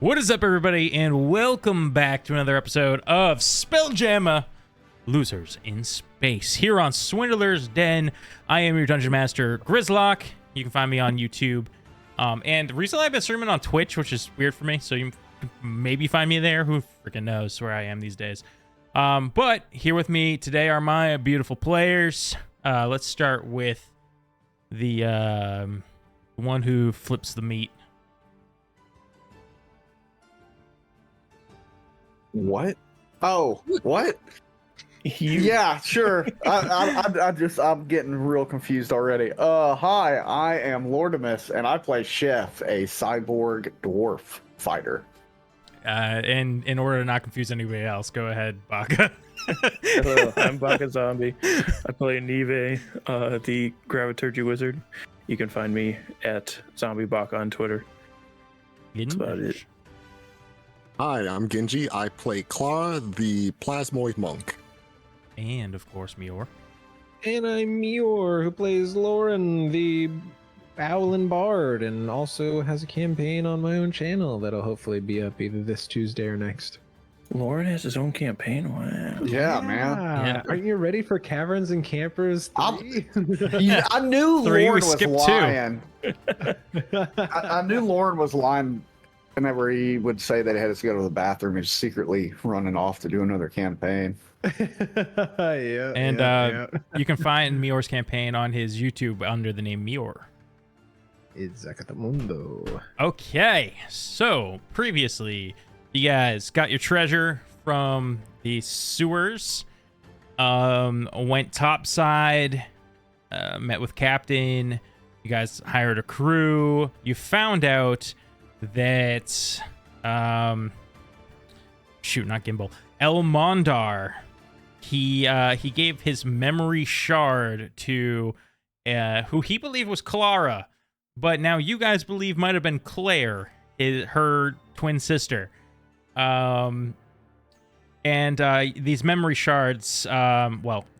What is up, everybody, and welcome back to another episode of Spelljammer Losers in Space here on Swindler's Den. I am your Dungeon Master, Grizlocke. You can find me on YouTube. And recently I've been streaming on Twitch, which is weird for me, so you can maybe find me there. Who freaking knows where I am these days. But here with me today are my beautiful players. Let's start with the one who flips the meat. What? Oh, what? Yeah, sure. I'm getting real confused already. Hi, I am Lortomas, and I play Chef, a cyborg dwarf fighter. And in order to not confuse anybody else, go ahead, Baka. Hello, I'm BakaZombie. I play Nive, the Graviturgy Wizard. You can find me at ZombieBaka on Twitter. That's about it. Hi, I'm Ginghi. I play Clara, the Plasmoid Monk. And, of course, Meyore. And I'm Meyore, who plays Lauren, the Owlin Bard, and also has a campaign on my own channel that'll hopefully be up either this Tuesday or next. Lauren has his own campaign? Wow. Yeah, man. Yeah. Aren't you ready for Caverns and Campers 3? I knew Three, Lauren we was skipped lying. I knew Lauren was lying whenever he would say that he had to go to the bathroom. He's secretly running off to do another campaign. Yeah. You can find Meyore's campaign on his YouTube under the name Meyore. It's Mundo. Okay, so previously, you guys got your treasure from the sewers, went topside, met with Captain, you guys hired a crew, you found out that, shoot, not Gimbal, Elmondar, he gave his memory shard to, who he believed was Clara, but now you guys believe might have been Claire, her twin sister. These memory shards,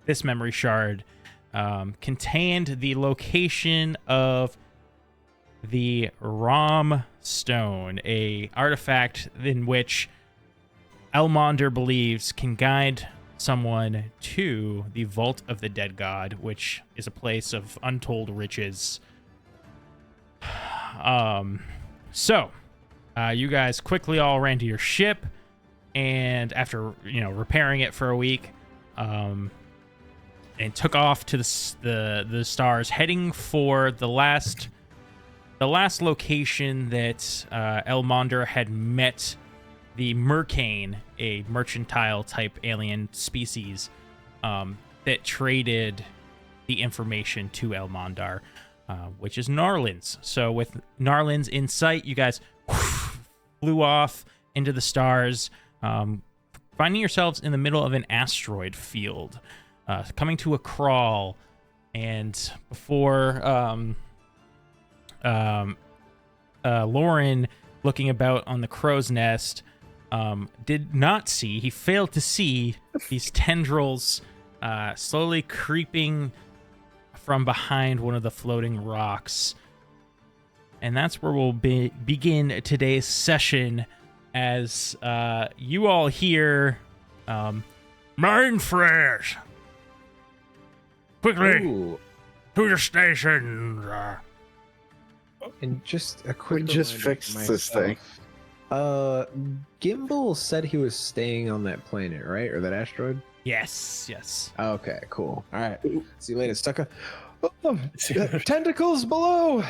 this memory shard, contained the location of the Rom Stone, a artifact in which Elmondar believes can guide someone to the Vault of the Dead God, which is a place of untold riches. You guys quickly all ran to your ship, and after repairing it for a week, and took off to the stars, heading for the last location that Elmondar had met the Mercane, a mercantile type alien species that traded the information to Elmondar, which is Narlins. So with Narlins in sight, you guys flew off into the stars, finding yourselves in the middle of an asteroid field, coming to a crawl, and before Lauren, looking about on the crow's nest, he failed to see these tendrils slowly creeping from behind one of the floating rocks. And that's where we'll begin today's session, as you all hear mind flares. Quickly, Ooh. to your stations. And just a quick We just reminder fixed to this thing. myself. Gimbal said he was staying on that planet, right? Or that asteroid? Yes. Okay, cool. All right. See you later, sucker. Oh, tentacles below.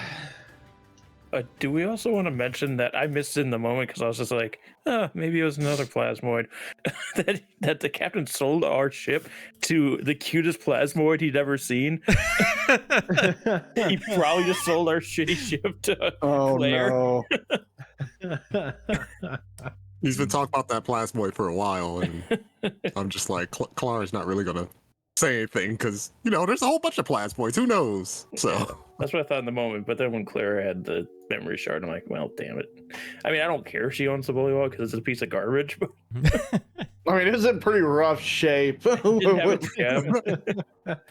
Do we also want to mention that I missed it in the moment because I was just like, maybe it was another plasmoid. that the captain sold our ship to the cutest plasmoid he'd ever seen. He probably just sold our shitty ship to Claire. No. He's been talking about that Plasmoid for a while, and I'm just like, Clara's not really gonna say anything because there's a whole bunch of Plasmoids. Who knows? So that's what I thought in the moment. But then when Claire had the memory shard, I'm like, well, damn it. I mean, I don't care if she owns the Bullywog because it's a piece of garbage. But I mean, it's in pretty rough shape. didn't have a gem.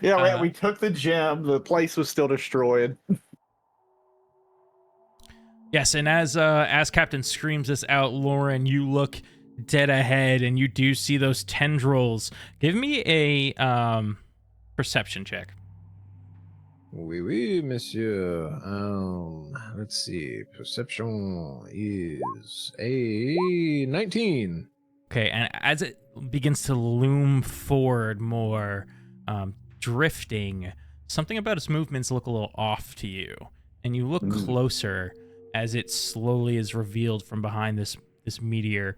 Yeah, we took the gem. The place was still destroyed. Yes, and as Captain screams this out, Lauren, you look dead ahead, and you do see those tendrils. Give me a perception check. Oui, oui, monsieur. Let's see. Perception is a 19. Okay, and as it begins to loom forward more, drifting, something about its movements look a little off to you. And you look closer as it slowly is revealed from behind this meteor.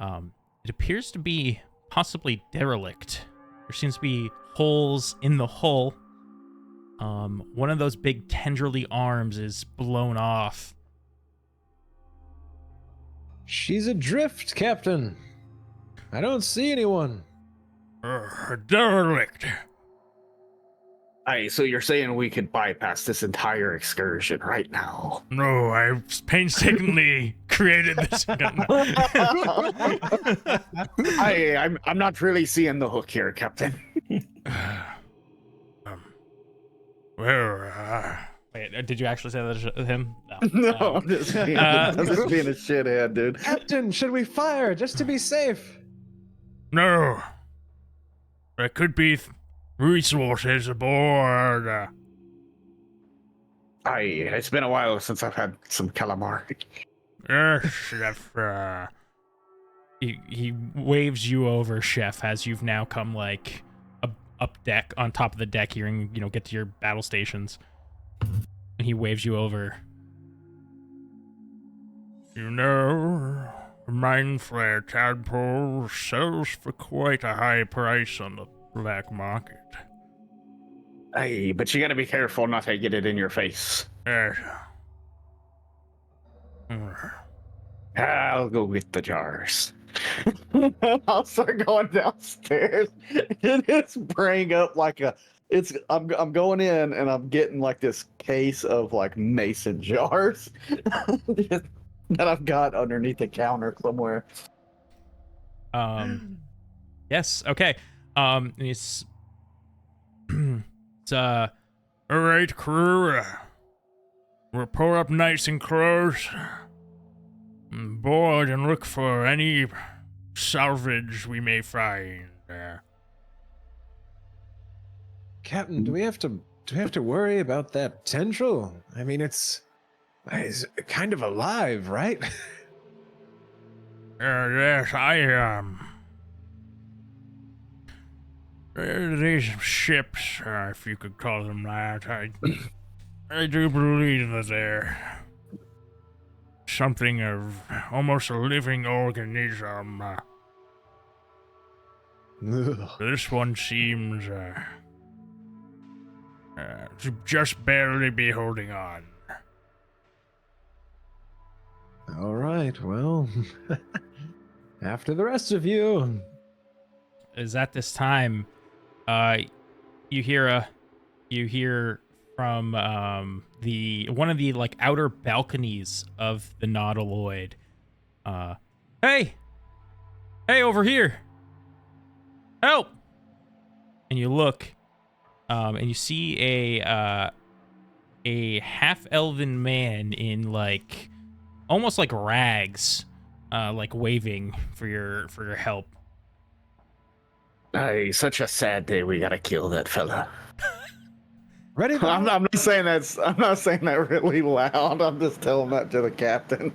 It appears to be possibly derelict. There seems to be holes in the hull. One of those big tendrily arms is blown off. She's adrift, Captain. I don't see anyone. Derelict. Hey, so you're saying we could bypass this entire excursion right now? No, I painstakingly created this. I'm not really seeing the hook here, Captain. Wait, did you actually say that to him? No, I'm just being a shithead, dude. Captain, should we fire just to be safe? No. There could be resources aboard. It's been a while since I've had some calamari. Yes, Chef. He waves you over, Chef, as you've now come like up deck, on top of the deck here, and get to your battle stations. And he waves you over. Mind flare tadpole sells for quite a high price on the black market. Hey, but you gotta be careful not to get it in your face. Yes. I'll go get the jars. I'll start going downstairs. It is bring up like I'm going in and I'm getting like this case of like mason jars that I've got underneath the counter somewhere. Yes. Okay. It's all right, crew. We'll pull up nice and close. Board and look for any salvage we may find. Captain, do we have to worry about that tendril? I mean, it's kind of alive, right? Yes, these ships, if you could call them that, I do believe that they're something of almost a living organism. This one seems to just barely be holding on. All right, well, after the rest of you. Is at this time, you hear from one of the like outer balconies of the Nautiloid. Hey, over here, help! And you look, and you see a half-elven man in like almost like rags, like waving for your help. Hey, such a sad day. We gotta kill that fella. Ready? I'm not saying that really loud. I'm just telling that to the captain.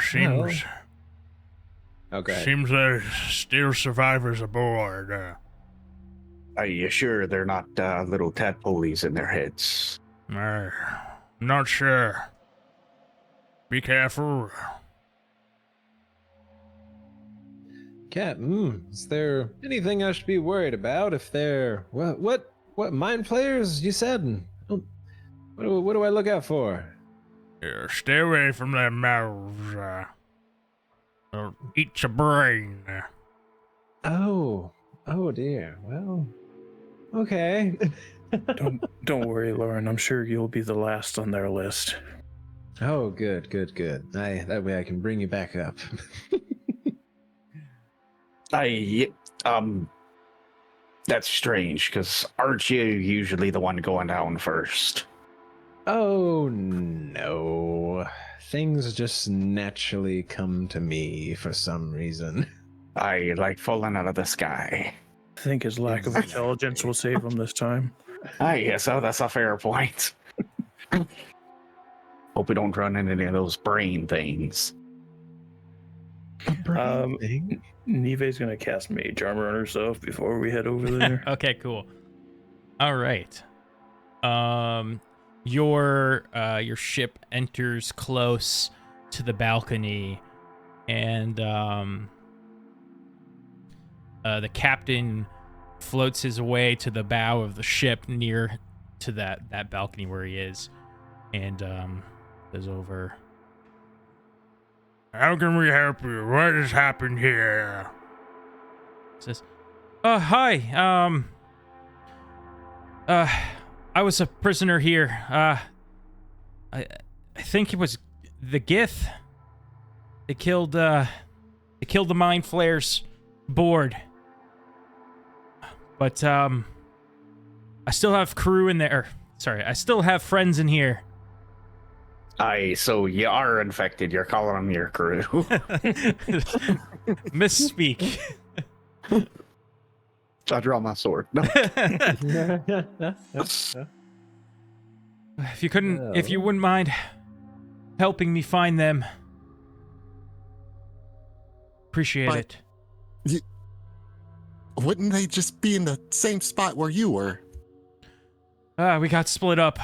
Seems. Okay. Seems there's still survivors aboard. Are you sure they're not little tadpoles in their heads? I'm not sure. Be careful. Captain, is there anything I should be worried about if they're what mind players you said? What do I look out for? Yeah, stay away from their mouths. They'll eat your brain. Oh dear. Well, okay. Don't worry, Lauren. I'm sure you'll be the last on their list. Oh, good. That way I can bring you back up. That's strange, because aren't you usually the one going down first? Oh no. Things just naturally come to me for some reason. I like falling out of the sky. I think his lack of intelligence will save him this time. I guess so. That's a fair point. Hope we don't run into any of those brain things. Nive's gonna cast Mage Armor on herself before we head over there. Okay, cool. All right. Your ship enters close to the balcony, and the captain floats his way to the bow of the ship near to that balcony where he is, and goes over. How can we help you? What has happened here? Says, hi. I was a prisoner here. I think it was the Gith. They killed the Mind Flayers board. But I still have crew in there. Sorry, I still have friends in here. So you are infected. You're calling them your crew. Misspeak. I draw my sword. No. If you wouldn't mind helping me find them, appreciate it. Wouldn't they just be in the same spot where you were? We got split up.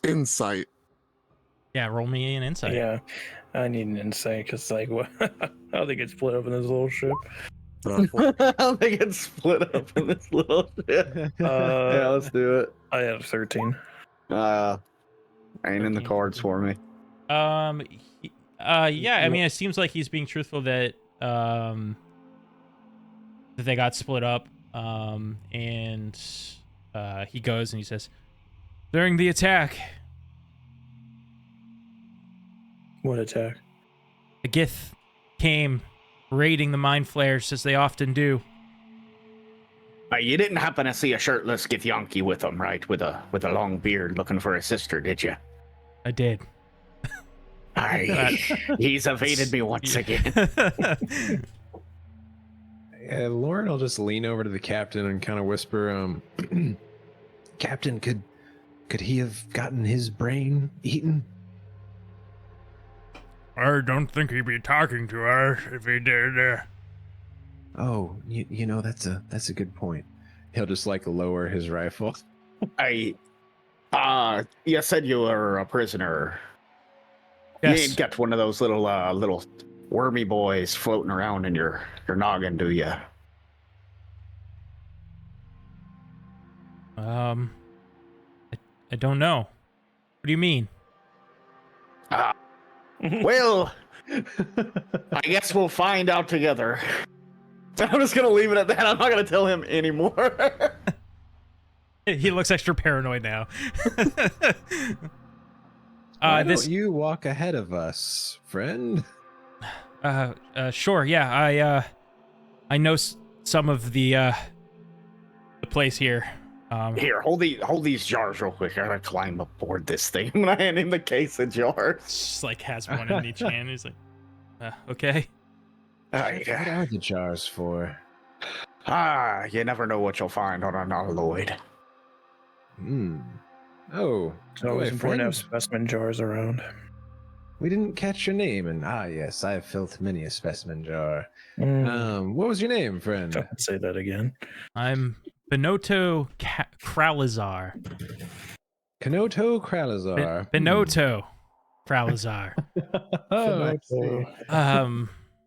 Insight. Yeah, roll me an insight. Yeah, I need an insight because what? How they get split up in this little ship? How they get split up in this little ship. Yeah, let's do it. I have 13. Ain't in the cards for me. Yeah, I mean, it seems like he's being truthful that that they got split up. And he goes and he says, during the attack. What attack? The Gith came raiding the Mind Flayers as they often do. You didn't happen to see a shirtless Githyanki with him, right? With a long beard looking for his sister, did you? I did. He's evaded me once again. Lauren will just lean over to the captain and kind of whisper, Captain, could he have gotten his brain eaten? I don't think he'd be talking to us if he did. Oh, you know, that's a good point. He'll just lower his rifle. You said you were a prisoner. Yes. You ain't got one of those little wormy boys floating around in your noggin, do you? I don't know. What do you mean? Well, I guess we'll find out together. I'm just gonna leave it at that. I'm not gonna tell him anymore. He looks extra paranoid now. Why don't you walk ahead of us, friend? Sure. Yeah, I know some of the place here. Here, hold these jars real quick. I gotta climb aboard this thing. I'm gonna hand him the case of jars. Just has one in each hand. He's like, okay. What are the jars for? You never know what you'll find on a Nautiloid. Oh, it's always important to have specimen jars around. We didn't catch your name, and yes, I have filled many a specimen jar. What was your name, friend? Don't say that again. I'm Benoto Kralizar. Kenoto Kralizar. Benoto Kralizar.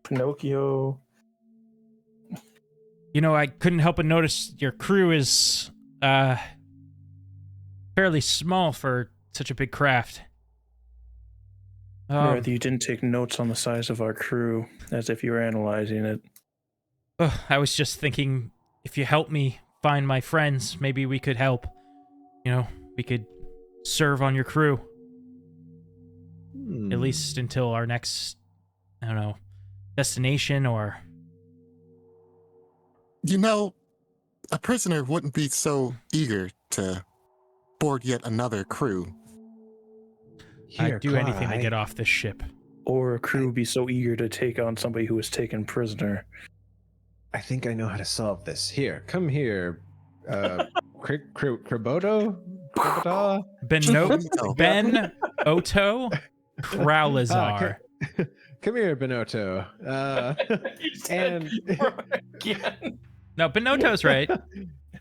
Pinocchio. You know, I couldn't help but notice your crew is fairly small for such a big craft. Rather, you didn't take notes on the size of our crew, as if you were analyzing it. I was just thinking, if you help me find my friends, maybe we could help. You know, we could serve on your crew. At least until our next, I don't know, destination or... You know, a prisoner wouldn't be so eager to board yet another crew. I'd do anything to get off this ship. Or a crew be so eager to take on somebody who was taken prisoner. I think I know how to solve this. Here, come here. Kriboto? Ben Otto Kralazar. Come here, Benotto. And No, Benotto's right.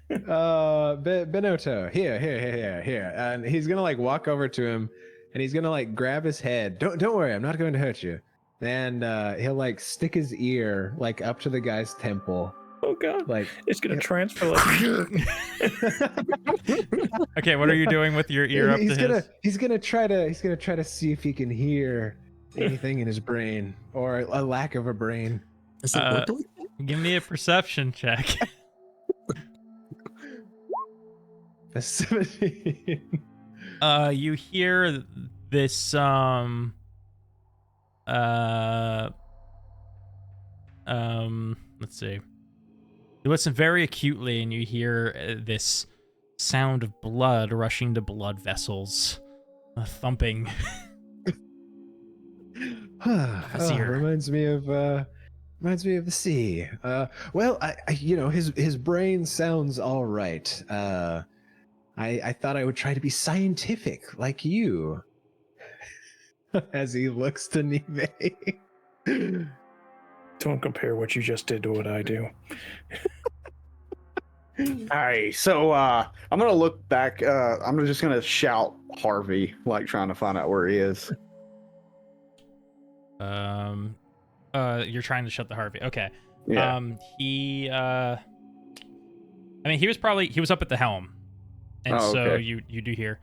Benotto, here. And he's gonna like walk over to him, and he's gonna like grab his head. Don't worry, I'm not going to hurt you. And he'll like stick his ear like up to the guy's temple. Oh god! Like it's gonna transfer like. Okay, what are you doing with your ear up to his? He's gonna try to see if he can hear anything in his brain or a lack of a brain. Is it working? Give me a perception check. A 17. You hear this let's see. You listen very acutely and you hear this sound of blood rushing to blood vessels. Thumping. Reminds me of the sea. Well, I his brain sounds all right. I thought I would try to be scientific like you. As he looks to Nive. Don't compare what you just did to what I do. Alright, so I'm gonna look back. I'm just gonna shout Harvey, like trying to find out where he is. You're trying to shut the Harvey. Okay. Yeah. He was up at the helm. And Oh, so okay. you do hear.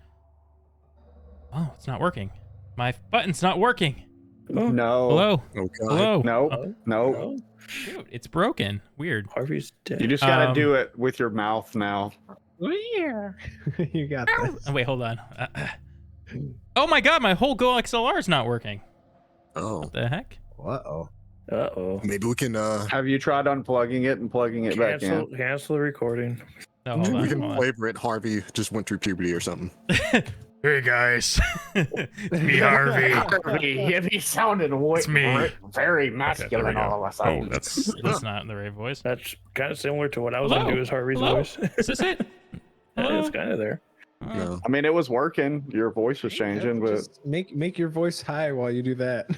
Oh, it's not working. My button's not working. No. Hello. Oh, God. Hello. No. No. Oh, Shoot, it's broken. Weird. Harvey's dead. You just gotta do it with your mouth now. You got this. Oh, wait, hold on. Oh my god, my whole Go XLR is not working. Oh, What the heck? Uh-oh. Uh-oh. maybe we can Have you tried unplugging it and plugging it back in? Cancel the recording. Oh, hold on. we can Hold on. flavor it. Harvey just went through puberty or something. Hey guys, it's me, Harvey. He sounded me. very masculine all of a sudden. That's not in the right voice. That's kind of similar to what I was Hello? gonna do as Harvey's Hello? voice. Is this it? Yeah, it's kind of there. No. I mean, it was working. Your voice was changing, but Just make your voice high while you do that.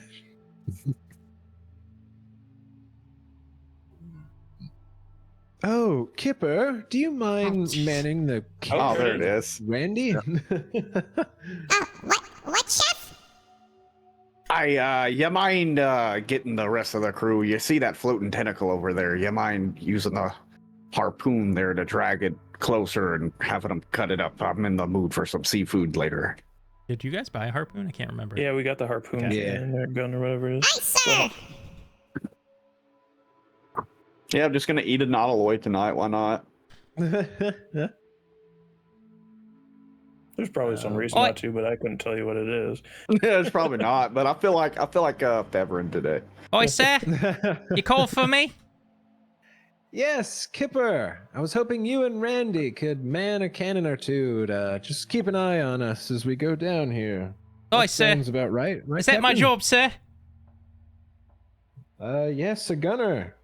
Oh, Kipper, do you mind manning the oh, there it is. Randy? What, chef? You mind getting the rest of the crew? You see that floating tentacle over there? You mind using the harpoon there to drag it closer and having them cut it up? I'm in the mood for some seafood later. Did you guys buy a harpoon? I can't remember. Yeah, we got the harpoon Okay. and their gun or whatever it is. Aye, sir. Yeah, I'm just gonna eat a Nautiloid tonight. Why not? There's probably some reason Oh, not to, but I couldn't tell you what it is. Yeah, it's probably not. But I feel like Beverin today. Oi, sir, you called for me? Yes, Kipper. I was hoping you and Randy could man a cannon or two to just keep an eye on us as we go down here. Oi, That sir. sounds about right. Is that my Captain? job, sir? Yes, a gunner.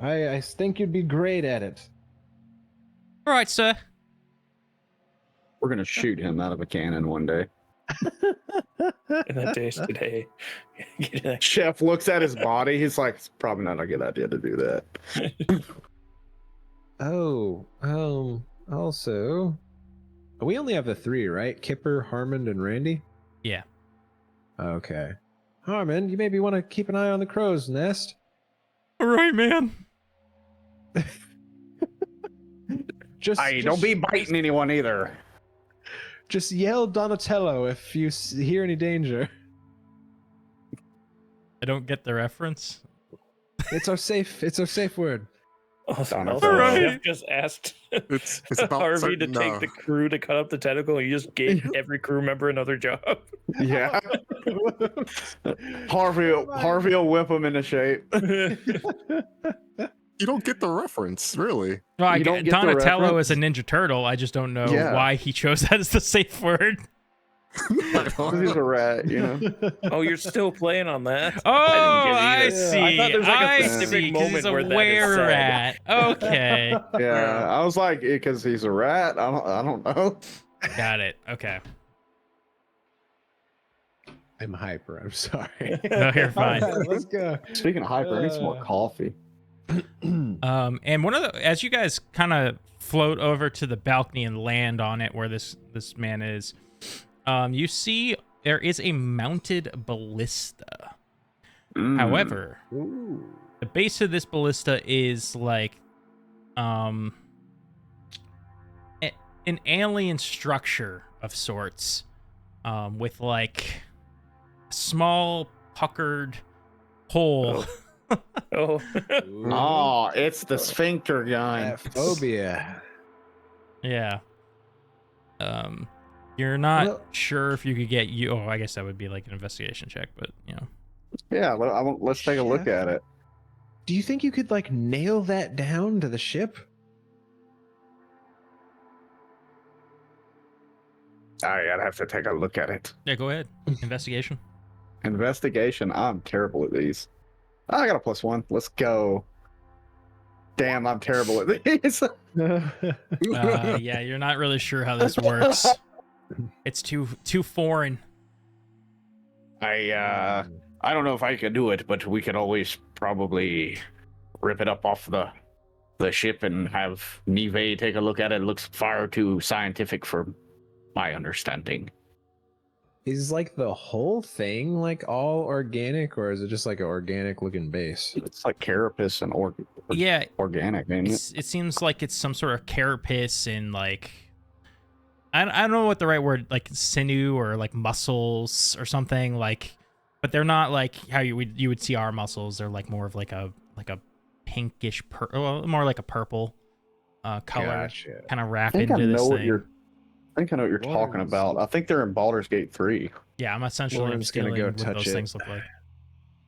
I think you'd be great at it. All right, sir. We're gonna shoot him out of a cannon one day. In that days today. Chef looks at his body. He's like, it's probably not a good idea to do that. Oh, also, we only have the three, right? Kipper, Harmon, and Randy? Yeah. Okay. Harmon, you maybe want to keep an eye on the crow's nest. All right, man. Hey, don't be biting anyone either. Just yell Donatello if you hear any danger. I don't get the reference. It's our safe word. Also, All right. Chef just asked It's about Harvey to certain, take the crew to cut up the tentacle, and you just gave every crew member another job. Yeah. Harvey will whip him into shape. You don't get the reference, really. Well, I You don't get get the Donatello is a reference? Ninja Turtle. I just don't know Yeah. why he chose that as the safe word. Because he's a rat, you know. Oh, you're still playing on that? Oh, I I didn't get it either. see. I thought there was like a I specific see, 'cause he's moment a where that is were said. rat. Okay, Yeah, I was like, because he's a rat. I don't know. got it. Okay, I'm hyper. I'm sorry. no, you're fine. All right, let's go. Speaking of hyper, I need some more coffee. And one of the, as you guys kind of float over to the balcony and land on it where this man is, you see there is a mounted ballista. However, Ooh. the base of this ballista is like an alien structure of sorts, with like a small puckered hole. Oh, Oh, it's the sphincter gun. That phobia. Yeah. You're not Well- sure if you could get you. Oh, I guess that would be like an investigation check, but you know. Yeah, let's take a look at it. Do you think you could like nail that down to the ship? I'd have to take a look at it. Yeah, go ahead. Investigation. Investigation. I'm terrible at these. I got a +1. Let's go. Damn, I'm terrible at these. Yeah, you're not really sure how this works. It's too foreign. I don't know if I could do it, but we could always probably rip it up off the ship and have Nive take a look at it. It looks far too scientific for my understanding. Is like the whole thing like all organic, or is it just like an organic looking base? It's like carapace and Yeah, organic, ain't it? it seems like it's some sort of carapace and like I don't know what the right word, like sinew or like muscles or something, like, but they're not like how you would see our muscles. They're like more of like a pinkish more like a purple color, Gotcha. kind of I wrap think I into this know what thing. you're. I think I know what you're talking What? about. I think they're in Baldur's Gate 3. Yeah, I'm essentially Lauren's gonna stealing go what touch those it. things look like.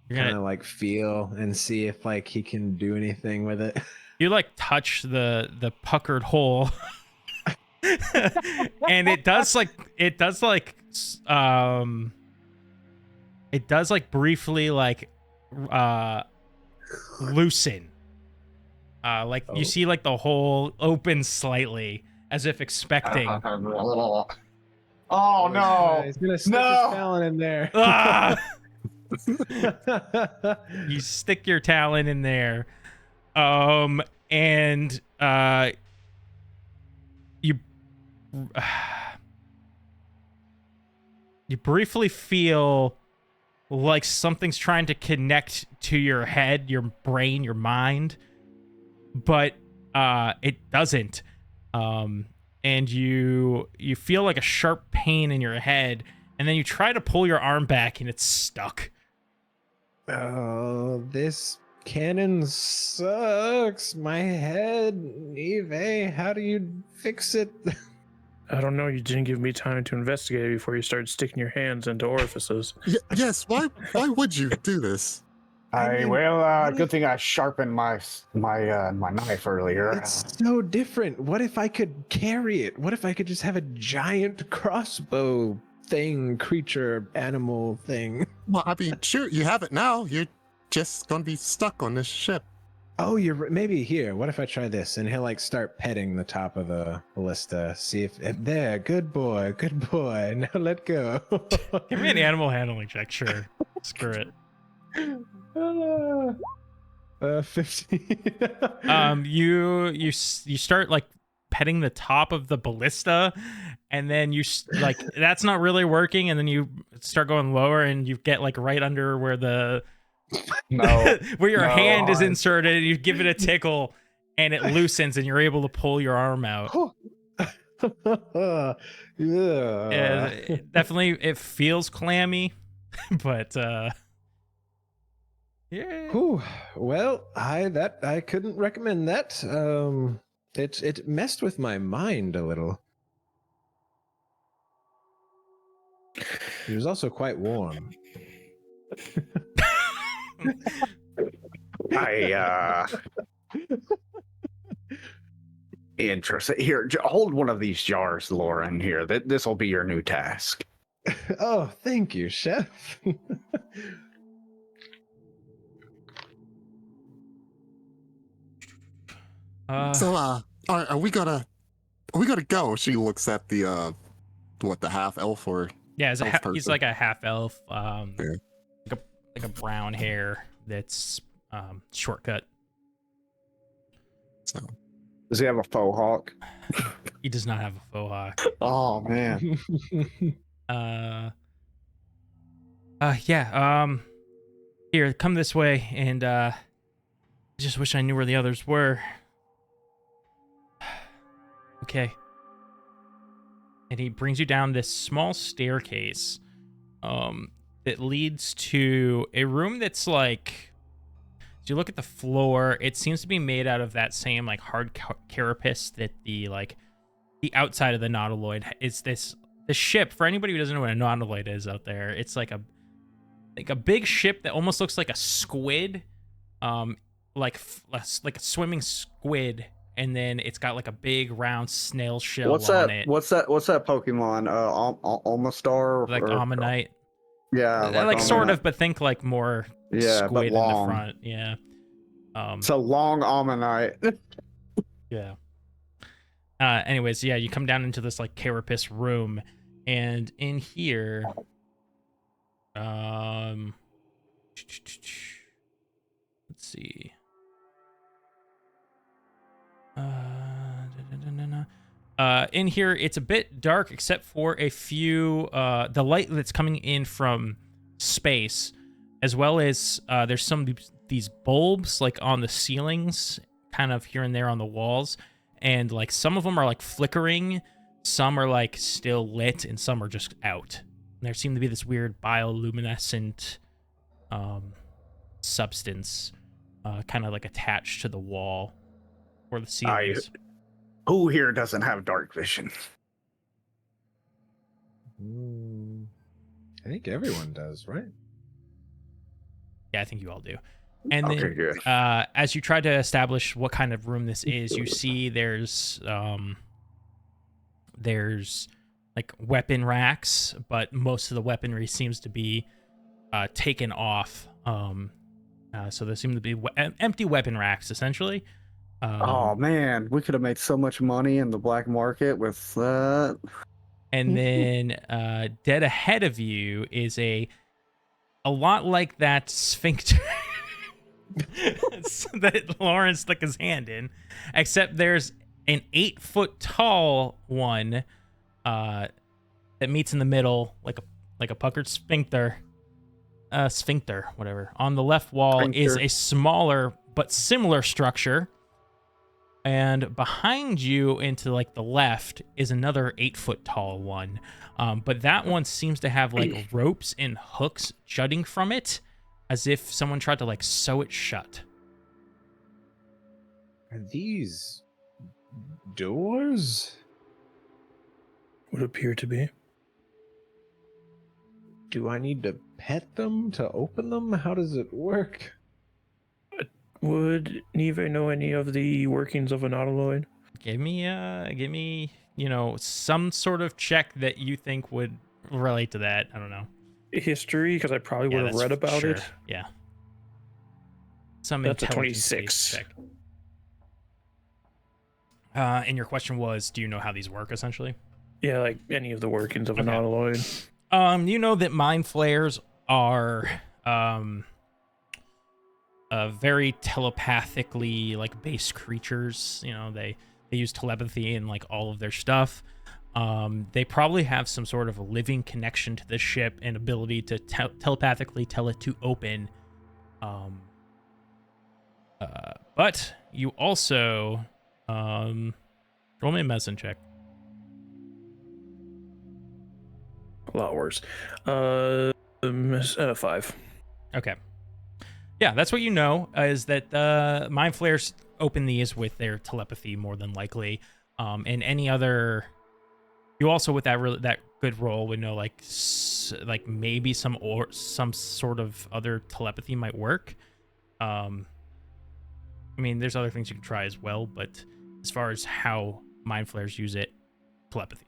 You're Kind gonna of like feel and see if like he can do anything with it. you like touch the puckered hole, and it does briefly like loosen. You see like the hole open slightly as if expecting. Oh no! He's gonna stick No! his talon in there. Ah! You stick your talon in there, and you you briefly feel like something's trying to connect to your head, your brain, your mind, but it doesn't. And you feel like a sharp pain in your head, and then you try to pull your arm back, and it's stuck. Oh, this cannon sucks. My head, Eve. How do you fix it? I don't know. You didn't give me time to investigate before you started sticking your hands into orifices. Yes. Why would you do this? Good thing I sharpened my knife earlier. It's so different. What if I could carry it? What if I could just have a giant crossbow thing, creature, animal thing? Well, I mean, sure, you have it now. You're just gonna be stuck on this ship. Oh, maybe here. What if I try this? And he'll like start petting the top of the ballista. See if there. Good boy. Good boy. Now let go. Give me an animal handling check, sure. Screw it. 15. You start like petting the top of the ballista, and then like that's not really working, and then you start going lower, and you get like right under where the where your hand is inserted. You give it a tickle, and it loosens, and you're able to pull your arm out. Yeah. Definitely, it feels clammy, but yeah. Whew. Well, I couldn't recommend that. It messed with my mind a little. It was also quite warm. Interesting. Here, hold one of these jars, Lauren. Here, this will be your new task. Oh, thank you, chef. So, are we gonna go? She looks at the the half elf or Yeah, he's person. like a half elf, Yeah. like a brown hair that's shortcut. So Does he have a faux hawk? He does not have a faux hawk. Oh man. Yeah. Here, come this way, and I just wish I knew where the others were. Okay. And he brings you down this small staircase, that leads to a room that's like. As you look at the floor, it seems to be made out of that same like hard carapace that the outside of the Nautiloid is. The ship, for anybody who doesn't know what a Nautiloid is out there, it's like a big ship that almost looks like a squid, like a swimming squid, and then it's got like a big round snail shell on it. What's that Pokemon? Omastar? Like Ammonite. Yeah, like sort of, but think like more but squid in long. the front. Yeah. It's a long Ammonite. Yeah. Anyways, yeah, you come down into this like carapace room, and in here, let's see. In here, it's a bit dark except for a few the light that's coming in from space, as well as there's some of these bulbs like on the ceilings, kind of here and there on the walls, and like some of them are like flickering, some are like still lit, and some are just out. And there seem to be this weird bioluminescent substance kind of like attached to the wall or the ceilings. Who here doesn't have dark vision? I think everyone does, right? Yeah, I think you all do. And Okay, then good. as you try to establish what kind of room this is, you see there's like weapon racks, but most of the weaponry seems to be taken off. So there seem to be empty weapon racks, essentially. Oh man, we could have made so much money in the black market with that. And then dead ahead of you is a lot like that sphincter that Lawrence stuck his hand in, except there's an 8-foot tall one that meets in the middle like a puckered sphincter. Sphincter, whatever. On the left wall is a smaller but similar structure. And behind you into like the left is another 8-foot tall one. But that one seems to have like ropes and hooks jutting from it, as if someone tried to like sew it shut. Are these doors? Would appear to be. Do I need to pet them to open them? How does it work? Would Neve know any of the workings of a Nautiloid? Give me, some sort of check that you think would relate to that. I don't know. History, because I probably would have read about it. Yeah. Some That's a intelligence 26. check. And your question was, do you know how these work, essentially? Yeah, like any of the workings of a Nautiloid. You know that mind flayers are very telepathically like based creatures. They use telepathy in like all of their stuff. They probably have some sort of a living connection to the ship and ability to telepathically tell it to open. But you also roll me a medicine check. A lot worse. 5. Okay. Yeah, that's what you know, is that mind flayers open these with their telepathy more than likely. And any other, you also with that good roll would know like maybe some sort of other telepathy might work. I mean, there's other things you can try as well, but as far as how mind flayers use it, telepathy.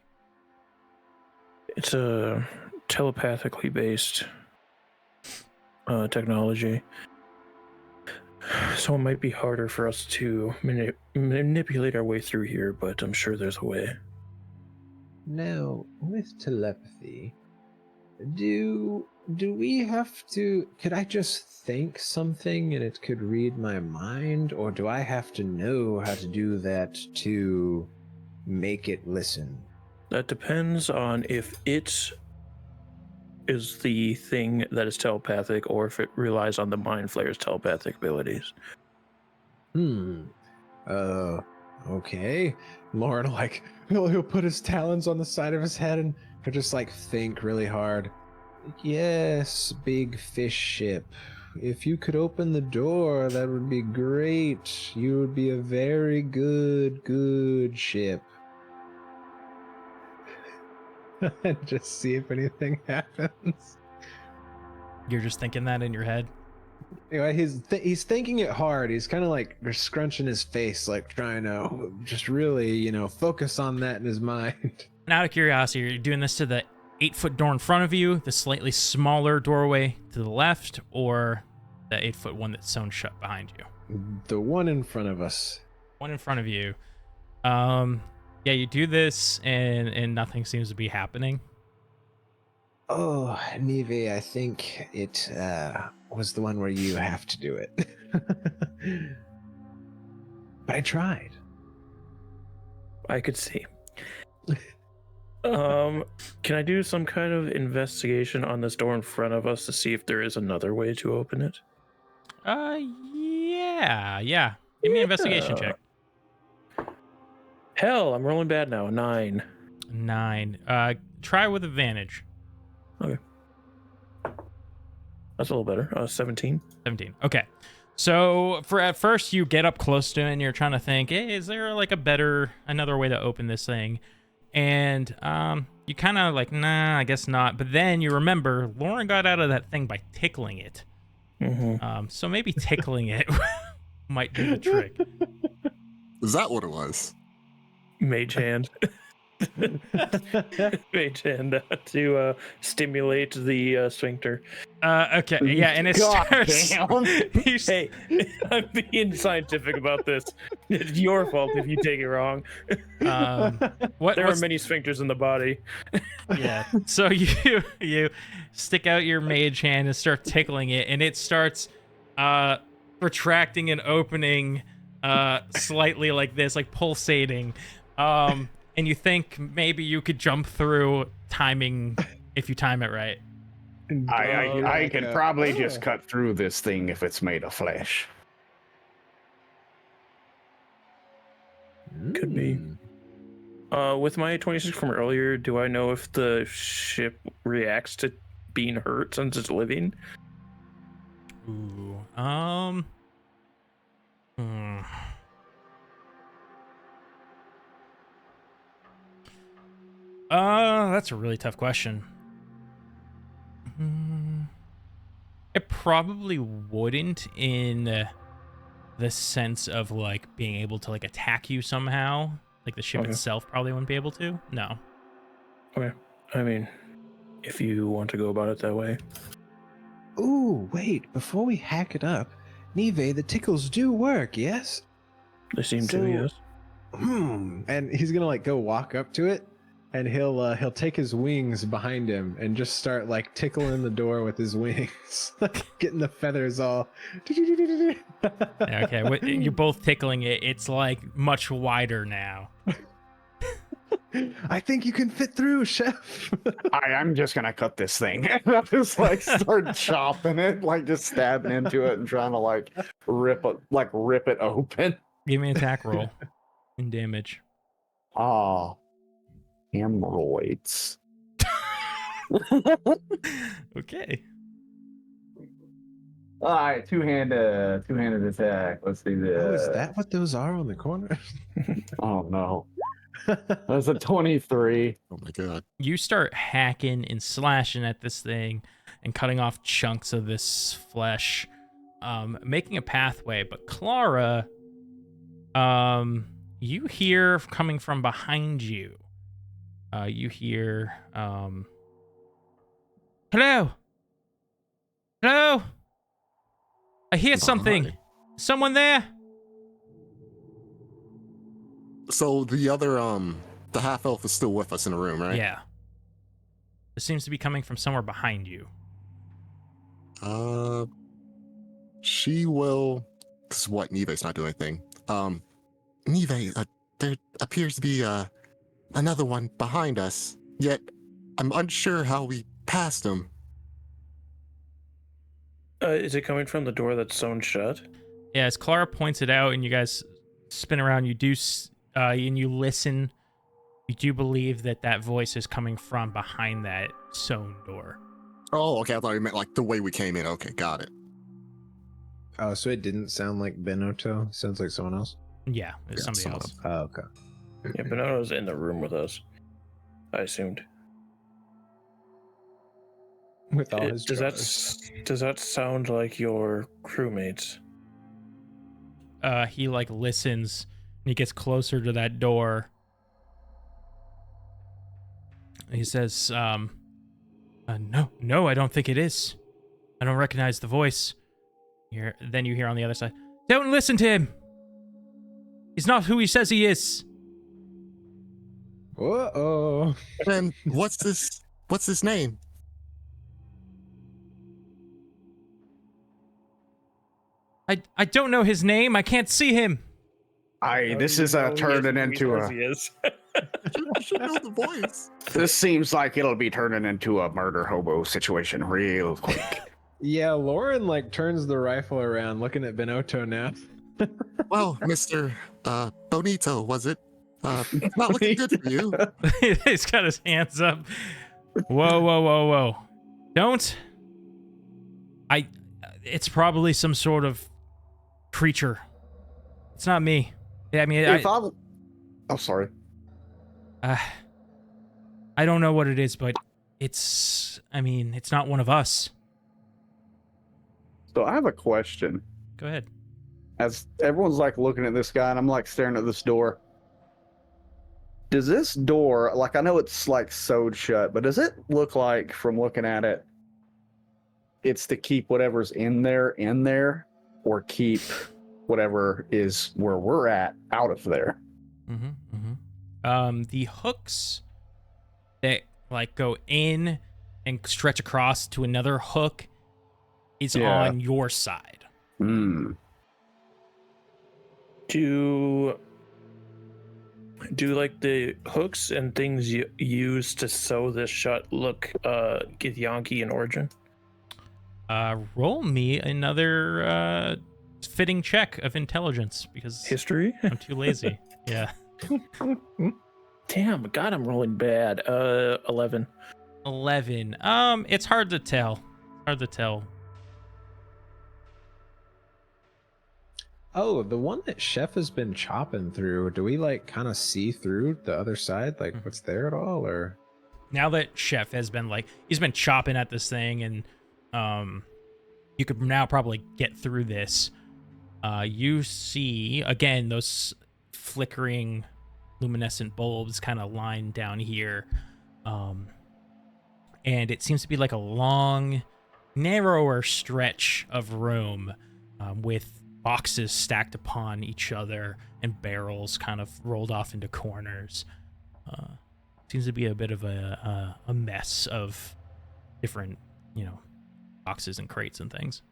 It's a telepathically based technology. So it might be harder for us to manipulate our way through here, but I'm sure there's a way. Now, with telepathy, do we have to... Could I just think something and it could read my mind? Or do I have to know how to do that to make it listen? That depends on if it is the thing that is telepathic or if it relies on the mind flayer's telepathic abilities. Okay. Lauren, like, he'll put his talons on the side of his head and he'll just, like, think really hard. Yes, big fish ship. If you could open the door, that would be great. You would be a very good ship. And just see if anything happens. You're just thinking that in your head? Anyway, he's thinking it hard. He's kind of like scrunching his face, like trying to just really, focus on that in his mind. And out of curiosity, are you doing this to the 8-foot door in front of you, the slightly smaller doorway to the left, or the 8-foot one that's sewn shut behind you? The one in front of us. One in front of you. Yeah, you do this, and nothing seems to be happening. Oh, Neve, I think it was the one where you have to do it. But I tried. I could see. Can I do some kind of investigation on this door in front of us to see if there is another way to open it? Yeah. Give me an investigation check. Hell, I'm rolling bad now. 9. 9. Try with advantage. Okay. That's a little better. 17. 17. Okay. So at first you get up close to it and you're trying to think, hey, is there like another way to open this thing? And you kind of like, nah, I guess not. But then you remember Lauren got out of that thing by tickling it. Mm-hmm. So maybe tickling it might do the trick. Is that what it was? Mage hand. Mage hand to stimulate the sphincter. Okay, yeah, and it starts... Hey, I'm being scientific about this. It's your fault if you take it wrong. There are many sphincters in the body. Yeah, so you stick out your mage hand and start tickling it, and it starts retracting and opening slightly like this, like pulsating. And you think maybe you could jump through timing if you time it right. I could probably just cut through this thing if it's made of flesh. Could be. With my 26 from earlier, do I know if the ship reacts to being hurt since it's living? Ooh. That's a really tough question. It probably wouldn't in the sense of like being able to like attack you somehow. Like the ship itself probably wouldn't be able to. No. Okay. I mean, if you want to go about it that way. Ooh, wait, before we hack it up, Neve, the tickles do work, yes? They seem to, yes. And he's gonna like go walk up to it, and he'll take his wings behind him and just start like tickling the door with his wings, getting the feathers all. Okay, you're both tickling it. It's like much wider now. I think you can fit through, Chef. I'm just gonna cut this thing. I'll just like start chopping it, like just stabbing into it and trying to like rip it open. Give me an attack roll and damage. Hemorrhoids. Okay. All right, two-handed attack. Let's do this. Oh, is that what those are on the corner? Oh no. That's a 23. Oh my god. You start hacking and slashing at this thing and cutting off chunks of this flesh, making a pathway. But Clara, You hear coming from behind you. You hear, hello? Hello? I hear something. Hi. Someone there? So the other, the half elf is still with us in the room, right? Yeah. It seems to be coming from somewhere behind you. She will. This is what Neve's not doing anything. Neve, there appears to be another one behind us. Yet I'm unsure how we passed him. Is it coming from the door that's sewn shut? Yeah, as Clara points it out, and you guys spin around, you do, and you listen. You do believe that that voice is coming from behind that sewn door. Oh, okay. I thought you meant like the way we came in. Okay, got it. Oh, so it didn't sound like Benoto? Sounds like someone else? Yeah, it's somebody someone else. Oh, okay. Yeah, Bonotto's in the room with us. I assumed. With all his Does that sound like your crewmates? He like listens, and he gets closer to that door. He says, no, I don't think it is. I don't recognize the voice. Then you hear on the other side, don't listen to him. He's not who he says he is. Uh-oh. And what's this name? I don't know his name. I can't see him. This is turning into a. You should know the voice. This seems like it'll be turning into a murder hobo situation real quick. Yeah, Lauren like turns the rifle around, looking at Benoto now. Well, Mr. Bonito, was it? Not looking good for you. He's got his hands up. Whoa. Don't. It's probably some sort of creature. It's not me. Yeah, I mean, I'm sorry. I don't know what it is, but it's not one of us. So I have a question. Go ahead. As everyone's like looking at this guy, and I'm like staring at this door. Does this door, like, I know it's like sewed shut, but does it look like, from looking at it, it's to keep whatever's in there, or keep whatever is where we're at out of there? The hooks that like go in and stretch across to another hook is on your side. Do like the hooks and things you use to sew this shut look Githyanki in origin? Roll me another fitting check of intelligence because History? I'm too lazy. Yeah. Damn, God, I'm rolling bad. 11. 11. It's hard to tell. Oh, the one that Chef has been chopping through, do we like kind of see through the other side? Like what's there at all, or? Now that Chef has been he's been chopping at this thing, and you could now probably get through this. You see again those flickering luminescent bulbs kind of lined down here, and it seems to be like a long, narrower stretch of room with boxes stacked upon each other and barrels kind of rolled off into corners. Seems to be a bit of a mess of different, boxes and crates and things.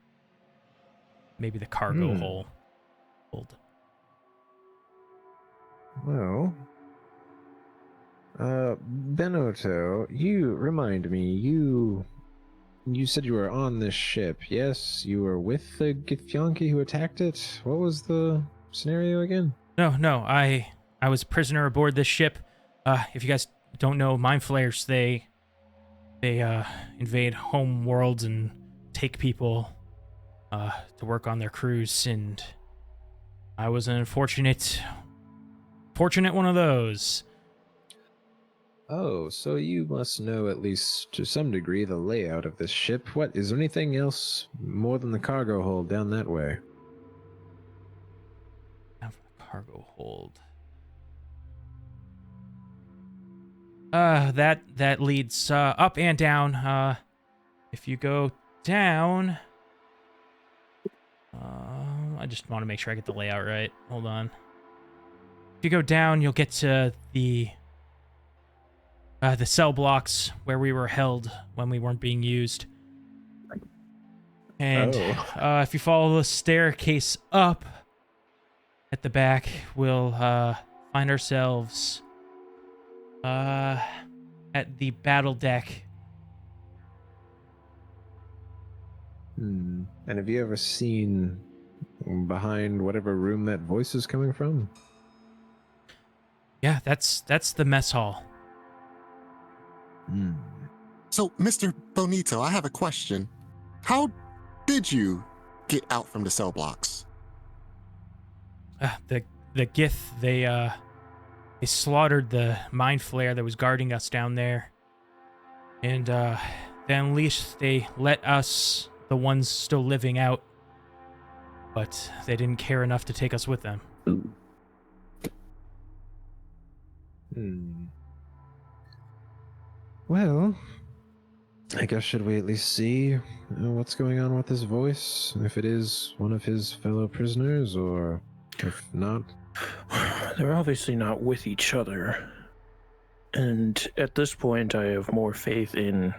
Maybe the cargo hold. Well, Benoto, you remind me, you said you were on this ship, yes? You were with the Githyanki who attacked it? What was the scenario again? No, I was a prisoner aboard this ship. If you guys don't know, mind flayers, they invade home worlds and take people to work on their crews, and I was an unfortunate one of those. Oh, so you must know at least to some degree the layout of this ship. What, is there anything else more than the cargo hold down that way? cargo hold. That leads up and down. If you go down, I just want to make sure I get the layout right. Hold on. If you go down, you'll get to the cell blocks where we were held when we weren't being used. And if you follow the staircase up at the back, we'll find ourselves at the battle deck. And have you ever seen behind whatever room that voice is coming from? Yeah, that's the mess hall. So, Mr. Bonito, I have a question. How did you get out from the cell blocks? The Gith, they slaughtered the mind flayer that was guarding us down there, and then at least they let us, the ones still living, out, but they didn't care enough to take us with them. Well, I guess should we at least see what's going on with this voice? If it is one of his fellow prisoners, or if not? They're obviously not with each other. And at this point, I have more faith in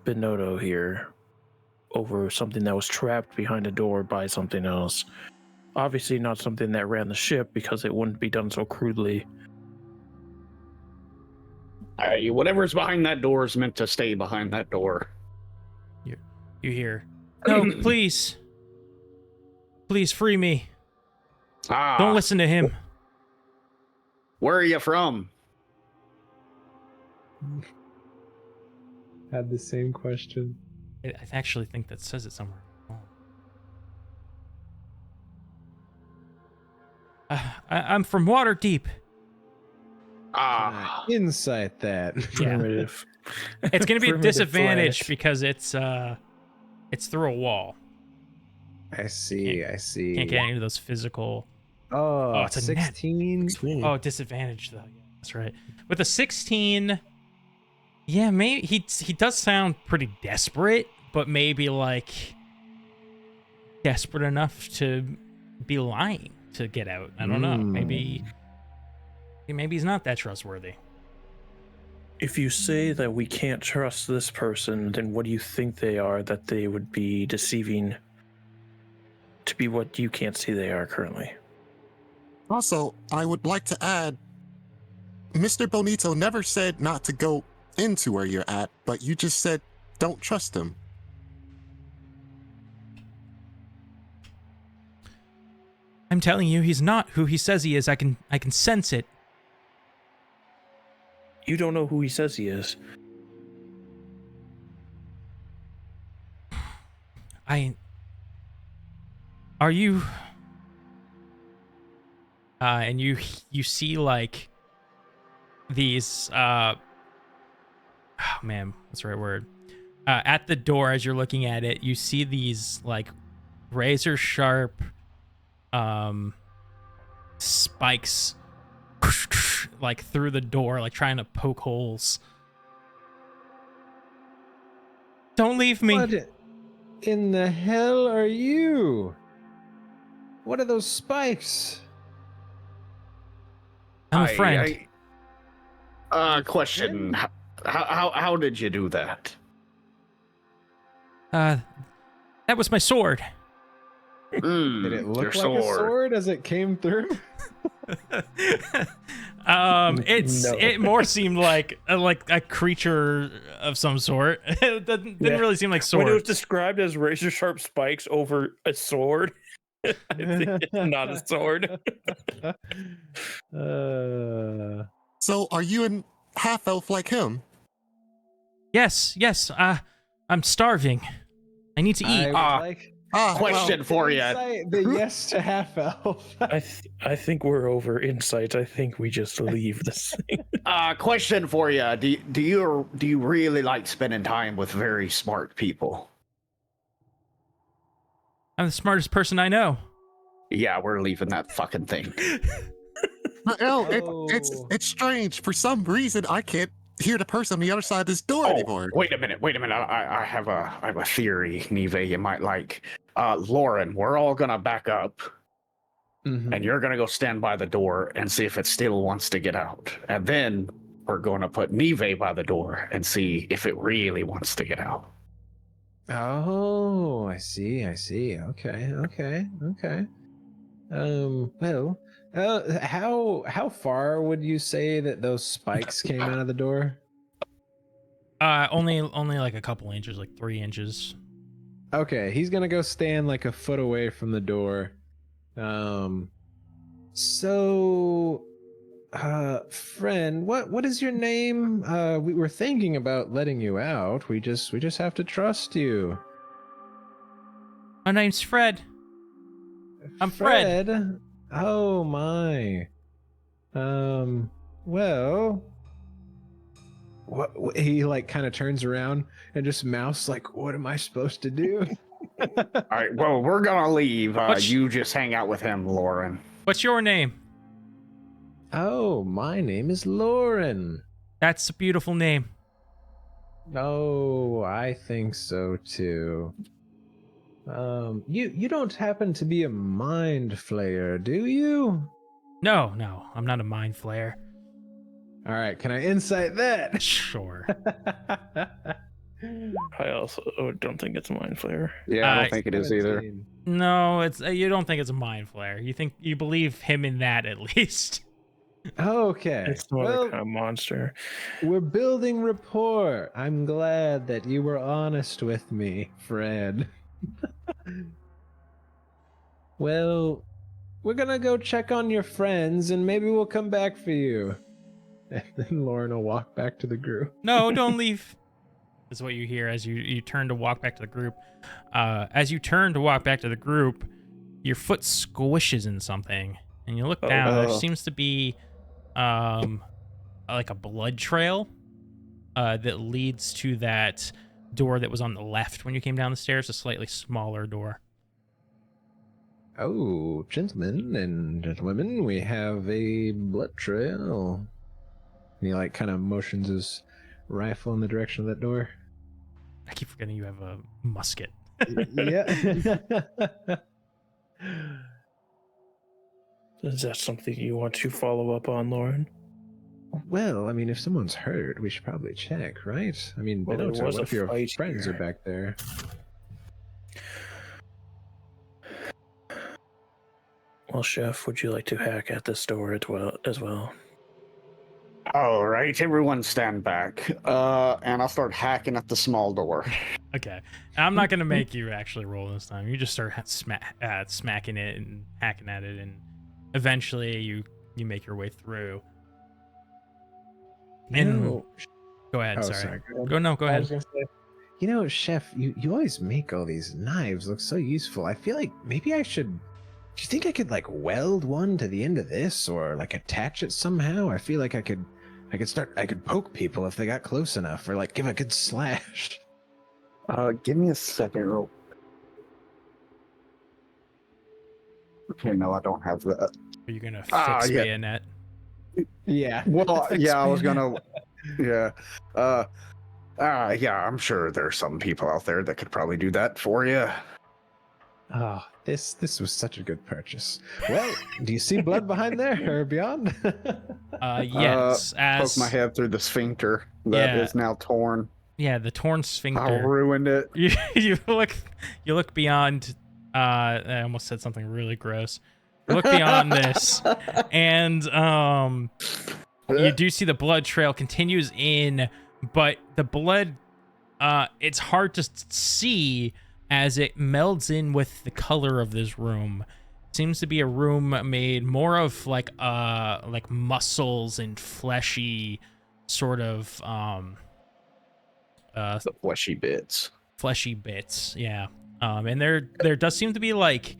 Benotto here over something that was trapped behind a door by something else. Obviously not something that ran the ship, because it wouldn't be done so crudely. Whatever's behind that door is meant to stay behind that door. You hear, no, please free me. Don't listen to him. Where are you from? Had the same question. I actually think that says it somewhere. I'm from Waterdeep. Insight that. Yeah. It's going to be a disadvantage because it's through a wall. I see. Can't get any of those physical. Oh, it's a 16. Oh, disadvantage though. Yeah, that's right. With a 16, yeah, maybe he does sound pretty desperate, but maybe like desperate enough to be lying to get out. I don't know. Maybe he's not that trustworthy. If you say that we can't trust this person, then what do you think they are that they would be deceiving to be what you can't see they are currently? Also, I would like to add, Mr. Bonito never said not to go into where you're at, but you just said don't trust him. I'm telling you, he's not who he says he is. I can sense it. You don't know who he says he is. Are you? And you see like these oh man, what's the right word? At the door, as you're looking at it, you see these like razor sharp spikes like through the door, like trying to poke holes. Don't leave me. What in the hell are you? What are those spikes? I'm a friend. Question. How did you do that? That was my sword. Did it look like a sword as it came through? It more seemed like a creature of some sort. It didn't really seem like sword. When it was described as razor sharp spikes over a sword, I think it's not a sword. So, are you a half elf like him? Yes. I'm starving. I need to eat. Question for you. The yes to half elf. I think we're over insight. I think we just leave this thing. Question for you. Do you really like spending time with very smart people? I'm the smartest person I know. Yeah, we're leaving that fucking thing. No, Oh. it's strange. For some reason, I can't hear the person on the other side of this door anymore. Wait a minute. I have a theory, Neve, you might like. Lauren, we're all gonna back up, and you're gonna go stand by the door and see if it still wants to get out. And then we're gonna put Neve by the door and see if it really wants to get out. Oh, I see. Okay. Well, how far would you say that those spikes came out of the door? Only like a couple inches, like 3 inches. Okay, he's gonna go stand like a foot away from the door. So, friend, what is your name? We were thinking about letting you out. We just have to trust you. My name's Fred. I'm Fred. Oh my. Well, what he like kind of turns around and just mouths like, "What am I supposed to do?" All right, well, we're gonna leave. You just hang out with him, Lauren. What's your name? Oh, my name is Lauren. That's a beautiful name. Oh, I think so too. You don't happen to be a mind flayer, do you? No, I'm not a mind flayer. All right, can I insight that? Sure. I also don't think it's a mind flayer. Yeah, I don't think it is either. No, it's you don't think it's a mind flayer. You believe him in that at least. Okay. It's not a kind of monster. We're building rapport. I'm glad that you were honest with me, Fred. Well, we're gonna go check on your friends and maybe we'll come back for you. And then Lauren will walk back to the group. No, don't leave. Is what you hear as you turn to walk back to the group. As you turn to walk back to the group, your foot squishes in something, and you look down. There seems to be like a blood trail that leads to that door that was on the left when you came down the stairs, a slightly smaller door. Oh, gentlemen and gentlewomen, we have a blood trail. And he like kind of motions his rifle in the direction of that door. I keep forgetting you have a musket. Yeah. Is that something you want to follow up on, Lauren? Well, I mean, if someone's hurt, we should probably check, right? I mean, Well, what there was if a your fight friends here. are back there? Well, Chef, would you like to hack at this door as well? All right, everyone stand back. And I'll start hacking at the small door. Okay. I'm not going to make you actually roll this time. You just start smacking it and hacking at it, and eventually you make your way through. And go ahead, sorry. Go ahead. You know, Chef, you always make all these knives look so useful. I feel like maybe I should... Do you think I could, like, weld one to the end of this or, like, attach it somehow? I feel like I could poke people if they got close enough or, like, give a good slash. Give me a second, real. Okay, no, I don't have that. Are you gonna fix bayonet? Yeah. Well, yeah, I was gonna. Yeah. Yeah, I'm sure there's some people out there that could probably do that for you. Oh, this was such a good purchase. Well, do you see blood behind there or beyond? Yes. Poke my head through the sphincter that is now torn. Yeah, the torn sphincter. I ruined it. You look beyond. I almost said something really gross. You look beyond this, and you do see the blood trail continues in, but the blood, it's hard to see as it melds in with the color of this room. It seems to be a room made more of like muscles and fleshy sort of the fleshy bits. Yeah. And there does seem to be, like,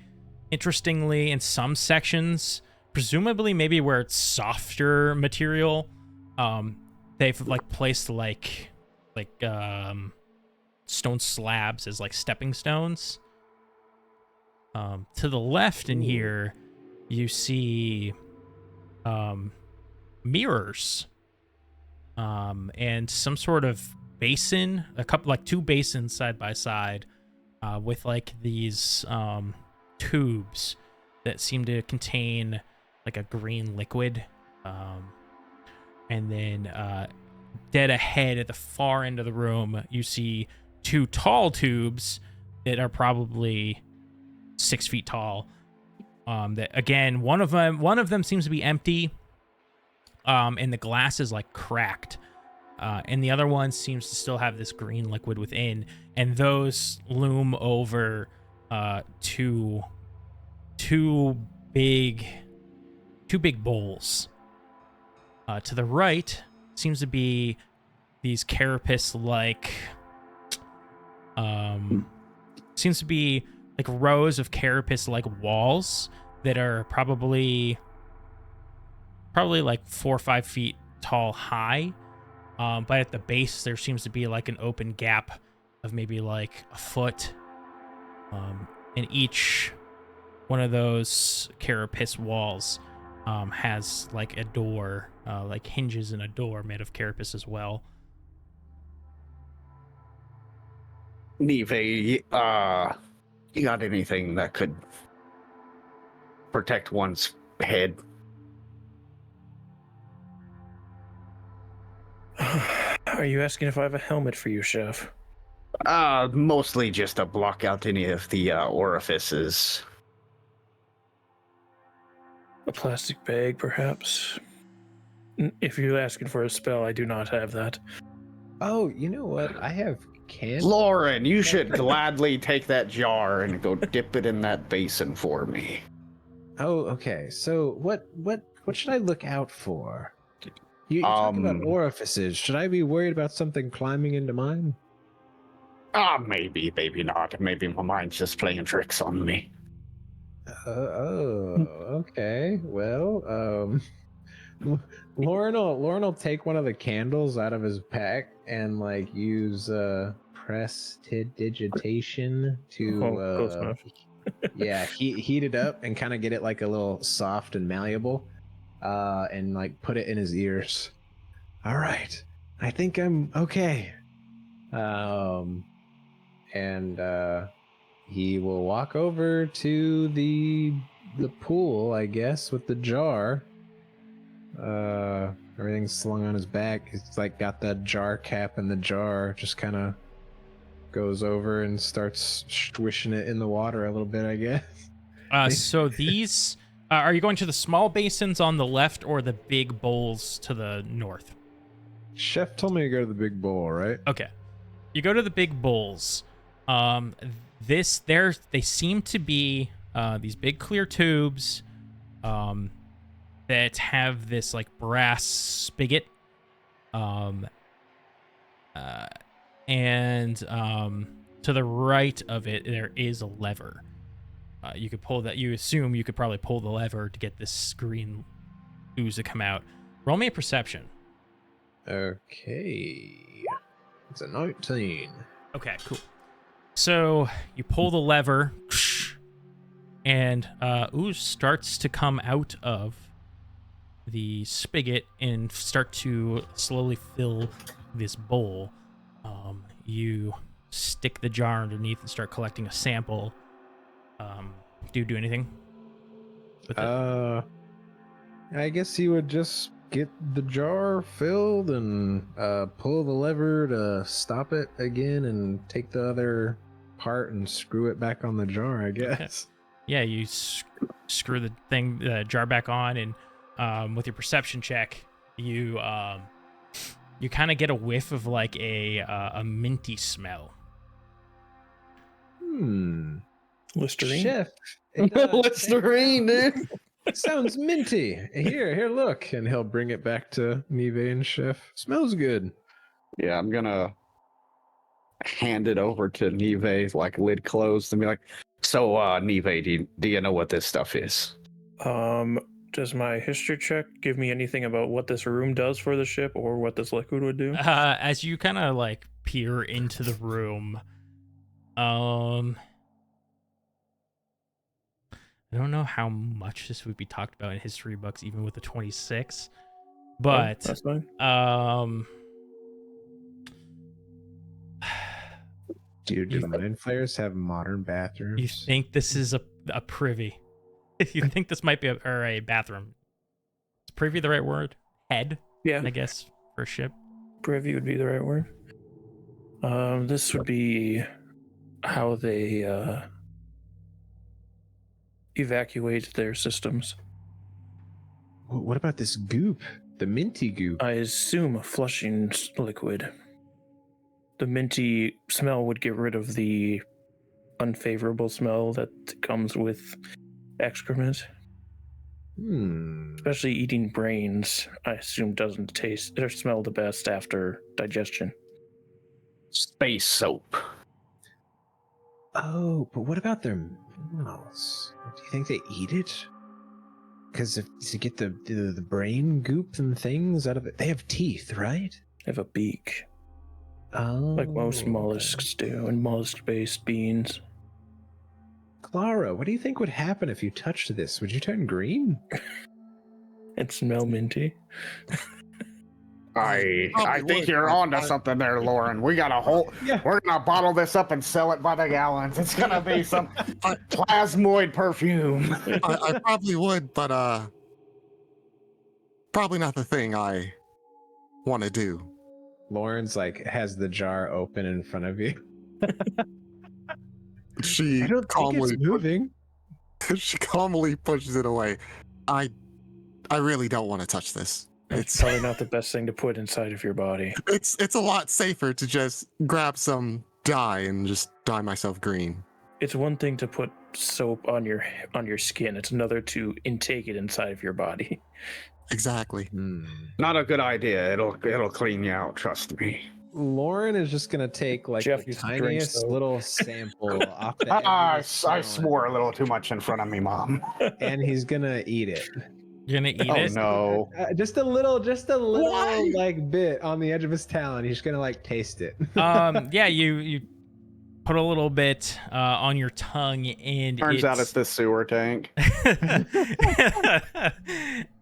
interestingly, in some sections, presumably maybe where it's softer material, they've like placed like stone slabs as like stepping stones. To the left in here, you see mirrors and some sort of basin, two basins side by side, with like these tubes that seem to contain like a green liquid. And then dead ahead at the far end of the room, you see two tall tubes that are probably 6 feet tall. That again, one of them seems to be empty, and the glass is like cracked. And the other one seems to still have this green liquid within, and those loom over two big bowls. To the right seems to be these carapace-like, seems to be like rows of carapace-like walls that are probably like 4 or 5 feet tall high. But at the base, there seems to be like an open gap of maybe like a foot. And each one of those carapace walls has like a door, like hinges in a door made of carapace as well. Neve, you got anything that could protect one's head? Are you asking if I have a helmet for you, Chef? Mostly just to block out any of the orifices. A plastic bag, perhaps? If you're asking for a spell, I do not have that. Oh, you know what? I have candles. Lauren, you should gladly take that jar and go dip it in that basin for me. Oh, okay. So what should I look out for? You talk about orifices. Should I be worried about something climbing into mine? Maybe not. Maybe my mind's just playing tricks on me. Okay. Well, Lauren will take one of the candles out of his pack and like use prestidigitation to heat it up and kind of get it like a little soft and malleable, and like put it in his ears. All right, I think I'm okay. And he will walk over to the pool, I guess, with the jar. Everything's slung on his back. It's like got that jar cap in the jar. Just kind of goes over and starts swishing it in the water a little bit, I guess. So these are you going to the small basins on the left or the big bowls to the north? Chef told me to go to the big bowl, right? Okay, you go to the big bowls. They seem to be these big clear tubes that have this like brass spigot, and to the right of it there is a lever. You could pull that. You assume you could probably pull the lever to get this green ooze to come out. Roll me a perception. Okay, it's a 19. Okay, cool. So you pull the lever, and ooze starts to come out of the spigot and start to slowly fill this bowl. You stick the jar underneath and start collecting a sample. Do you do anything with it? I guess he would just get the jar filled and pull the lever to stop it again and take the other part and screw it back on the jar, I guess. Okay. Yeah, you screw the jar back on, and with your perception check, you kind of get a whiff of like a minty smell. Listerine. Chef. Listerine, dude. Sounds minty. Here, look. And he'll bring it back to Neve and Chef. Smells good. Yeah, I'm gonna hand it over to Neve, like lid closed, and be like, so, Neve, do you know what this stuff is? Does my history check give me anything about what this room does for the ship or what this liquid would do? As you kind of like peer into the room, I don't know how much this would be talked about in history books, even with the 26. But that's fine. Do mind flayers have modern bathrooms? You think this is a privy? You think this might be a bathroom? Is privy the right word? Head? Yeah, I guess for a ship. privy would be the right word. This would be how they evacuate their systems. What about this goop? The minty goop? I assume a flushing liquid. The minty smell would get rid of the unfavorable smell that comes with excrement. Especially eating brains, I assume doesn't taste or smell the best after digestion. Space soap. Oh, but what about their mouths? Do you think they eat it? Because to get the brain goop and things out of it, they have teeth, right? They have a beak, Oh, like most mollusks do, and mollusk-based beings. Clara, what do you think would happen if you touched this? Would you turn green? And smell minty. I think you're onto something there, Lauren. We got a whole. Yeah. We're gonna bottle this up and sell it by the gallons. It's gonna be some plasmoid perfume. I probably would, but probably not the thing I want to do. Lauren's like has the jar open in front of you. She I don't think it's moving. She calmly pushes it away. I really don't want to touch this. It's probably not the best thing to put inside of your body. It's a lot safer to just grab some dye and just dye myself green. It's one thing to put soap on your skin. It's another to intake it inside of your body. Exactly. Not a good idea. It'll clean you out. Trust me. Lauren is just gonna take like Jeff the used to drink tiniest soap. little sample off the end of his I talon, swore a little too much in front of me, Mom. and he's gonna eat it. You're gonna eat Oh it? no. Just a little Why? like bit on the edge of his talon. He's gonna like taste it. Yeah, you put a little bit on your tongue, and Turns out it's the sewer tank.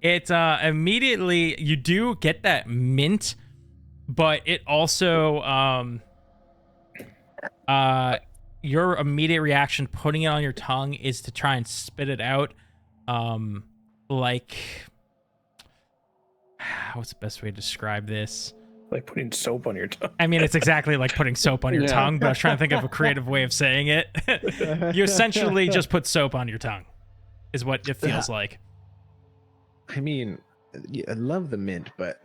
it immediately you do get that mint, but it also your immediate reaction putting it on your tongue is to try and spit it out. Like, what's the best way to describe this? Like putting soap on your tongue. I mean, it's exactly like putting soap on your Yeah. tongue, but I was trying to think of a creative way of saying it. You essentially just put soap on your tongue, is what it feels like. I mean, I love the mint, but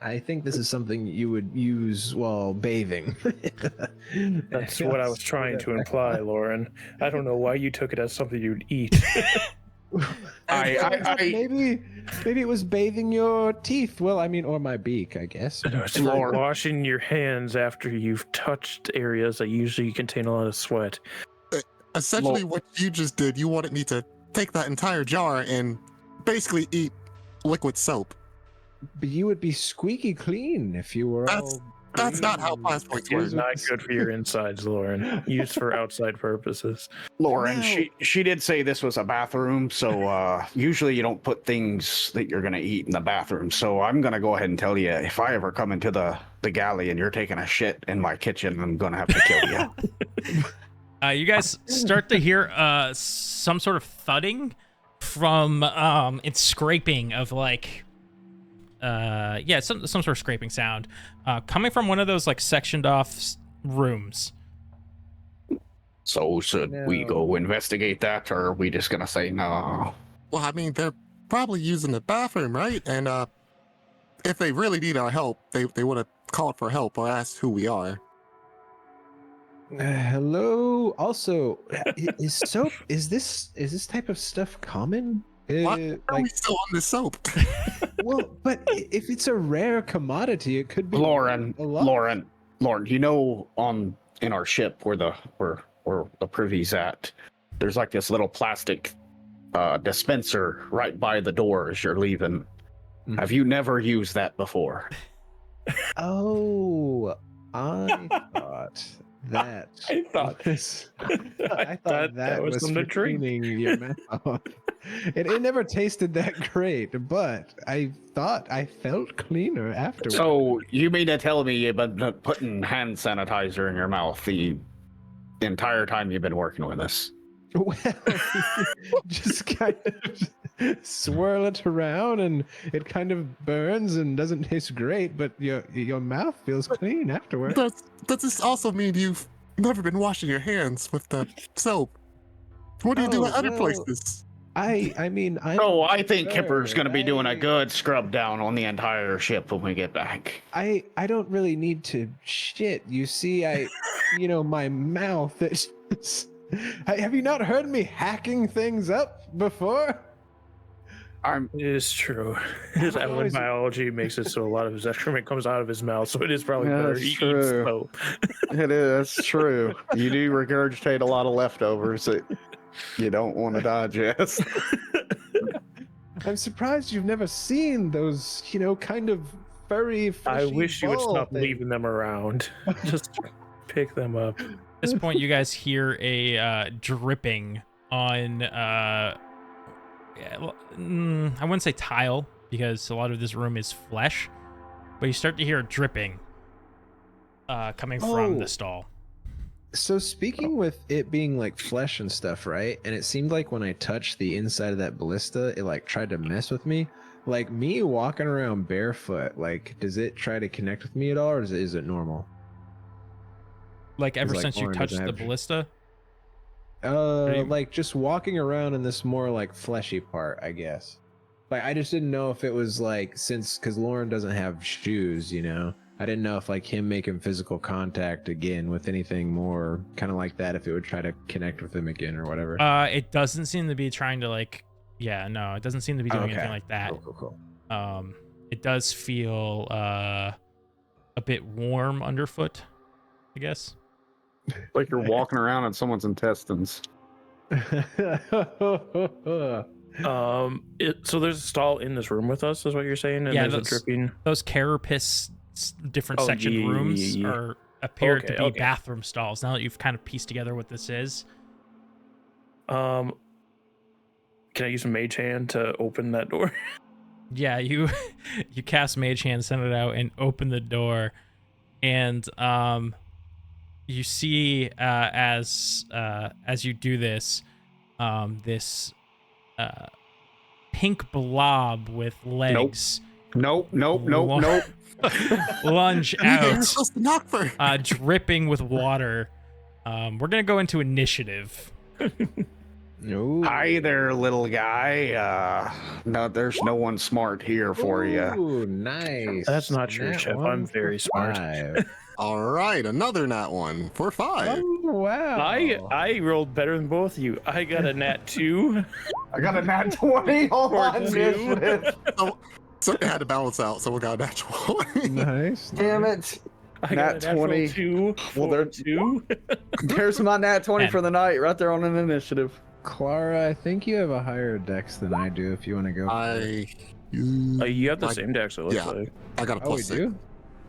I think this is something you would use while bathing. That's what I was trying to imply, Lauren. I don't know why you took it as something you'd eat. Maybe it was bathing your teeth. Well, I mean, or my beak, I guess. It's for washing your hands after you've touched areas that usually contain a lot of sweat. Essentially, what you just did, you wanted me to take that entire jar and basically eat liquid soap. But you would be squeaky clean if you were That's not how plasmoids It's work. not good for your insides, Lauren. Used for outside purposes. Lauren, No. she did say this was a bathroom, so usually you don't put things that you're gonna eat in the bathroom. So I'm gonna go ahead and tell you, if I ever come into the galley and you're taking a shit in my kitchen, I'm gonna have to kill you. You guys start to hear some sort of thudding from it's scraping of like some sort of scraping sound coming from one of those like sectioned off rooms. So should we No. go investigate that, or are we just gonna say no? Well, I mean, they're probably using the bathroom, right? And if they really need our help, they would have called for help or asked who we are. Hello. Also, is soap? Is this type of stuff common? Why are we still on this soap? Well, but if it's a rare commodity, it could be Lauren, a lot. Lauren, you know, in our ship where the privy's at, there's like this little plastic dispenser right by the door as you're leaving. Mhm. Have you never used that before? Oh, I thought that I thought was I thought that was something for to drink. cleaning your mouth. It never tasted that great, but I thought I felt cleaner afterwards. So you mean to tell me you've been putting hand sanitizer in your mouth the entire time you've been working with us? Well, just kind of swirl it around, and it kind of burns and doesn't taste great, but your mouth feels clean afterwards. Does this also mean you've never been washing your hands with the soap? What do you do at other places? I mean, I think Kipper's going to be doing a I- good scrub down on the entire ship when we get back. I don't really need to shit. You see, my mouth is. Have you not heard me hacking things up before? It is true. His alien biology makes it so a lot of his excrement comes out of his mouth, so it is probably better he eats slow. It is true. You do regurgitate a lot of leftovers that you don't want to digest. I'm surprised you've never seen those, kind of furry. I fishy wish you would ball stop things. leaving them around. Just pick them up. At this point, you guys hear a dripping on. I wouldn't say tile because a lot of this room is flesh, but you start to hear dripping coming from the stall. So speaking with it being like flesh and stuff, right? And it seemed like when I touched the inside of that ballista, it like tried to mess with me. Like me walking around barefoot, like does it try to connect with me at all, or is it normal? Like ever Like since you Lauren touched doesn't the have- ballista. Like just walking around in this more like fleshy part, I guess. Like I just didn't know if it was like because Lauren doesn't have shoes, I didn't know if like him making physical contact again with anything more kind of like that, if it would try to connect with him again or whatever. It doesn't seem to be trying to like. Yeah, no, it doesn't seem to be doing anything like that. Cool. It does feel a bit warm underfoot, I guess. Like you're walking around on someone's intestines. So there's a stall in this room with us, is what you're saying, and Yeah, there's a dripping. Those carapace different Oh, section yeah. rooms appear to be Okay. bathroom stalls. Now that you've kind of pieced together what this is. Can I use a mage hand to open that door? Yeah, you cast Mage Hand, send it out, and open the door, and you see as you do this, this pink blob with legs Nope. lunge You're out, supposed to knock for. dripping with water. We're gonna go into initiative. No. Hi there, little guy. No, there's no one smart here for you. Ooh, nice. That's not true, Nat Chef. one I'm very for smart. 5. All right, another nat one for 5. Oh, wow. I rolled better than both of you. I got a nat 2. I got a nat 20 on two. initiative. So it had to balance out, so we got a natural. Nice. Damn it. I Nat got a natural 20. 2. Well, there- 2. There's my nat 20 And- for the night right there on an initiative. Clara, I think you have a higher dex than I do if you want to go. You have the I- same dex, it looks yeah. like. I got a Oh, we plus 6. do?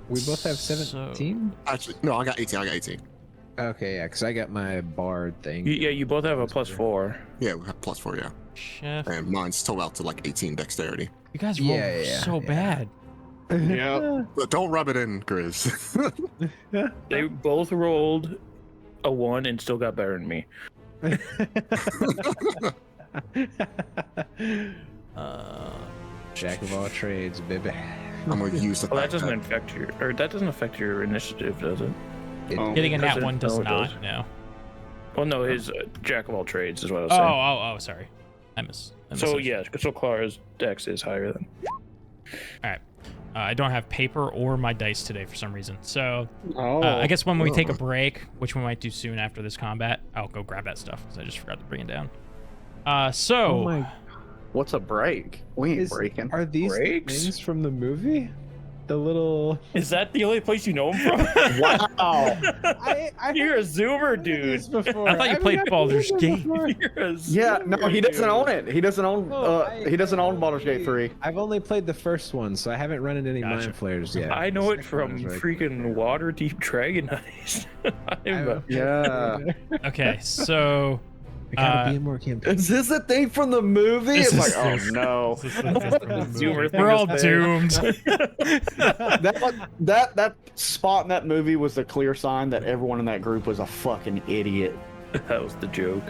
We both have 17? Actually, no, I got 18. Okay, yeah, because I got my bard thing. You both have a plus 4. Yeah, we have plus 4, yeah. Chef, And mine's total out to like 18 dexterity. you guys rolled so bad. Yeah. But don't rub it in, Grizz. They both rolled a 1 and still got better than me. Jack of all trades, baby. I'm gonna use the Well, that fact doesn't affect your initiative, does it? Oh. Getting a Does nat it? 1 does No, it not. does. No. Well, no, his jack of all trades is what I was Oh, saying. sorry. I missed So it. yeah, so Clara's dex is higher than. All right. I don't have paper or my dice today for some reason. So Oh. I guess when we take a break, which we might do soon after this combat, I'll go grab that stuff because I just forgot to bring it down. Oh my. What's a break? We ain't breaking. Are these the Breaks? things from the movie? The little. Is that the only place you know him from? Wow. You're a zoomer, dude. I thought you played Baldur's Gate. You're a Yeah, zoomer, no, he doesn't dude. own it. He doesn't own. He doesn't own Baldur's Gate 3. I've only played the first one, so I haven't run into any Gotcha. mind flares yet. I know The it second one from is really freaking Waterdeep Dragon Heist. Yeah. Okay, so We gotta be in more campaigns. Is this a thing from the movie? This It's is- like, oh this- no. this is the thing from the Zoomer movie. thing We're is all bad. doomed. That spot in that movie was the clear sign that everyone in that group was a fucking idiot. That was the joke.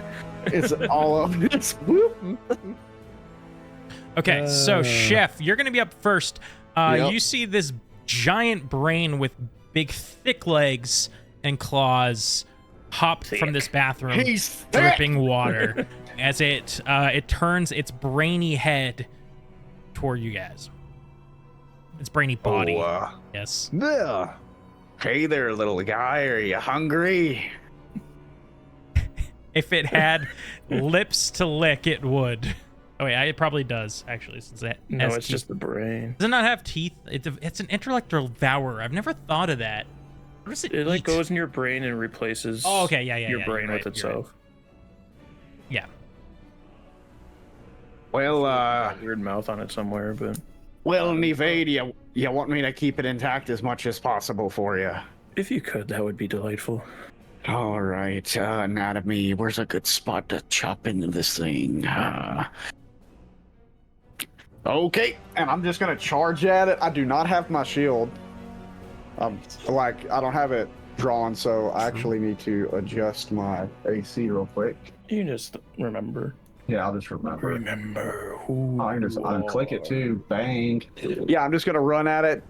It's all of this. Okay, so Chef, you're gonna be up first. Yep. You see this giant brain with big, thick legs and claws hop from this bathroom, He's thick. dripping water, as it turns its brainy head toward you guys. Its brainy body. Yes. Yeah. Hey there, little guy. Are you hungry? If it had lips to lick, it would. Oh wait, it probably does actually, since it No, has it's teeth. just the brain. Does it not have teeth? It's an intellectual devourer. I've never thought of that. What does it It like eat? goes in your brain and replaces Oh, okay, yeah, your yeah, brain you're with right, you're right. itself. Yeah. Well, Weird mouth on it somewhere, but Nevada, you want me to keep it intact as much as possible for you? if you could, that would be delightful. All right, anatomy. Where's a good spot to chop into this thing? Okay, and I'm just gonna charge at it. I do not have my shield. I don't have it drawn, so I actually need to adjust my AC real quick. You can just remember. Yeah, I'll just remember. Remember. I can just unclick it too. Bang. Yeah, I'm just gonna run at it.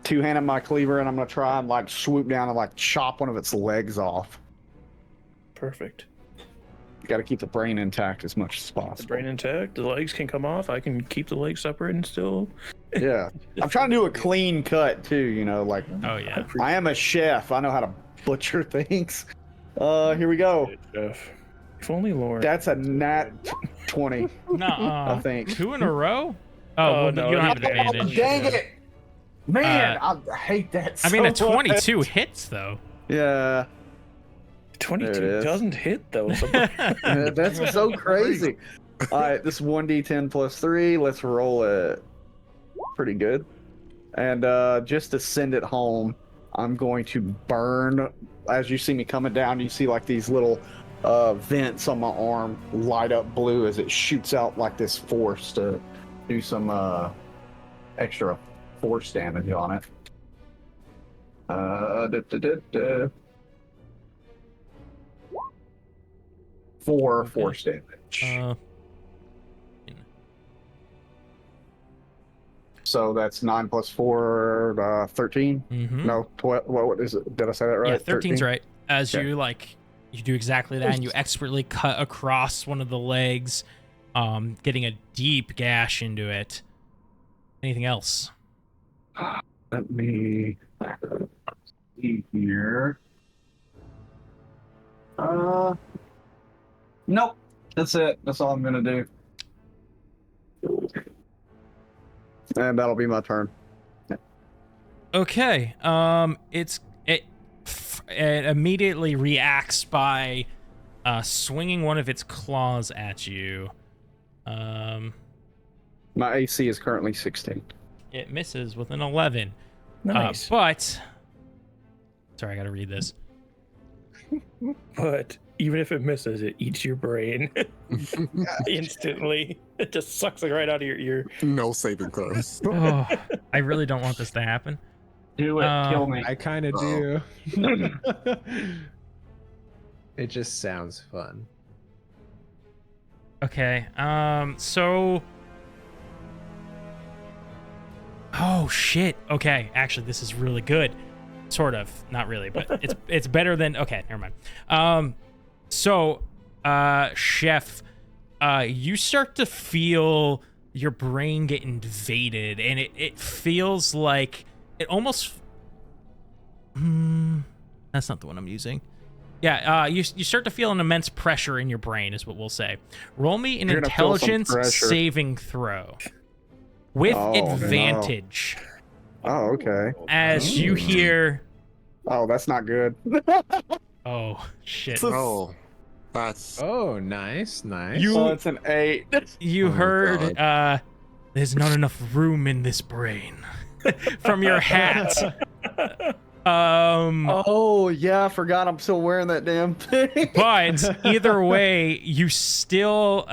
Two-handed my cleaver, and I'm gonna try and like swoop down and like chop one of its legs off. Perfect. Got to keep the brain intact as much as The possible. brain intact. The legs can come off. I can keep the legs separate and still. Yeah, I'm trying to do a clean cut too. You know, like Oh yeah. I am a chef. I know how to butcher things. Here we go. Jeff. If only Lauren. That's a nat 20. Nuh-uh. I think. 2 in a row? Oh, Oh, well, no, you don't have you an don't. advantage. Dang it, man! I hate that. I mean, a so much. 22 hits though. Yeah, 22 There it is. doesn't hit though. yeah, that's so crazy. All right, this is 1d10 plus 3. Let's roll it. Pretty good. And just to send it home, I'm going to burn. As you see me coming down, you see like these little vents on my arm light up blue as it shoots out like this force to do some extra force damage on it. 4 Okay. force damage. So that's 9 plus 4, 13. Mm-hmm. No, 12. What is it? Did I say that right? Yeah, 13's right. As Okay. you do exactly that, and you expertly cut across one of the legs, getting a deep gash into it. Anything else? Let me see here. Nope. That's it. That's all I'm gonna do. And that'll be my turn. Okay. It immediately reacts by swinging one of its claws at you. My AC is currently 16. It misses with an 11. Nice. But sorry, I gotta read this. But even if it misses, it eats your brain instantly. It just sucks it right out of your ear. No saving throws. Oh, I really don't want this to happen. Do it. Kill me. I kind of do. It just sounds fun. Okay. So. Oh shit. Okay. Actually, this is really good. Sort of. Not really, but it's better than. Okay. Never mind. So, Chef, you start to feel your brain get invaded, and it feels like it almost. That's not the one I'm using. Yeah, you start to feel an immense pressure in your brain, is what we'll say. Roll me an You're gonna feel some intelligence pressure. saving throw with Oh, no. advantage. Oh, okay. As you hear, Oh, that's not good. oh shit, Oh, that's Oh, nice. You- Oh, it's an 8. you Oh, heard, there's not enough room in this brain from your hat. Oh yeah, I forgot I'm still wearing that damn thing. But either way, you still,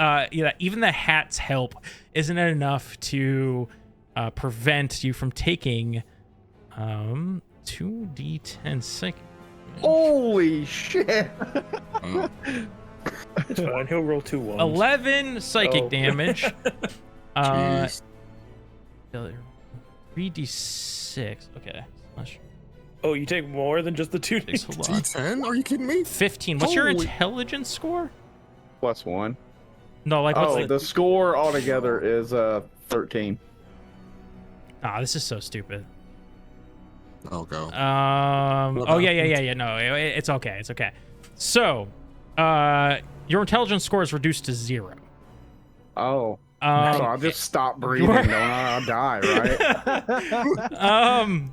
even the hat's help isn't enough to prevent you from taking 2d10 psychic. Holy shit! It's fine. He'll roll 2 ones. 11 psychic Oh. damage. Jeez. 3d6. Okay. Oh, you take more than just the 2 Hold on. D10? Are you kidding me? 15. What's your Holy- intelligence score? +1. No, like what's Oh, the score altogether is 13. this is so stupid. I'll go. Oh yeah. No, it's okay. It's okay. So, your intelligence score is reduced to 0. Oh. So I'll just stop breathing, don't I? I'll die, right?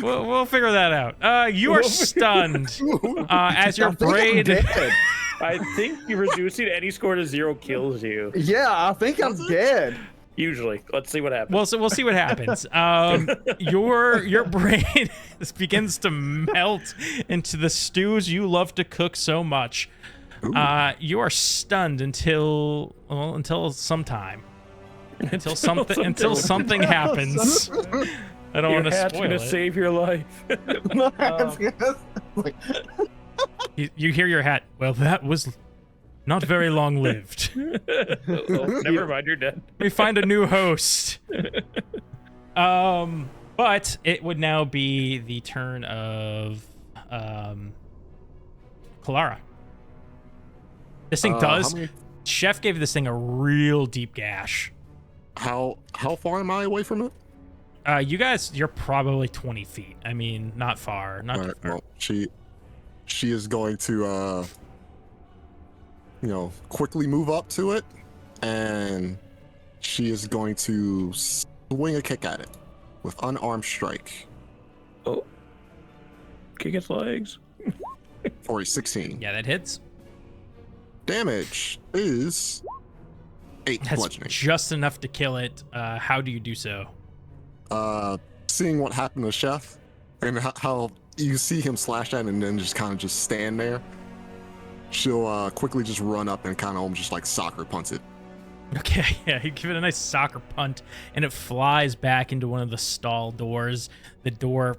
We'll figure that out. You are stunned as your I think I'm braid. dead. I think reducing any score to 0 kills you. Yeah, I think I'm dead. Usually. Let's see what happens. We'll see what happens. Your brain begins to melt into the stews you love to cook so much. You are stunned until sometime. Until something happens. I don't want to spoil gonna it. save your life. You hear your hat. Well, that was not very long lived. Oh, never mind, you're dead. We find a new host. But it would now be the turn of Kalara. This thing does. Chef gave this thing a real deep gash. How far am I away from it? You guys, you're probably 20 feet. I mean, not far. Not too Alright, far. well, she is going to quickly move up to it, and she is going to swing a kick at it with unarmed strike Oh. Kick its legs. for a 16. Yeah, that hits. Damage is 8 That's bludgeoning. just enough to kill it. How do you do so? Seeing what happened to Chef and how you see him slash at and then just kind of just stand there, she'll quickly just run up and kind of almost just like soccer punt it. Okay, yeah, you give it a nice soccer punt, and it flies back into one of the stall doors. The door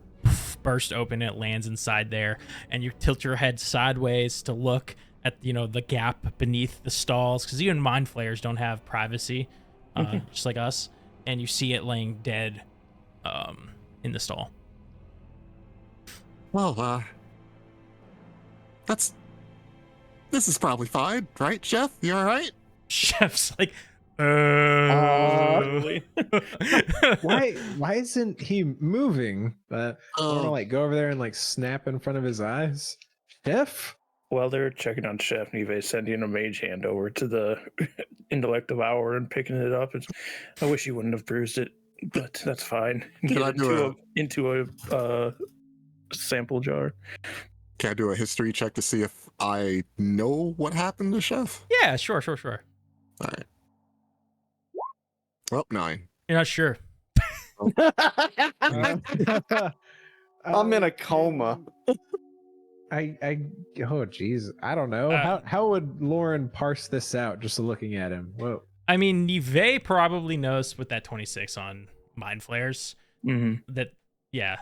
bursts open, and it lands inside there, and you tilt your head sideways to look at the gap beneath the stalls, because even mind flayers don't have privacy, just like us, and you see it laying dead in the stall. Well, this is probably fine, right, Chef? You all right? Chef's like, Probably. Why isn't he moving? I want to go over there and snap in front of his eyes. Chef? While they're checking on Chef, Nive sending a mage hand over to the intellect of hour and picking it up. I wish you wouldn't have bruised it, but that's fine. Can I do into a sample jar. Can I do a history check to see if I know what happened to Chef? yeah, sure. All right. Well, 9. You're not sure. I'm in a coma. Oh geez, I don't know. How would Lauren parse this out just looking at him? Whoa. I mean, Nive probably knows with that 26 on mind flares Mm-hmm. that, yeah.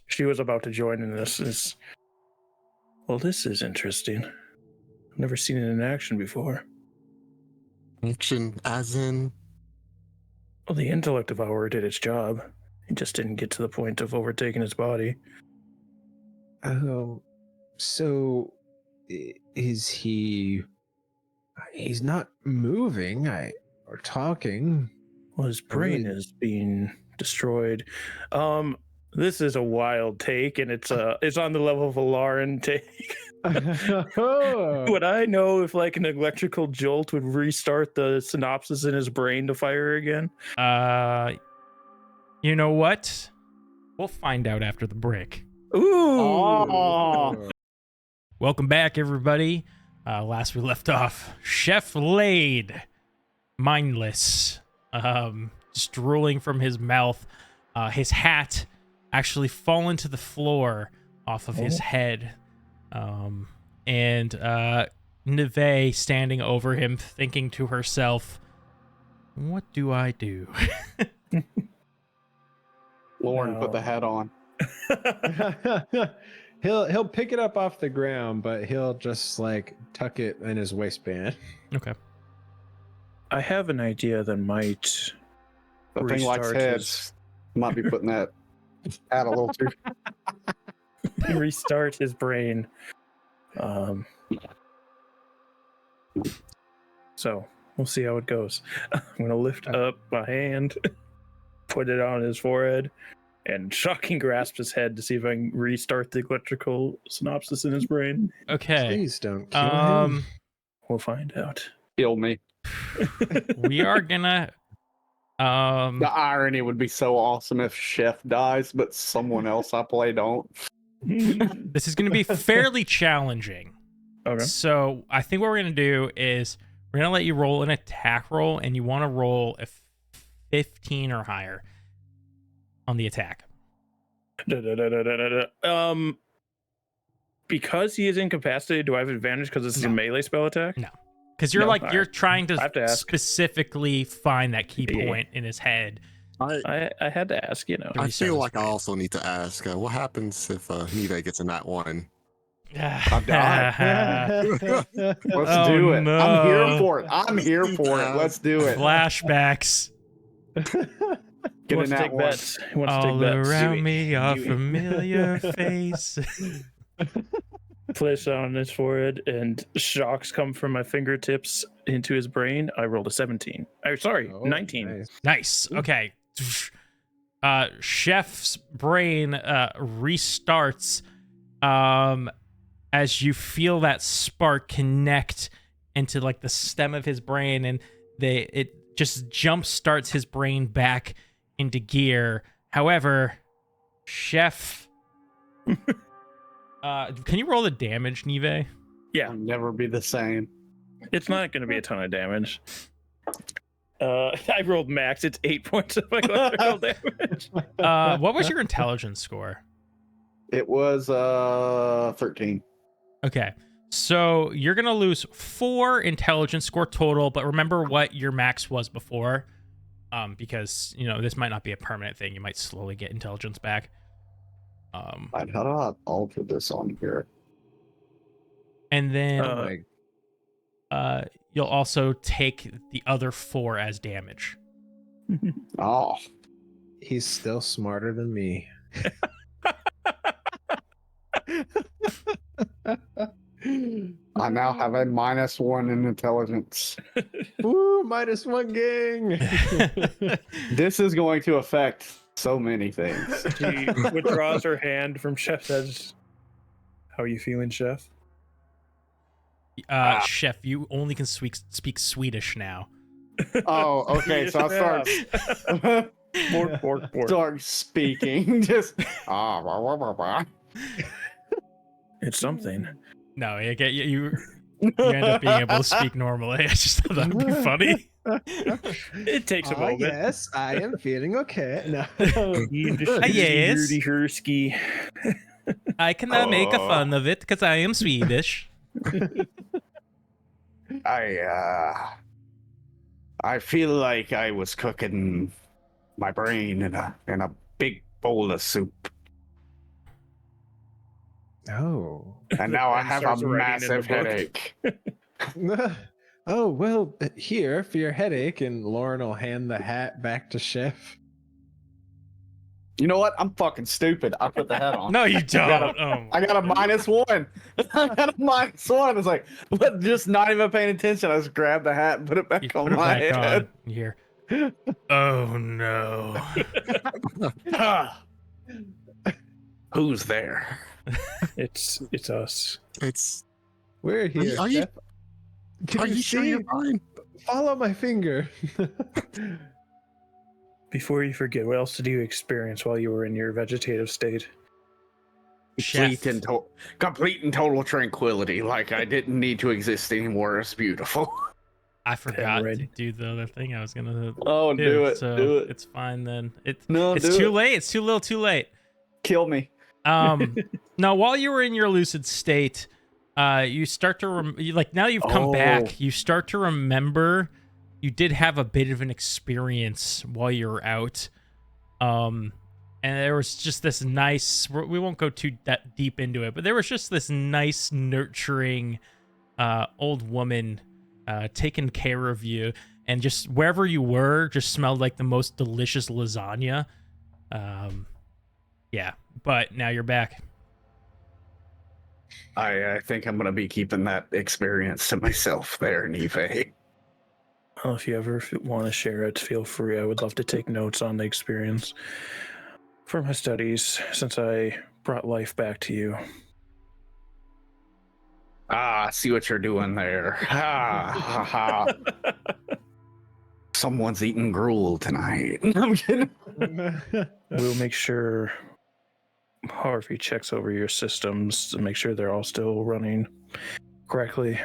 She was about to join in this. Well, this is interesting. I've never seen it in action before. Action as in... Well, the intellect of hour did its job. It just didn't get to the point of overtaking his body. So is he? He's not moving. Or talking. Well, his brain is being destroyed. This is a wild take, and it's on the level of a Lauren take. Would I know if an electrical jolt would restart the synapses in his brain to fire again? You know what? We'll find out after the break. Ooh. Oh. Welcome back, everybody. Last we left off, Chef laid mindless, just drooling from his mouth. His hat actually fallen to the floor off of his head. And Neve standing over him, thinking to herself, what do I do? Lauren, No. put the hat on. He'll pick it up off the ground, but he'll just like tuck it in his waistband. Okay. I have an idea that might The thing likes restart heads. Might be putting that hat a little too. restart his brain. So we'll see how it goes. I'm gonna lift up my hand, put it on his forehead, and shocking grasp his head to see if I can restart the electrical synopsis in his brain. Okay. Please don't kill him. We'll find out. Kill me. We are gonna The irony would be so awesome if Chef dies, but someone else I play don't. this is gonna be fairly challenging. Okay. So I think what we're gonna do is we're gonna let you roll an attack roll, and you want to roll a 15 or higher on the attack. Because he is incapacitated, do I have advantage because this is a melee spell attack? No. Because you're No, like, you're alright. trying I have to to ask. specifically find that key Yeah. point in his head. I had to ask, you know. I Restart feel his like I also need to ask, what happens if Nive gets in that one? I've died. Let's Oh, do it. no. I'm here for it. I'm here for it. Let's do it. Flashbacks. Get He in wants to that take one. bets. He wants to All take bets. around me, a Do it. familiar face. Place on his forehead, and shocks come from my fingertips into his brain. I rolled a 17. Sorry, Oh, 19. nice. Nice. Okay. Chef's brain restarts as you feel that spark connect into like the stem of his brain, and it just jump starts his brain back into gear. However, Chef, can you roll the damage, Nive? Yeah, I'll never be the same. it's not going to be a ton of damage. I rolled max. It's 8 points of electrical damage. What was your intelligence score? It was 13. Okay. So you're going to lose 4 intelligence score total, but remember what your max was before. Because, you know, this might not be a permanent thing. You might slowly get intelligence back. Right, how do I alter this on here? And then Oh my you'll also take the other 4 as damage. Oh, He's still smarter than me. I now have a -1 in intelligence. Woo, -1 gang. This is going to affect so many things. She withdraws her hand from Chef, says, "How are you feeling, Chef?" Chef, you only can speak Swedish now. Oh, okay. So I start start speaking. Just blah, blah, blah, blah. It's something. No, you end up being able to speak normally. I just thought that would be funny. It takes a Oh, moment. yes, I am feeling okay. No. Yes. Hursky. I cannot make a fun of it because I am Swedish. I feel like I was cooking my brain in a big bowl of soup, Oh. and now I And have a starts writing in the massive book. headache. Oh, well, here for your headache. And Lauren will hand the hat back to Chef. You know what? I'm fucking stupid. I put the hat on. No, you don't. I got a -1. I got a -1. It's like, but just not even paying attention. I just grabbed the hat and put it You back on put it my back head. on. You hear, oh no. Who's there? It's us. It's. We're here. Are you- Chef. Can Are you sure see? you're fine? Follow my finger. Before you forget, what else did you experience while you were in your vegetative state? Chef. Complete and total tranquility. Like I didn't need to exist anymore. It's beautiful. I forgot to ready. do the other thing I was gonna Oh, do it. So Do it. it's fine then. No, It's do too it. late. It's too little too late. Kill me. Now, while you were in your lucid state, you start to now you've come back. You start to remember you did have a bit of an experience while you were out. And there was just this nice. We won't go too that deep into it, but there was just this nice, nurturing old woman taking care of you, and just wherever you were, just smelled like the most delicious lasagna. Yeah, but now you're back. I think I'm gonna be keeping that experience to myself there, Nive. Well, if you ever want to share it, feel free. I would love to take notes on the experience for my studies, since I brought life back to you. I see what you're doing there. Ha ha ha. Someone's eating gruel tonight. I'm kidding. We'll make sure Harvey checks over your systems to make sure they're all still running correctly.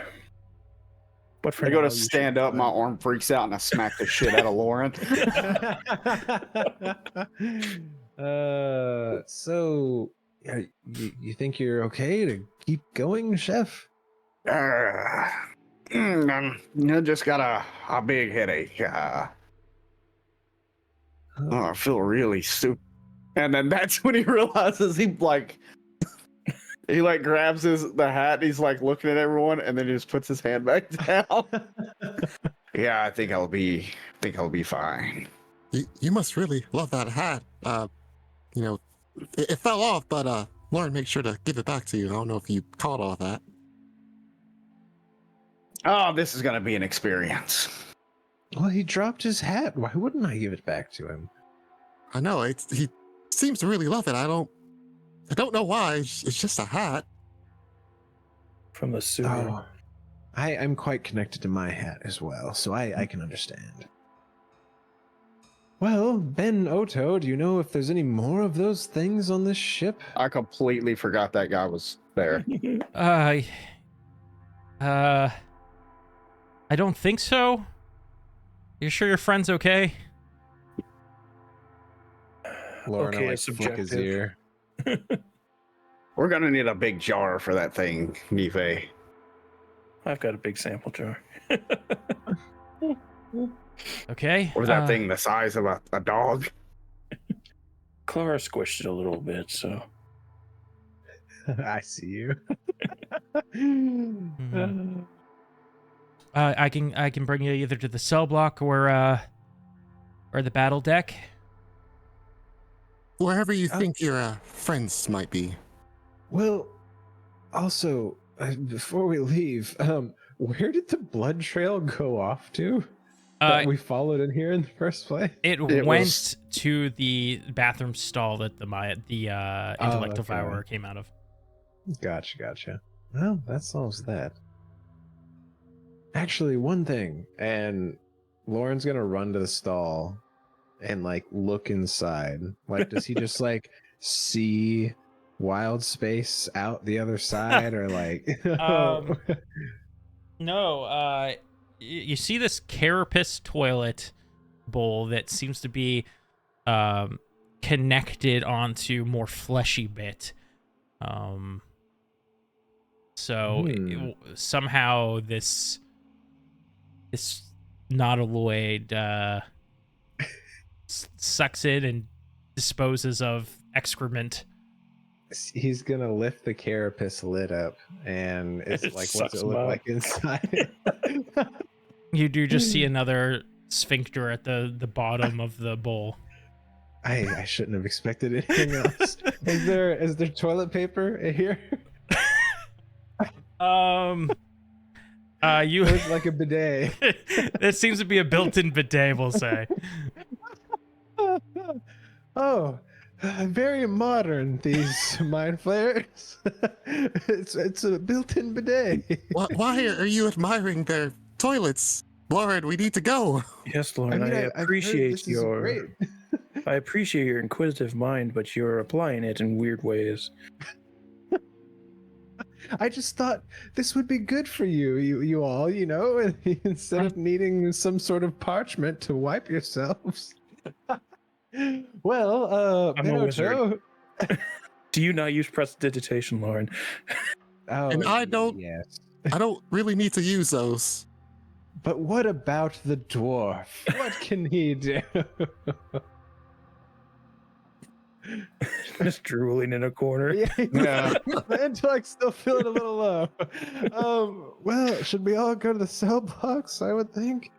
But for I go now, to you stand should- up, my arm freaks out, and I smack the shit out of Lauren. So you think you're okay to keep going, Chef? I just got a big headache. I feel really stupid. And then that's when he realizes he grabs the hat. And he's like looking at everyone, and then he just puts his hand back down. Yeah, I think I'll be fine. You must really love that hat. It fell off, but Lauren made sure to give it back to you. I don't know if you caught all that. Oh, this is gonna be an experience. Well, he dropped his hat. Why wouldn't I give it back to him? I know he seems to really love it. I don't know why. It's just a hat. from the sewer. Oh, I'm quite connected to my hat as well, so I can understand. Well, Ben Oto, do you know if there's any more of those things on this ship? I completely forgot that guy was there. I don't think so. You sure your friend's okay? Lauren, Okay, I it's flick his subjective. ear. We're gonna need a big jar for that thing, Nive. I've got a big sample jar. Okay. Or that thing the size of a dog. Clara squished it a little bit, so I see you. Mhm. I can bring you either to the cell block or the battle deck. Wherever you think your friends might be. Well, also, before we leave, where did the blood trail go off to? That we followed in here in the first place? It went was- to the bathroom stall that the intellect devourer okay. came out of. Gotcha. Well, that solves that. Actually, one thing, and Lauren's gonna run to the stall and look inside. Does he just see Wildspace out the other side, or No, you see this carapace toilet bowl that seems to be connected onto more fleshy bit. Somehow this Nautiloid sucks in and disposes of excrement. He's gonna lift the carapace lid up, and it's It what's sucks it look him like inside? You do just see another sphincter at the bottom of the bowl. I shouldn't have expected anything else. Is there toilet paper here? You Looks like a bidet. That seems to be a built-in bidet, we'll say. Oh, very modern, these mind flayers. It's a built-in bidet. Why are you admiring their toilets? Lauren, we need to go. yes, Lauren, I I've heard appreciate this is your great. I appreciate your inquisitive mind, but you're applying it in weird ways. I just thought this would be good for you all, instead of needing some sort of parchment to wipe yourselves. Well, I'm a wizard. Do you not use prestidigitation, Lauren? Oh, And I don't- Yes. I don't really need to use those. But what about the dwarf? What can he do? Just drooling in a corner. Yeah. My intellect's still feeling a little low. Well, should we all go to the cell box? I would think.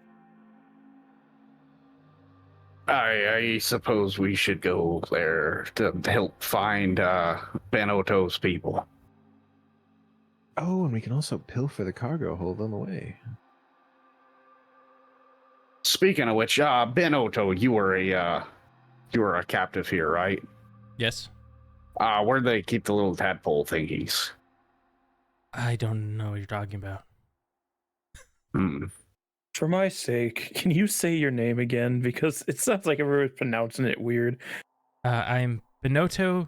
I suppose we should go there to help find Benotto's people. Oh, and we can also pilfer the cargo hold on the way. Speaking of which, Benotto, you were a captive here, right? Yes. Where do they keep the little tadpole thingies? I don't know what you're talking about. Hmm. For my sake, can you say your name again? Because it sounds like everyone's pronouncing it weird. I'm Benotto.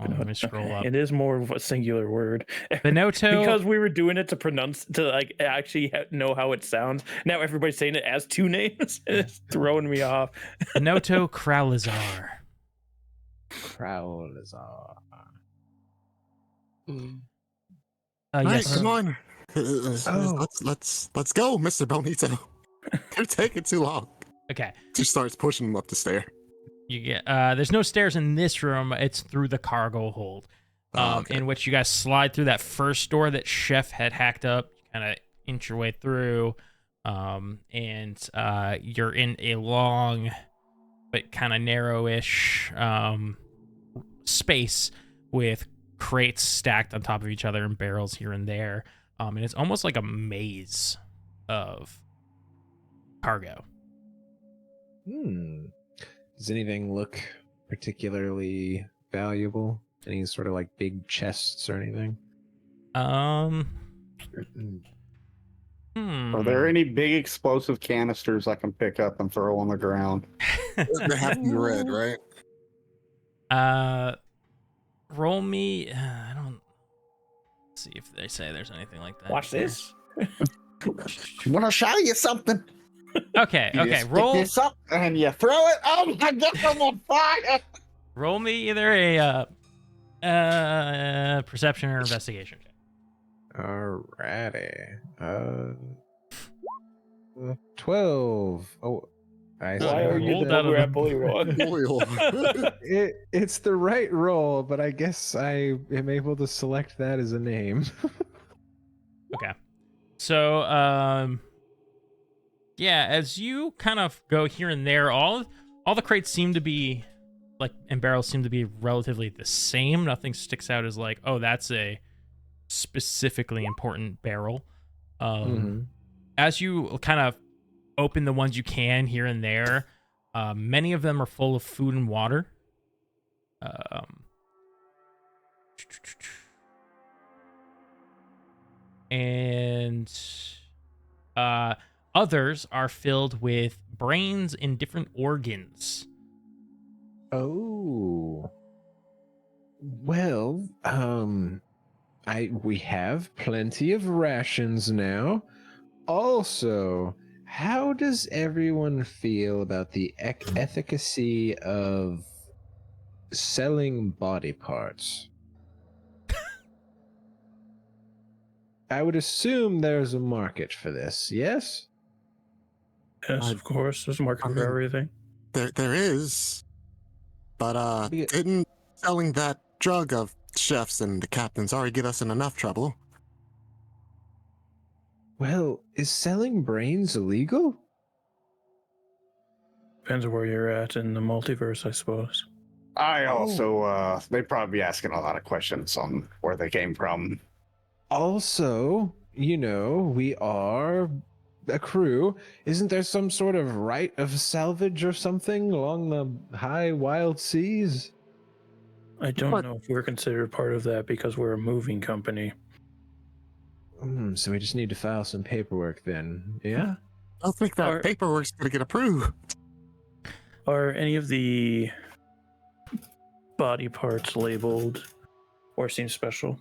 Oh, let me scroll up. It is more of a singular word. Benotto. Because we were doing it to like actually know how it sounds. Now everybody's saying it as two names. It's throwing me off. Benotto Kralizar. Kralizar. All right, Yes. come on. Let's go, Mr. Bonito. You're taking too long. Okay. She starts pushing him up the stair. You get. There's no stairs in this room. It's through the cargo hold, Okay. in which you guys slide through that first door that Chef had hacked up. Kind of inch your way through, and you're in a long, but kind of narrowish space with crates stacked on top of each other and barrels here and there. And it's almost like a maze of cargo. Does anything look particularly valuable? Any sort of like big chests or anything? Are there any big explosive canisters I can pick up and throw on the ground? They have to be red, right? Roll me. I don't see if they say there's anything like that. Watch this. I'm gonna show you something. Okay. You Okay. just Roll. pick this up and you throw it. Oh my God, I'm on fire! Roll me either a perception or investigation check. Alrighty. 12. Oh, I Why are you rolled the out of number the- at Bully Rock? It's the right roll, but I guess I am able to select that as a name. Okay. So, yeah, as you kind of go here and there, all the crates seem to be and barrels seem to be relatively the same. Nothing sticks out as like, oh, that's a specifically important barrel. As you kind of open the ones you can here and there, many of them are full of food and water. And others are filled with brains and different organs. Oh. Well, we have plenty of rations now. Also, how does everyone feel about the efficacy of selling body parts? I would assume there's a market for this, yes? Yes, of course. There's a market for everything. There is. But Yeah. didn't selling that drug of Chef's and the captain's already get us in enough trouble? Well, is selling brains illegal? Depends on where you're at in the multiverse, I suppose. I also, they'd probably be asking a lot of questions on where they came from. Also, we are a crew. Isn't there some sort of right of salvage or something along the high wild seas? I don't know if we're considered part of that because we're a moving company. So we just need to file some paperwork then. Yeah? I don't think that paperwork's gonna get approved. Are any of the body parts labeled or seem special?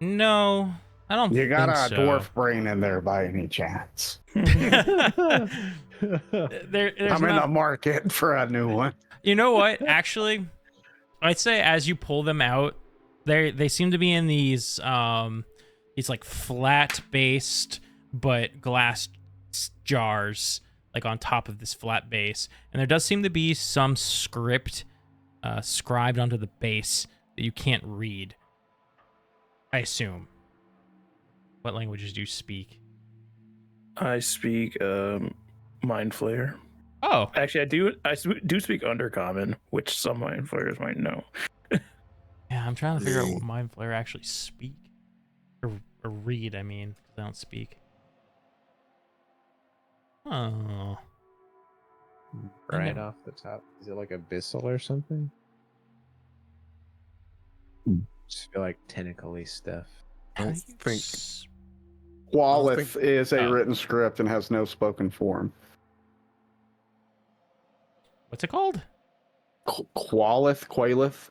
No, I don't You got think a so. dwarf brain in there by any chance? there's I'm in not- the market for a new one. You know what? Actually, I'd say as you pull them out, they seem to be in these like flat based but glass jars, like on top of this flat base, and there does seem to be some script scribed onto the base that you can't read. I assume. What languages do you speak? I speak Mind Flayer. Oh, Actually, I do speak Undercommon, which some Mind Flayers might know. yeah. I'm trying to figure out what Mind Flayer actually speak or read. I mean, 'cause they don't speak. Oh, Right off the top, is it like abyssal or something? Just feel like tentacly stuff. I don't think. Qualith is a Oh. written script and has no spoken form. What's it called? Qualith.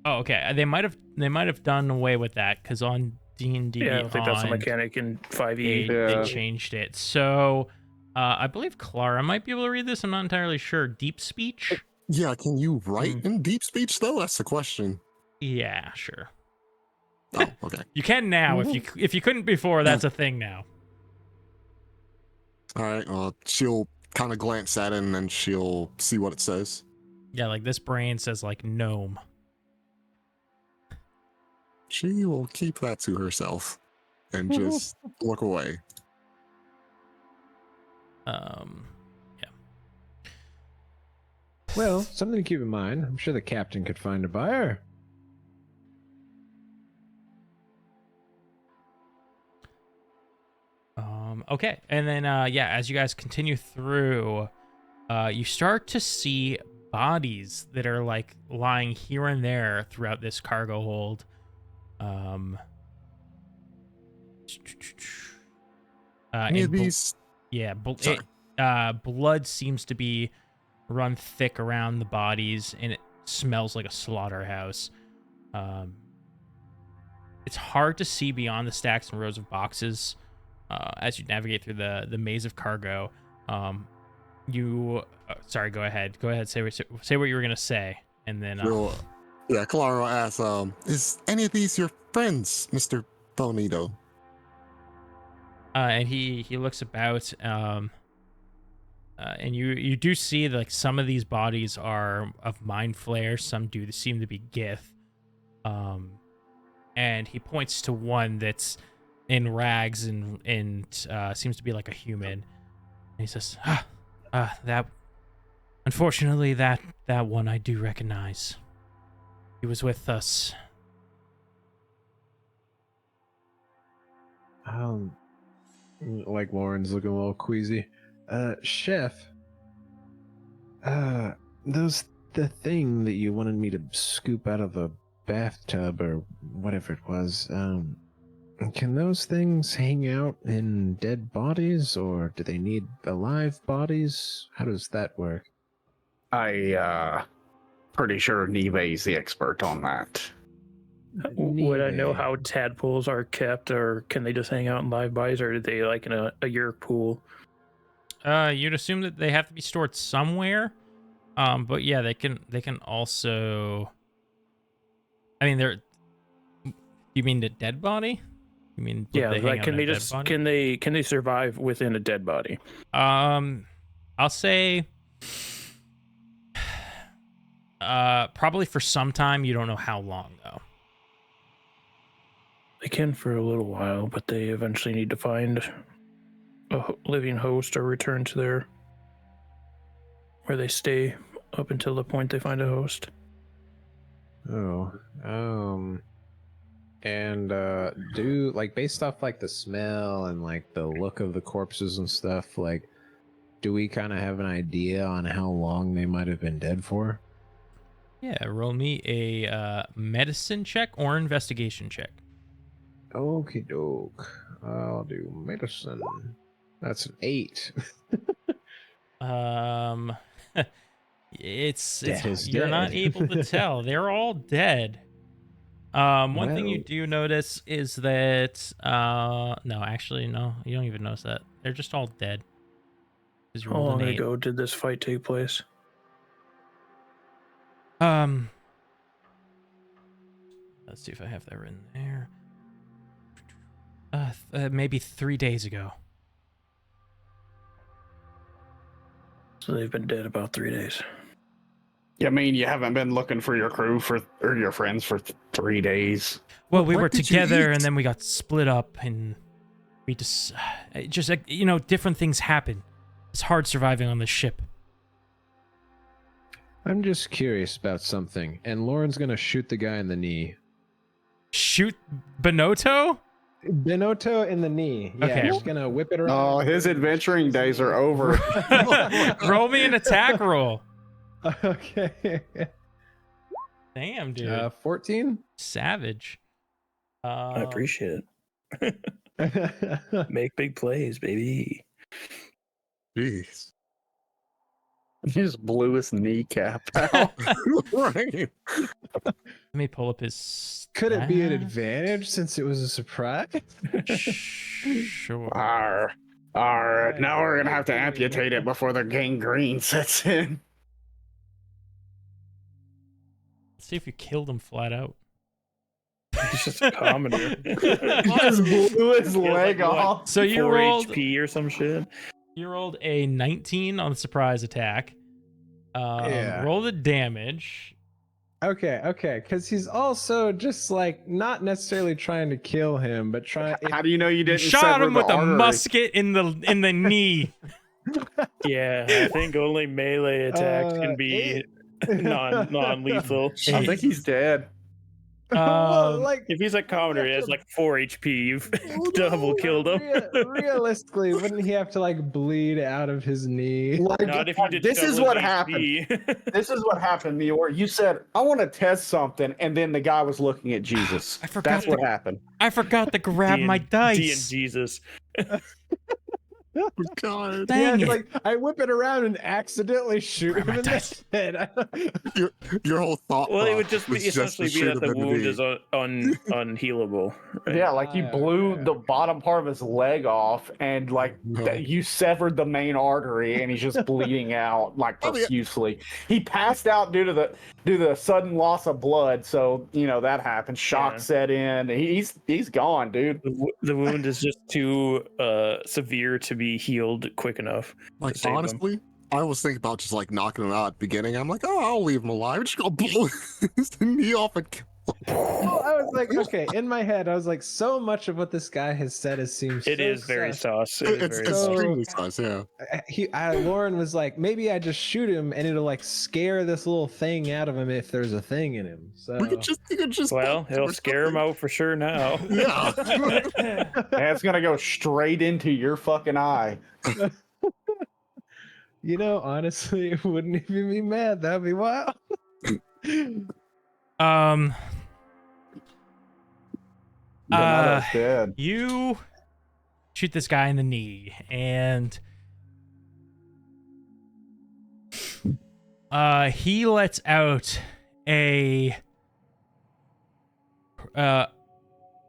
Oh, okay. They might have done away with that because on D&D Yeah, I don't think that's a Beyond, mechanic in 5e. they Yeah. changed it. So I believe Clara might be able to read this. I'm not entirely sure. Deep speech? Yeah, can you write in deep speech though? That's the question. Yeah, sure. Oh, okay. You can now. If you couldn't before, that's a thing now. All right. She'll kind of glance at it and then she'll see what it says. Yeah, like this brain says like gnome. She will keep that to herself and just look away. Yeah. Well, something to keep in mind. I'm sure the captain could find a buyer. Okay, and then yeah, as you guys continue through, you start to see bodies that are like lying here and there throughout this cargo hold. Any of these? Yeah, Sorry. blood seems to be run thick around the bodies, and it smells like a slaughterhouse. It's hard to see beyond the stacks and rows of boxes as you navigate through the maze of cargo. Sorry, go ahead. Go ahead. Say what you were gonna say, and then. Yeah, Clara asks, is any of these your friends, Mr. Bonito? And he looks about, and you do see like some of these bodies are of mind flayer, some do seem to be Gith. And he points to one that's in rags and seems to be like a human. And he says, that unfortunately that one I do recognize. He was with us. Like Lauren's looking a little queasy. Chef, the thing that you wanted me to scoop out of the bathtub or whatever it was, can those things hang out in dead bodies, or do they need alive bodies? How does that work? Pretty sure Nive's the expert on that. Would I know how tadpoles are kept, or can they just hang out in live bodies, or are they like in a yerk pool? You'd assume that they have to be stored somewhere. But yeah, they can also. I mean, they're. You mean the dead body? You mean Yeah, like can they survive within a dead body? I'll say. Probably for some time. You don't know how long though. They can for a little while, but they eventually need to find a living host or return to where they stay up until the point they find a host. And do like based off like the smell and like the look of the corpses and stuff, like do we kind of have an idea on how long they might have been dead for? Yeah, roll me a medicine check or investigation check. Okie doke. I'll do medicine. That's an 8. You're not able to tell. They're all dead. One thing you do notice is that no, you don't even notice that. They're just all dead. 'Cause you How rolled long an 8. ago did this fight take place? Let's see if I have that written there. Maybe 3 days ago. So they've been dead about 3 days. I mean, you haven't been looking for your crew or your friends for 3 days. Well, we What were did you together eat? and then we got split up and we just like, different things happen. It's hard surviving on this ship. I'm just curious about something, and Lauren's gonna shoot the guy in the knee. Shoot Benotto? Benotto in the knee. Yeah, Okay. just gonna whip it around. Oh, his adventuring days are over. Roll me an attack roll. Okay. Damn, dude. 14. Savage. I appreciate it. Make big plays, baby. Jeez. He just blew his kneecap out. Right. Let me pull up his. Could it be an stats. advantage since it was a surprise? Sure. Arr. Now we're gonna have to amputate it before the gangrene sets in. Let's see if you killed him flat out. He's just a commoner. He just blew his He has, leg like, what, off. So you 4 rolled. HP or some shit. You rolled a 19 on the surprise attack. Yeah. Roll the damage. Okay, because he's also just like not necessarily trying to kill him, but trying. How do you know you didn't Shot sever him the with a artery? musket in the knee. Yeah, I think only melee attacks can be non-lethal. I think he's dead. Well, like If he's a commoner, he has like 4 HP. You've double killed him. realistically, wouldn't he have to like bleed out of his knee? Not if you did. This is double what HP. happened. This is what happened, Meyore. You said, I want to test something, and then the guy was looking at Jesus. I forgot That's what to- happened. I forgot to grab my D and dice. Jesus. God. Dang it's it. like I whip it around and accidentally shoot Grab him my in the dice. head. Your whole thought. Well, it would process just be was to essentially be shoot that him the in wound knee. is unhealable. Right? Yeah, like you blew Yeah. the bottom part of his leg off, and like No. you severed the main artery, and he's just bleeding out like Oh, yeah. profusely. He passed out due to the sudden loss of blood, so that happened. Shock Yeah. set in. He's gone, dude. The wound is just too severe to be healed quick enough. Like, save him. honestly, I was thinking about just like knocking him out at the beginning. I'm like, oh, I'll leave him alive. I'm just gonna blow his knee off and kill Well, I was like, okay, in my head, I was like, so much of what this guy has said seems. It so is very sus. sus. It is It's very sus. extremely sus, yeah. Lauren was like, maybe I just shoot him and it'll like scare this little thing out of him if there's a thing in him. So You could just. Well, it'll scare him out for sure now. Yeah. And it's gonna go straight into your fucking eye. honestly, it wouldn't even be mad. That'd be wild. Donato's dead. You shoot this guy in the knee, and he lets out a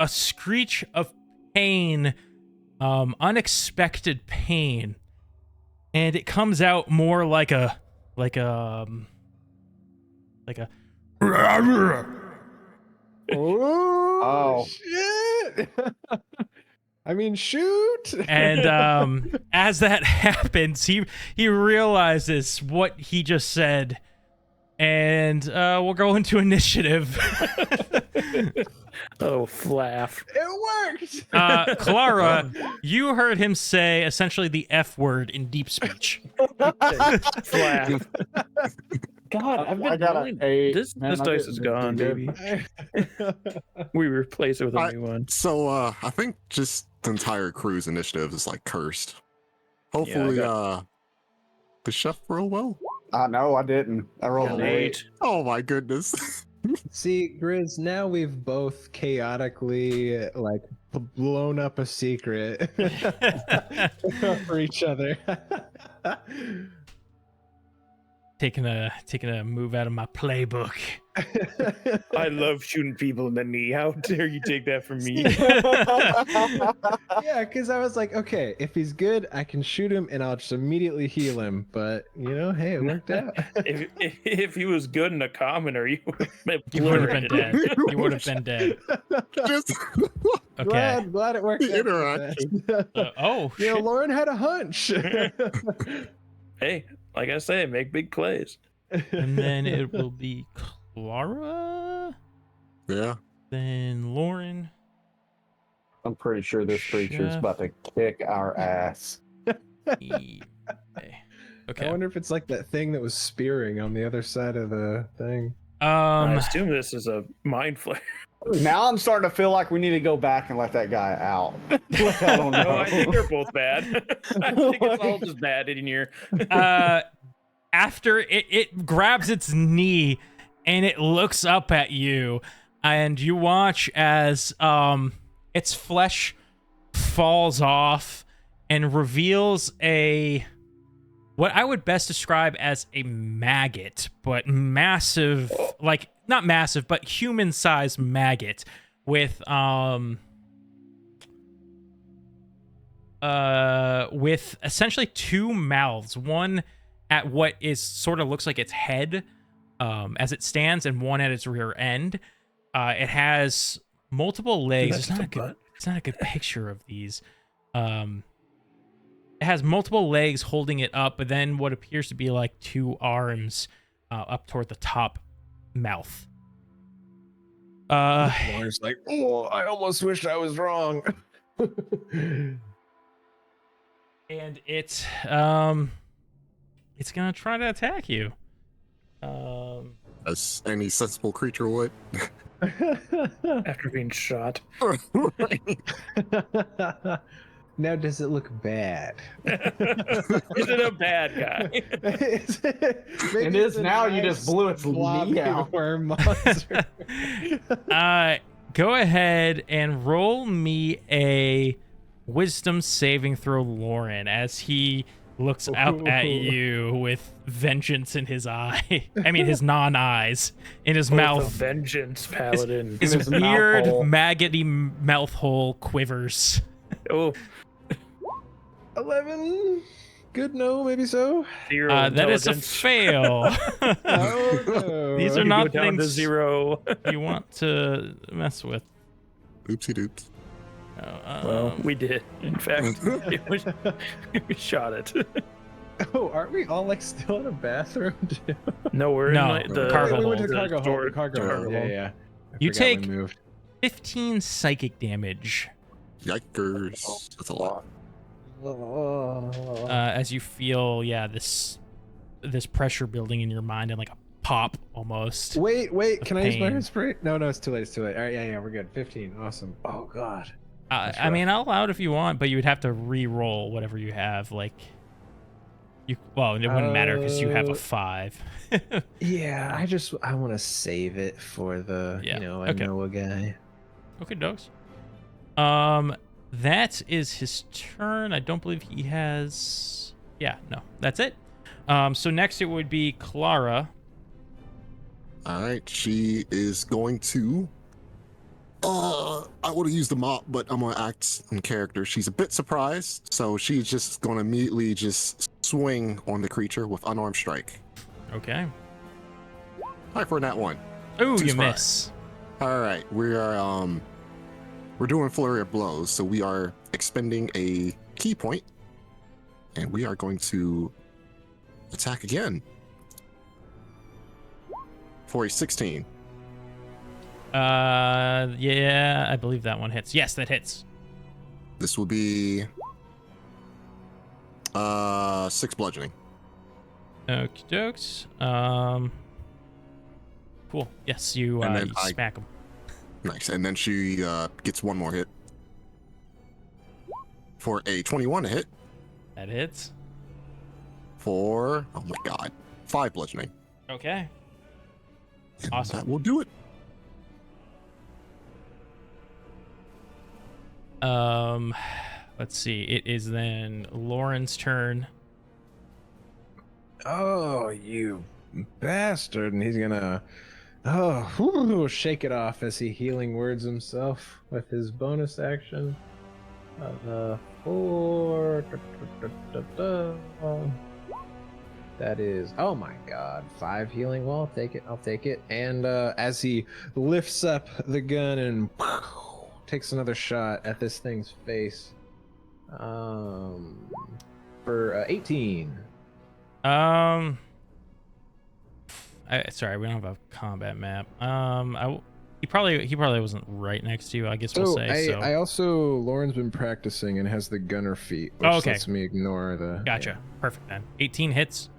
screech of pain, unexpected pain, and it comes out more like a Oh. Shit! I mean, shoot! And as that happens, he realizes what he just said, and we'll go into initiative. Oh, flaff. It worked. Clara, you heard him say essentially the F word in deep speech. Flaff. God, I've been I got really- an 8. This Man, I dice is didn't do gone, good. baby. We replace it with a new one. So I think just the entire crew's initiative is like cursed. Hopefully the chef roll well. No, I didn't. I rolled an 8. Oh my goodness. See, Grizz, now we've both chaotically like blown up a secret for each other. taking a move out of my playbook. I love shooting people in the knee. How dare you take that from me? Yeah, because I was like, okay, if he's good, I can shoot him and I'll just immediately heal him. But hey, it worked out. if he was good in a commoner, you would have been dead. You would have been dead. Just Okay. Glad it worked The out. interaction. Shit. Lauren had a hunch. Hey, like I say, make big plays. And then it will be Clara. Yeah. Then Lauren. I'm pretty sure this creature's about to kick our ass. Okay. I wonder if it's like that thing that was spearing on the other side of the thing. I assume this is a mind flare. Now I'm starting to feel like we need to go back and let that guy out. I don't know. No, I think they're both bad. I think it's all just bad in here. After it grabs its knee and it looks up at you, and you watch as its flesh falls off and reveals what I would best describe as a maggot, but massive, like not massive, but human-sized maggot with essentially two mouths, one at what is sort of looks like its head as it stands, and one at its rear end. It has multiple legs. It's not a good picture of these. It has multiple legs holding it up, but then what appears to be like two arms up toward the top mouth. Lauren's like, oh, I almost wish I was wrong. And it's gonna try to attack you. As any sensible creature would. After being shot. Now, does it look bad? Is it a bad guy? It is now. You just blew its knee out. Monster. Go ahead and roll me a wisdom saving throw, Lauren, as he looks up at you with vengeance in his eye. I mean, his non-eyes in his mouth. Vengeance paladin. His weird, maggoty mouth hole quivers. Oh. 11. Good, no, maybe so. That is a fail. Oh, no. These are not down to things 0. you want to mess with. Oopsie doops. Well, we did. In fact, we shot it. Oh, aren't we all like still in a bathroom too? No, we're in like, the cargo we went to hold. the cargo hold. Cargo hold. Yeah. You take 15 psychic damage Yikers. That's a lot. as you feel, this pressure building in your mind and like a pop almost. Wait, can I use my pain. spray? No, it's too late. All right, yeah, we're good. 15, awesome. Oh god. I mean, I'll allow it if you want, but you would have to re-roll whatever you have. Like, it wouldn't matter because you have a 5. Yeah, I want to save it for the I know a guy. Okay, dogs. That is his turn. I don't believe he has. Yeah, no, that's it. So next it would be Clara. All right, she is going to. I would have used the mop, but I'm gonna act in character. She's a bit surprised, so she's just gonna immediately just swing on the creature with unarmed strike. Okay. Hi for that one. Ooh, Too you spry. miss. All right, we're doing flurry of blows, so we are expending a key point, and we are going to attack again for a 16. Yeah, I believe that one hits. Yes, that hits. This will be 6 bludgeoning. Okie dokes. Cool. Yes, you smack him. Nice, and then she gets one more hit for a 21 to hit That hits. for 5 bludgeoning. Okay. And Awesome. that will do it. Let's see. It is then Lauren's turn. Oh, you bastard. And he's gonna shake it off as he healing words himself with his bonus action. 4. That is, oh my god, 5 healing. Well, I'll take it. And as he lifts up the gun and takes another shot at this thing's face, for 18. Sorry, we don't have a combat map. He probably wasn't right next to you. I guess we'll say. I also, Lauren's been practicing and has the gunner feat, which lets me ignore the. Gotcha. Yeah. Perfect then. 18 hits.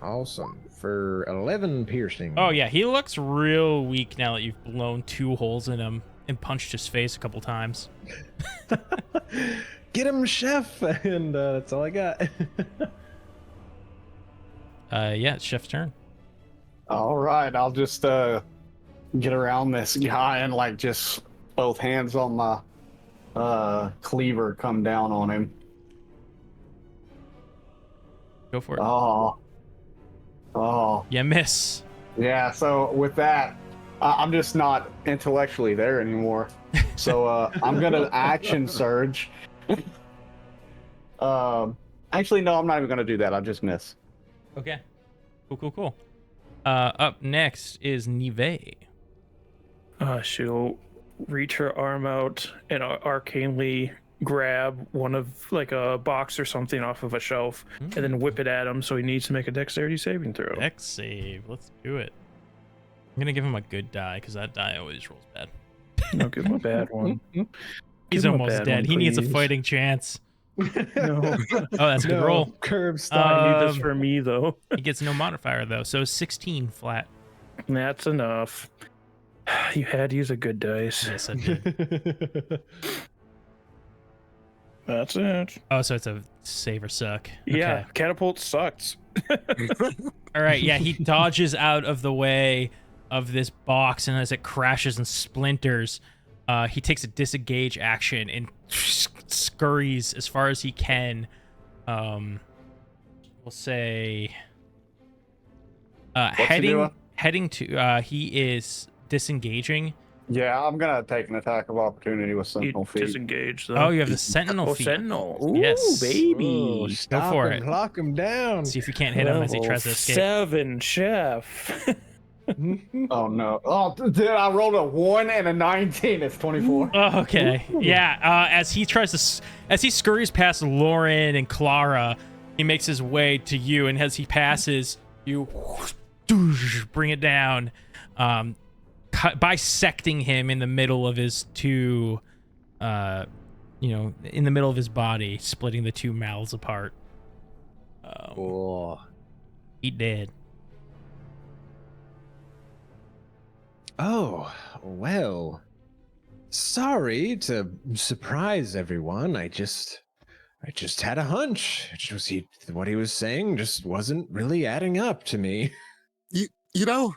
Awesome. For 11 piercing. Oh yeah, he looks real weak now that you've blown 2 holes in him and punched his face a couple times. Get him, chef, and that's all I got. Yeah, it's Chef's turn. All right, I'll just get around this guy and like just both hands on my cleaver come down on him. Go for it. Oh, Yeah, miss. yeah. So with that, I'm just not intellectually there anymore. So I'm gonna action surge. Actually, no, I'm not even gonna do that. I'll just miss. Okay. Cool. Up next is Nive. She'll reach her arm out and arcanely grab one of like a box or something off of a shelf and then whip it at him, so he needs to make a dexterity saving throw. Dex save. Let's do it. I'm gonna give him a good die because that die always rolls bad. No, give him a bad one. He's Give him a almost bad dead. one, He needs a please. fighting chance. No. Oh, that's a good roll. Curb I stop. need this for me though. He gets no modifier though, so 16 flat. That's enough. You had to use a good dice. Yes, I did. That's it. Oh, so it's a save or suck. Yeah, Okay. catapult sucks. All right. Yeah, he dodges out of the way of this box, and as it crashes and splinters, he takes a disengage action and scurries as far as he can. We'll say heading to. He is disengaging. Yeah, I'm gonna take an attack of opportunity with You Sentinel Feet. disengage though. Oh, you have the sentinel Oh, feat. sentinel. Ooh, Yes. baby. Stop for him, it. lock him down. See if you can't hit him as he tries to escape. 7, chef. Oh no! Oh, dude, I rolled a 1 and a 19. It's 24. Oh, okay. Yeah. As he scurries past Lauren and Clara, he makes his way to you, and as he passes, you bring it down, bisecting him in the middle of his two, in the middle of his body, splitting the 2 mouths apart. He dead. Oh, well. Sorry to surprise everyone. I just had a hunch. What he was saying just wasn't really adding up to me. You know,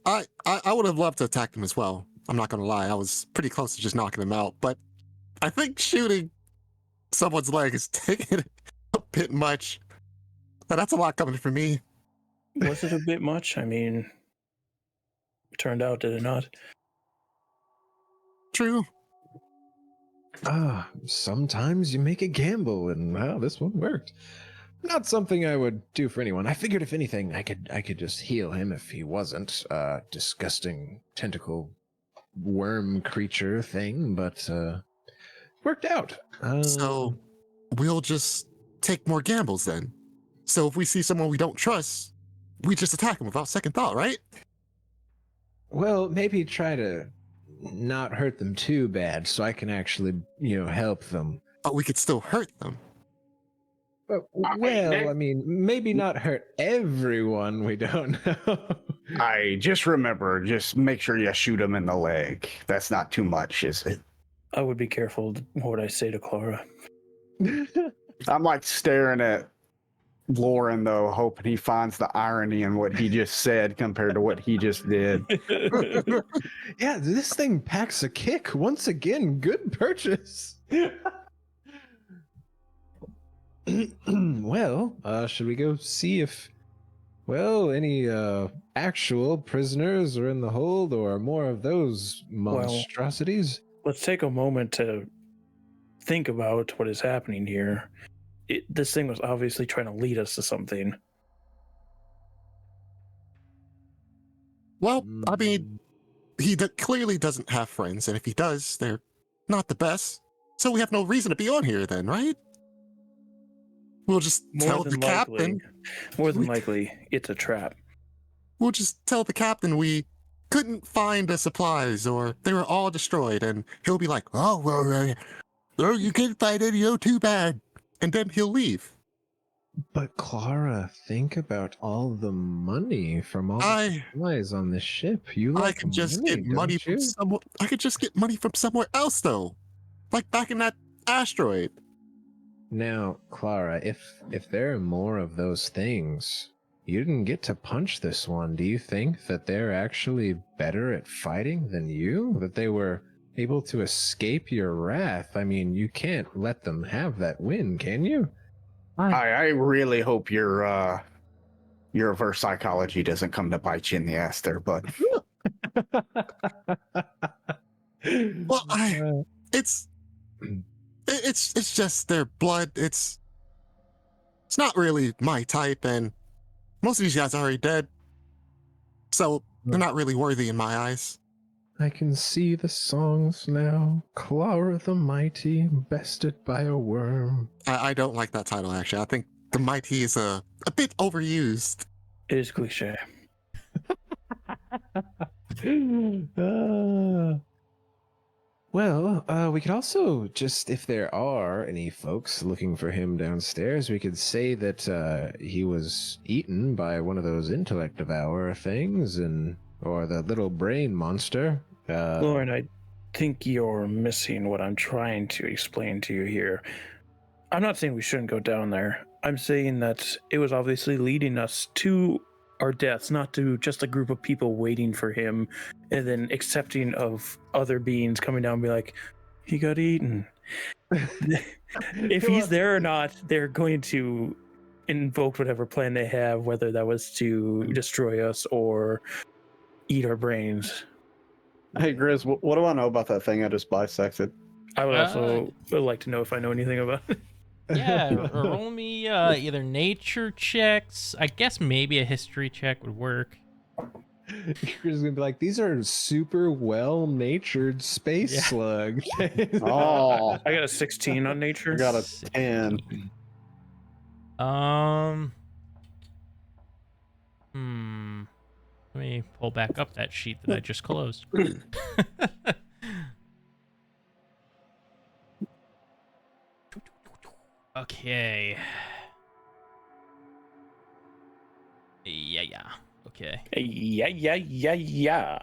I would have loved to attack him as well. I'm not gonna lie, I was pretty close to just knocking him out, but I think shooting someone's leg is taking it a bit much. But that's a lot coming from me. Was it a bit much? I mean, it turned out, did it not? True. Sometimes you make a gamble, and well, this one worked. Not something I would do for anyone. I figured if anything, I could just heal him if he wasn't a disgusting tentacle worm creature thing, but worked out. So we'll just take more gambles then. So if we see someone we don't trust, we just attack them without second thought, right? Well, maybe try to not hurt them too bad so I can actually, help them. But we could still hurt them. But, well, maybe not hurt everyone we don't know. I just remember, just make sure you shoot him in the leg. That's not too much, is it? I would be careful what I say to Clara. I'm like staring at Lauren, though, hoping he finds the irony in what he just said compared to what he just did. Yeah, this thing packs a kick. Once again, good purchase. Well, should we go see if, any actual prisoners are in the hold, or more of those monstrosities? Let's take a moment to think about what is happening here. This thing was obviously trying to lead us to something. Well, I mean, he clearly doesn't have friends, and if he does, they're not the best. So we have no reason to be on here then, right? We'll just tell the captain. More than likely, it's a trap. We'll just tell the captain we couldn't find the supplies, or they were all destroyed, and he'll be like, "Oh, well, you couldn't find any, oh, too bad," and then he'll leave. But Clara, think about all the money from all the supplies on this ship. I could just get money from somewhere. I could just get money from somewhere else, though, like back in that asteroid. Now, Clara, if there are more of those things, you didn't get to punch this one. Do you think that they're actually better at fighting than you? That they were able to escape your wrath? I mean, you can't let them have that win, can you? I really hope your reverse psychology doesn't come to bite you in the ass there, bud. Well, it's just their blood. It's not really my type, and most of these guys are already dead, so they're not really worthy in my eyes. I can see the songs now. Clara the Mighty, bested by a worm. I don't like that title, actually. I think the Mighty is a bit overused. It is cliche. Well, we could also just, if there are any folks looking for him downstairs, we could say that he was eaten by one of those intellect devourer things, or the little brain monster. Lauren, I think you're missing what I'm trying to explain to you here. I'm not saying we shouldn't go down there. I'm saying that it was obviously leading us to our deaths, not to just a group of people waiting for him and then accepting of other beings coming down and be like, he got eaten. If he's there or not, they're going to invoke whatever plan they have, whether that was to destroy us or eat our brains. Hey, Grizz, what do I know about that thing I just bisected? I would also like to know if I know anything about it. Yeah, roll me either nature checks. I guess maybe a history check would work. Chris is gonna be like, these are super well-natured space slugs. Oh, I got a 16 on nature. I got a 10. Let me pull back up that sheet that I just closed. Okay. Yeah. Okay. Yeah.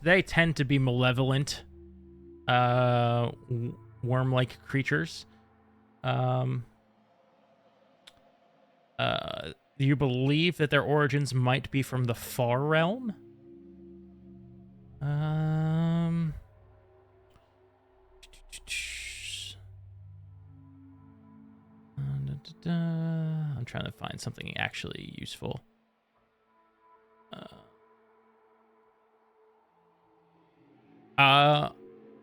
They tend to be malevolent, worm-like creatures. You believe that their origins might be from the Far Realm? I'm trying to find something actually useful.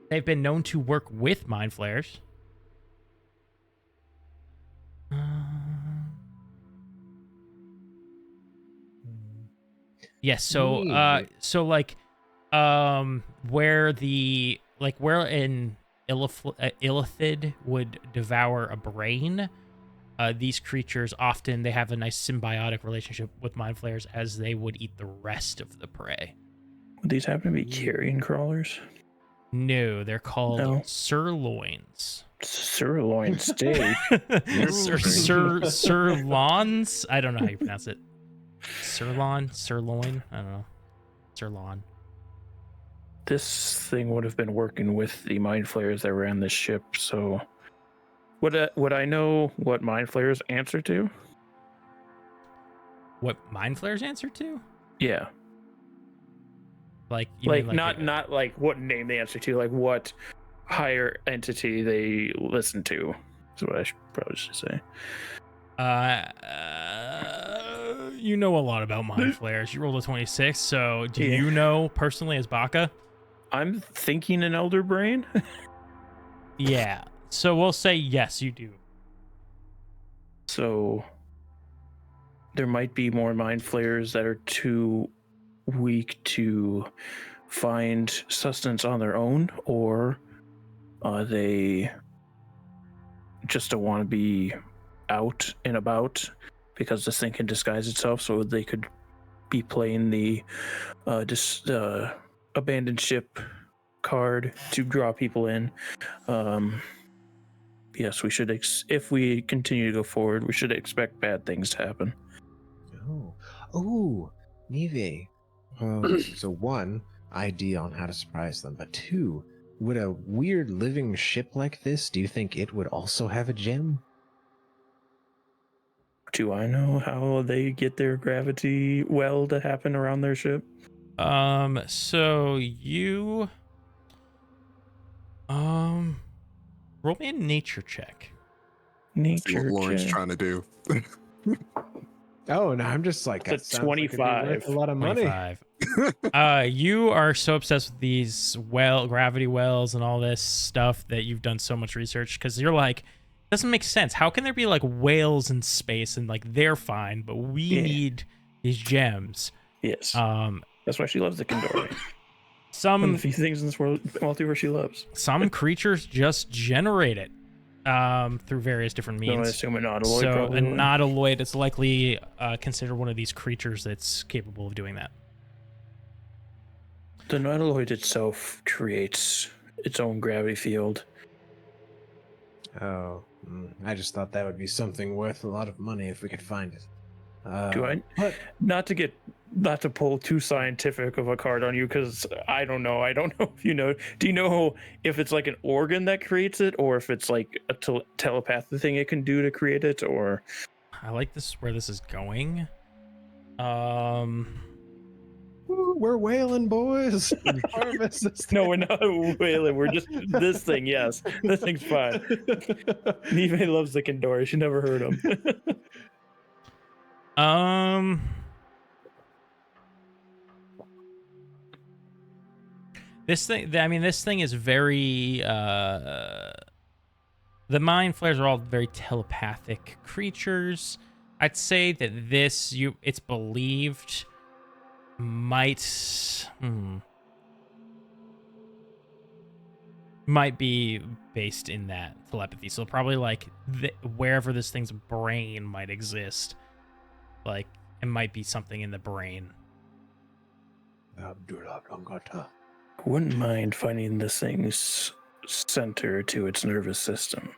They've been known to work with mind flayers. Yes, so where an illithid would devour a brain, these creatures often they have a nice symbiotic relationship with mind flayers as they would eat the rest of the prey. Would these happen to be carrion crawlers? No, they're called sirloins. Sirloin steak. Sirloins? I don't know how you pronounce it. Sirloin? I don't know. Sirloin. This thing would have been working with the mind flayers that ran this ship, so would I know what mind flayers answer to? What mind flayers answer to? Yeah. Like not like what name they answer to, like what higher entity they listen to. That's what I probably should say. You know a lot about mind flares. You rolled a 26, so do Yeah. you know personally as Baka? I'm thinking an elder brain. Yeah. So we'll say yes, you do. So there might be more mind flayers that are too weak to find sustenance on their own, or they just don't want to be out and about because this thing can disguise itself, so they could be playing the abandoned ship card to draw people in. Yes, we should. If we continue to go forward, we should expect bad things to happen. Oh, Nive. So one, idea on how to surprise them, but two, would a weird living ship like this, do you think it would also have a gem? Do I know how they get their gravity well to happen around their ship? So you roll me a nature check. See what Nature Lauren's check. trying to do. Oh no, I'm just like It's a that sounds like it'd be worth 25. a lot of money. 25. You are so obsessed with these gravity wells and all this stuff that you've done so much research because you're like, it doesn't make sense. How can there be like whales in space and like they're fine, but we need these gems? Yes. That's why she loves the Kindori. One of Some the few things in this world, multiverse, she loves. some creatures just generate it through various different So I means. assume a Nautiloid. So a probably would. Nautiloid is likely considered one of these creatures that's capable of doing that. The Nautiloid itself creates its own gravity field. Oh, I just thought that would be something worth a lot of money if we could find it. Do I? But Not to pull too scientific of a card on you, because I don't know. I don't know if you know. Do you know if it's like an organ that creates it, or if it's like a telepathic thing it can do to create it, or? I like this where this is going. we're whaling, boys. Pharmacists. No, we're not whaling. We're just this thing. Yes, this thing's fine. Nive loves the Kindori. She never heard him. This thing, I mean, this thing is very, the mind flayers are all very telepathic creatures. I'd say that this, it's believed might be based in that telepathy. So probably like wherever this thing's brain might exist, like it might be something in the brain. Wouldn't mind finding this thing's center to its nervous system.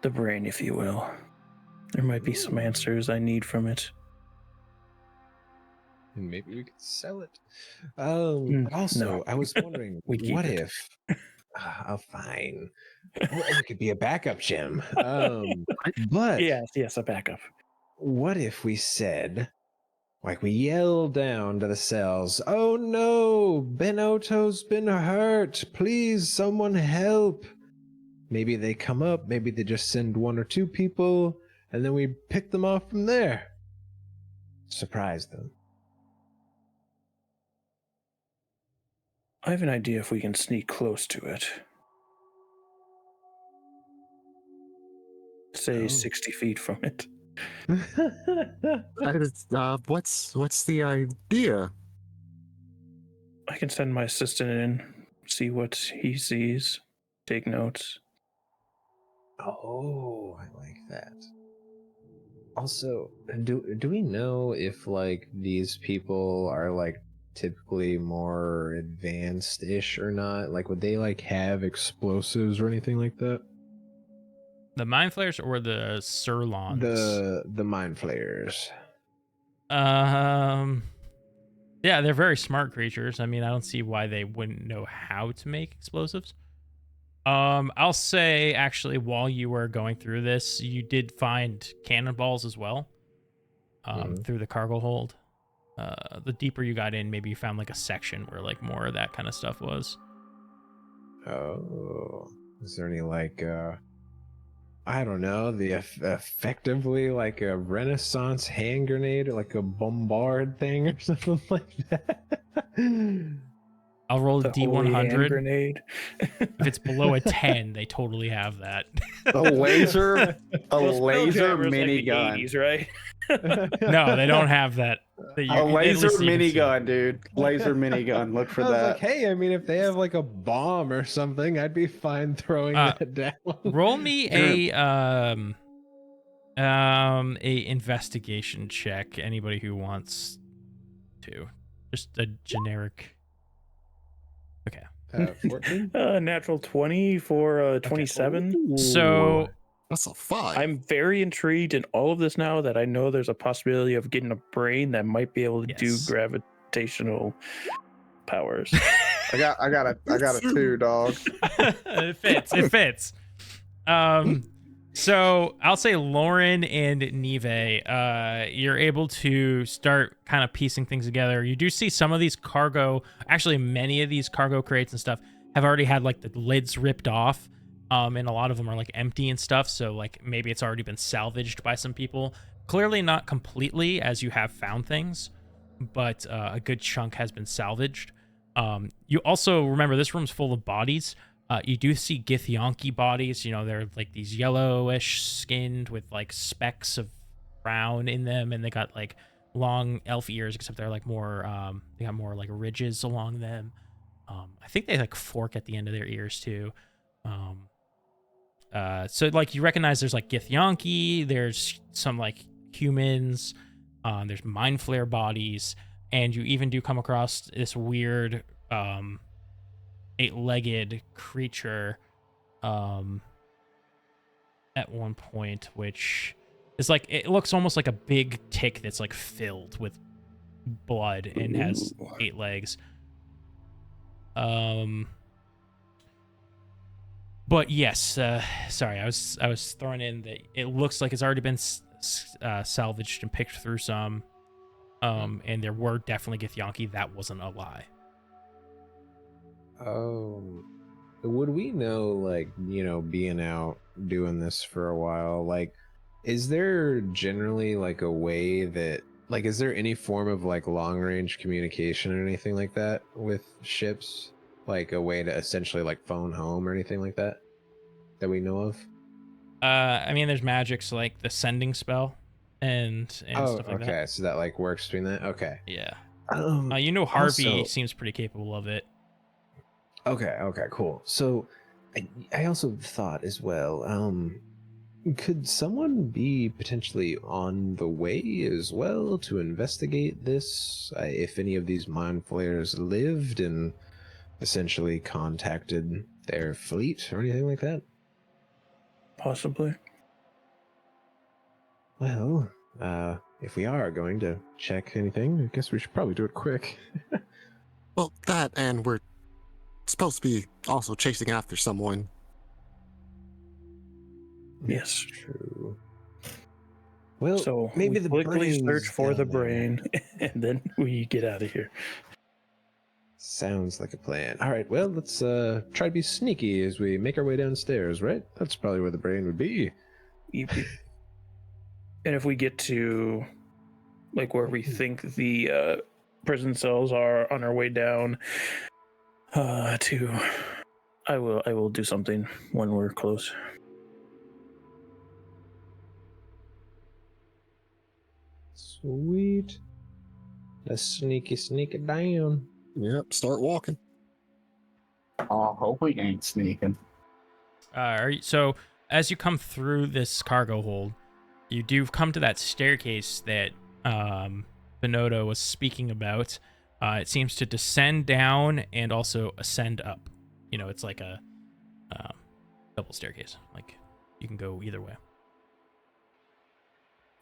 The brain, if you will. There might be some answers I need from it. And maybe we could sell it. But also, no. I was wondering, We keep what it. if? Oh, fine. Well, it could be a backup gem. But Yes, a backup. what if we said, like we yelled down to the cells, "Oh no, Benotto's been hurt. Please, someone help." Maybe they come up, maybe they just send one or two people, and then we pick them off from there. Surprise them. I have an idea if we can sneak close to it. Say 60 feet from it. What's the idea? I can send my assistant in, see what he sees, take notes. Oh, I like that. Also, do we know if like these people are like typically more advanced-ish or not? Like, would they like have explosives or anything like that? The mind flayers or the Sirlons? The mind flayers. Yeah, they're very smart creatures. I mean, I don't see why they wouldn't know how to make explosives. I'll say actually, while you were going through this, you did find cannonballs as well. Through the cargo hold. The deeper you got in, maybe you found like a section where like more of that kind of stuff was. Oh, is there any like I don't know, effectively like a Renaissance hand grenade or like a bombard thing or something like that. I'll roll a The holy hand D100. grenade. If it's below a 10, they totally have that. A laser, a Well, laser Spelljammer is like the minigun. 80s, right? No, they don't have that. A laser minigun, minigun, dude. Laser minigun. Look for I was that. like, hey, I mean, if they have like a bomb or something, I'd be fine throwing that down. Roll me a investigation check. Anybody who wants to, just a generic. Okay. 14? Natural 20 for 27. So That's a 5. I'm very intrigued in all of this now that I know there's a possibility of getting a brain that might be able to do Yes. gravitational powers. I got a 2, dog. it fits. So I'll say Lauren and Neve, you're able to start kind of piecing things together. You do see some of these actually many of these cargo crates and stuff have already had like the lids ripped off. And a lot of them are like empty and stuff. So like maybe it's already been salvaged by some people. Clearly not completely, as you have found things, but a good chunk has been salvaged. You also remember this room's full of bodies. You do see Githyanki bodies. They're like these yellowish skinned with like specks of brown in them, and they got like long elf ears, except they're like more they got more like ridges along them. I think they like fork at the end of their ears too. So like you recognize there's like Githyanki, there's some like humans, there's mind flare bodies, and you even do come across this weird 8-legged creature at one point, which is like, it looks almost like a big tick that's like filled with blood and has 8 legs. But yes, sorry, I was throwing in that it looks like it's already been salvaged and picked through some, and there were definitely Githyanki. That wasn't a lie. Would we know, like, being out doing this for a while, like, is there generally like a way that, like, is there any form of like long range communication or anything like that with ships? Like a way to essentially like phone home or anything like that we know of? I mean, there's magics like the sending spell and stuff like that. Okay, so that like works between that. Okay. Yeah. Harvey also- seems pretty capable of it. Okay, cool. So I also thought as well, could someone be potentially on the way as well to investigate this? If any of these mind flayers lived and essentially contacted their fleet or anything like that? Possibly. Well, if we are going to check anything, I guess we should probably do it quick. Well, that, and we're supposed to be also chasing after someone. Yes. True. Well, So maybe we the quickly brain's search for down the there. brain, and then we get out of here. Sounds like a plan. All right, well, let's try to be sneaky as we make our way downstairs, right? That's probably where the brain would be. And if we get to like where we think the prison cells are on our way down, I will do something when we're close. Sweet. Let's sneak it down. Yep, start walking. Oh, hope we ain't sneaking. So as you come through this cargo hold, you do come to that staircase that Benodo was speaking about. It seems to descend down and also ascend up. It's like a double staircase. Like you can go either way.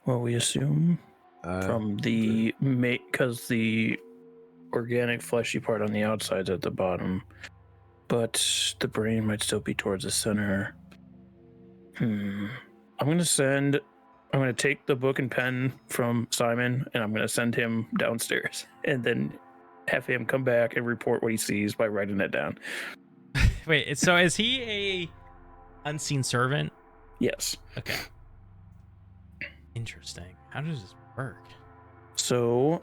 Well, we assume from the because the organic fleshy part on the outside's at the bottom, but the brain might still be towards the center. I'm gonna take the book and pen from Simon, and I'm gonna send him downstairs, and then have him come back and report what he sees by writing it down. Wait, so is he a unseen servant? Yes. Okay. Interesting. How does this work? So,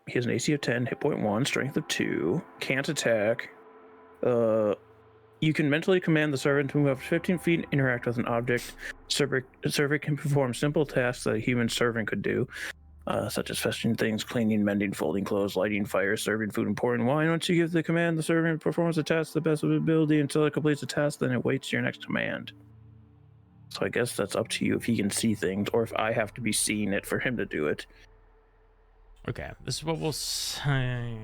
he has an AC of 10, hit point 1, strength of 2, can't attack. You can mentally command the servant to move up to 15 feet and interact with an object. Servant can perform simple tasks that a human servant could do, such as fetching things, cleaning, mending, folding clothes, lighting fires, serving food, and pouring wine. Once you give the command, the servant performs the task to the best of his ability until it completes the task, then it waits your next command. So I guess that's up to you if he can see things, or if I have to be seeing it for him to do it. Okay, this is what we'll say.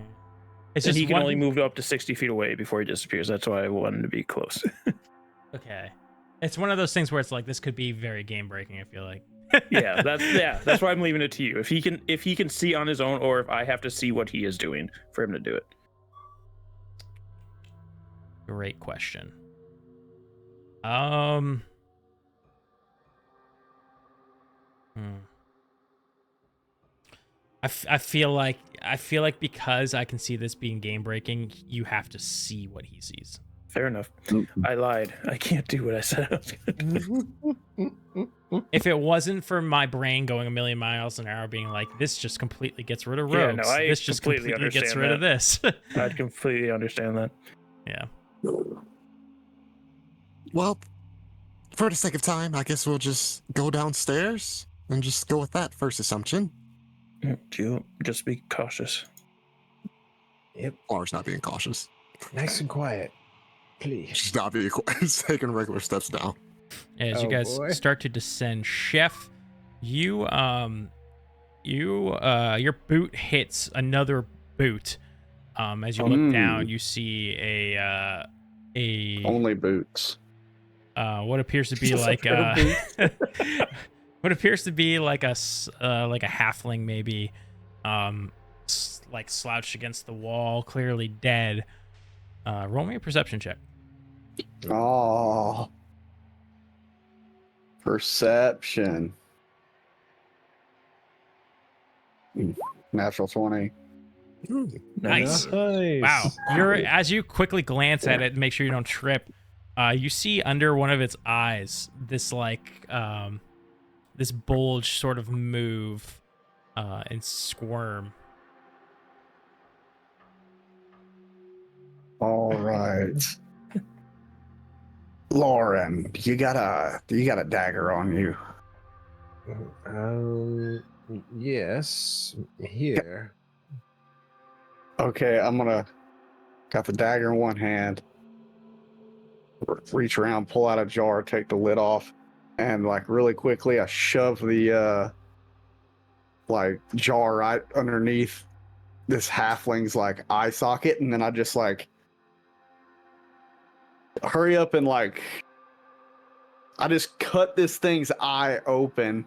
It's And just he can one... only move up to 60 feet away before he disappears. That's why I wanted to be close. Okay. It's one of those things where it's like, this could be very game breaking, I feel like. That's why I'm leaving it to you. If he can see on his own, or if I have to see what he is doing for him to do it. Great question. I feel like because I can see this being game breaking, you have to see what he sees. Fair enough. I lied. I can't do what I said I was gonna do. If it wasn't for my brain going a million miles an hour, being like, this just completely gets rid of rogues. This just completely gets rid of this. I'd completely understand that. Yeah. Well, for the sake of time, I guess we'll just go downstairs and just go with that first assumption. Just be cautious. Yep. Lars not being cautious. Nice and quiet, please. She's not being He's taking regular steps down. As you guys start to descend, Chef, your boot hits another boot. As you look down, you see a only boots. What appears to be like what appears to be like a halfling, maybe, like slouched against the wall, clearly dead. Roll me a perception check. Oh, perception. Natural 20. Nice. Wow. As you quickly glance at it, make sure you don't trip. You see under one of its eyes this this bulge sort of move and squirm. All right. Lauren, you got a dagger on you. Yes. Here. Okay, got the dagger in one hand. Reach around, pull out a jar, take the lid off, and like really quickly I shove the jar right underneath this halfling's like eye socket, and then I just like hurry up and like I just cut this thing's eye open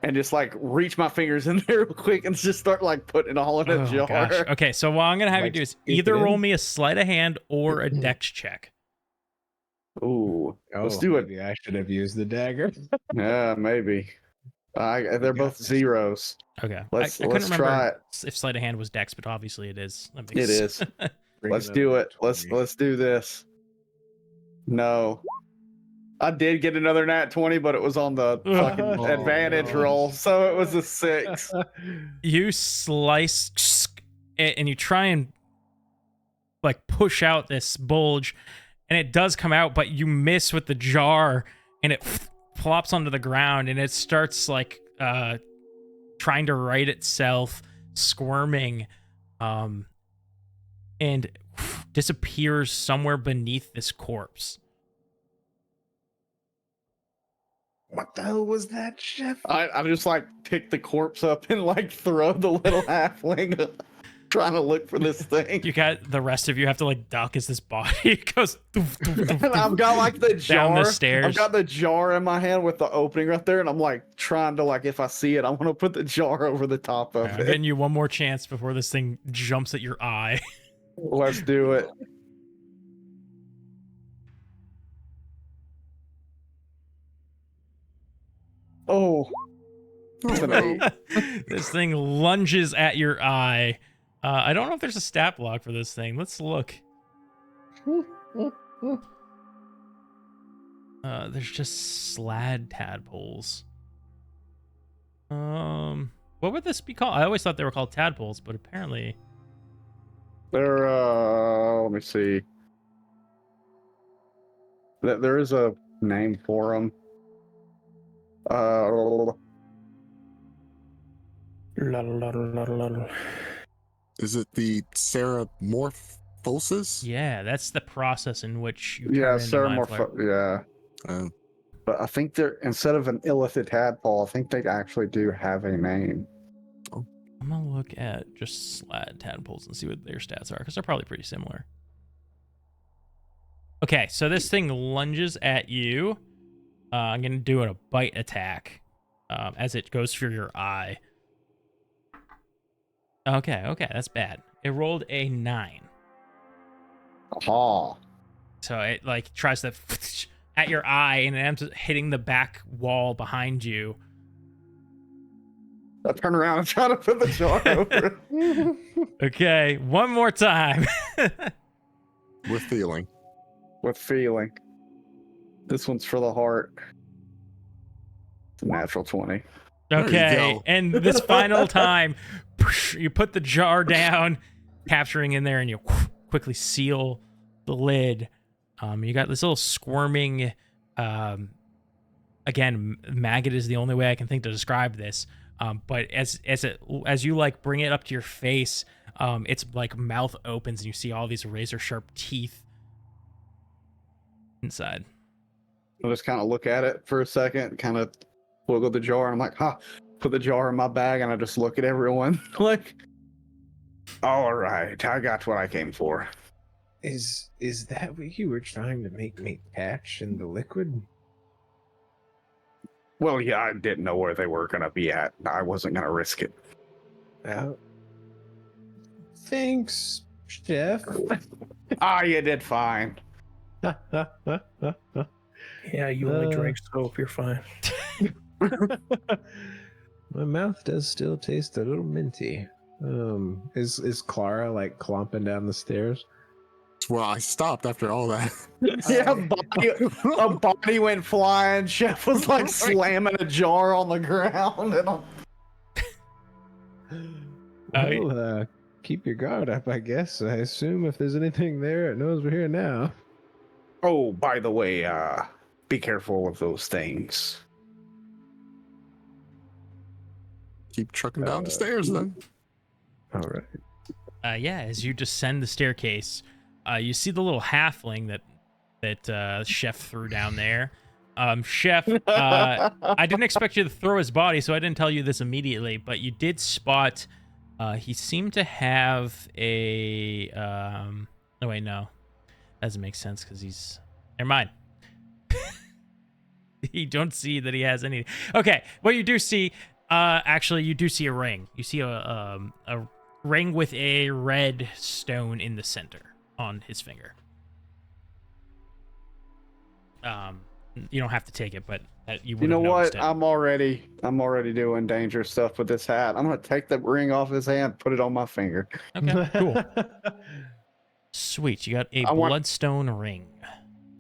and just like reach my fingers in there real quick and just start like putting it all in a jar. Gosh. Okay, so what I'm gonna have you do is either roll me a sleight of hand or a dex check. Ooh, let's do it. Maybe I should have used the dagger. Yeah, maybe. They're both zeros. Okay, Let's couldn't remember try it. if sleight of hand was dex, but obviously it is. It is. Let's do it. Let's do this. No, I did get another nat 20, but it was on the fucking advantage roll, so it was a 6. You slice and you try and like push out this bulge, and it does come out, but you miss with the jar, and it plops onto the ground, and it starts like trying to right itself, squirming, and disappears somewhere beneath this corpse. What the hell was that, Chef? I just like pick the corpse up and like throw the little halfling trying to look for this thing. You got the rest of you have to like duck as this body goes doof, doof, doof, doof, I've got like the jar down the stairs. I've got the jar in my hand with the opening right there, and I'm like trying to like, if I see it, I want to put the jar over the top of I'm it. getting you one more chance before this thing jumps at your eye. Let's do it. Oh, that's an 8. This thing lunges at your eye. I don't know if there's a stat block for this thing. Let's look. There's just slad tadpoles. What would this be called? I always thought they were called tadpoles, but apparently They're let me see. There is a name for them. Is it the Ceramorphosis? yeah, that's the process in which you Yeah, turn into mind flare. yeah. But I think they're instead of an illithid tadpole, I think they actually do have a name. I'm gonna look at just slad tadpoles and see what their stats are, because they're probably pretty similar. Okay, so this thing lunges at you. I'm gonna do a bite attack as it goes for your eye. Okay, that's bad. It rolled a 9. Aha. So it like tries to at your eye and it ends up hitting the back wall behind you. I turn around and try to put the jar over it. Okay, one more time. With feeling. With feeling. This one's for the heart. It's a natural 20. Okay, and this final time, you put the jar down, capturing in there, and you quickly seal the lid. You got this little squirming, again, maggot is the only way I can think to describe this. But as you like bring it up to your face, its like mouth opens and you see all these razor sharp teeth inside. I just kind of look at it for a second, kind of wiggle the jar, and I'm like, put the jar in my bag, and I just look at everyone like, all right, I got what I came for. Is that what you were trying to make me catch in the liquid? Well, yeah, I didn't know where they were going to be at. I wasn't going to risk it. Thanks, Chef. You did fine. Yeah, you only drank soap. You're fine. My mouth does still taste a little minty. Is Clara like clomping down the stairs? Well, I stopped after all that. Yeah, a body went flying. Chef was like slamming a jar on the ground. And keep your guard up, I guess. I assume if there's anything there, it knows we're here now. Oh, by the way, be careful of those things. Keep trucking down the stairs then. All right. Yeah, as you descend the staircase, you see the little halfling that Chef threw down there. Chef, I didn't expect you to throw his body, so I didn't tell you this immediately, but you did spot he seemed to have a oh wait, no. Doesn't make sense because he's never mind. You don't see that he has any. Okay, what you do see, actually, you do see a ring. You see a ring with a red stone in the center on his finger. You don't have to take it, but you know what? it. I'm already doing dangerous stuff with this hat. I'm gonna take the ring off his hand, put it on my finger. Okay, cool. Sweet, you got a bloodstone ring.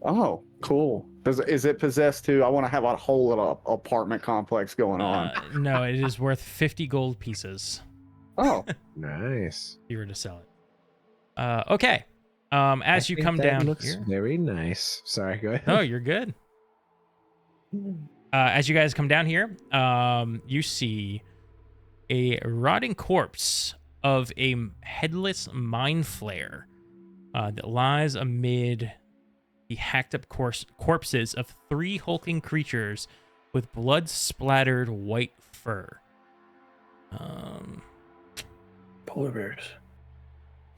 Oh, cool. Is it possessed too? I want to have a whole little apartment complex going on. No, it is worth 50 gold pieces. Oh, nice. If you were to sell it. Okay. As you come down looks here, very nice. Sorry, go ahead. Oh, you're good. As you guys come down here, you see a rotting corpse of a headless mind flayer that lies amid the hacked up corpses of 3 hulking creatures with blood splattered white fur. Polar bears.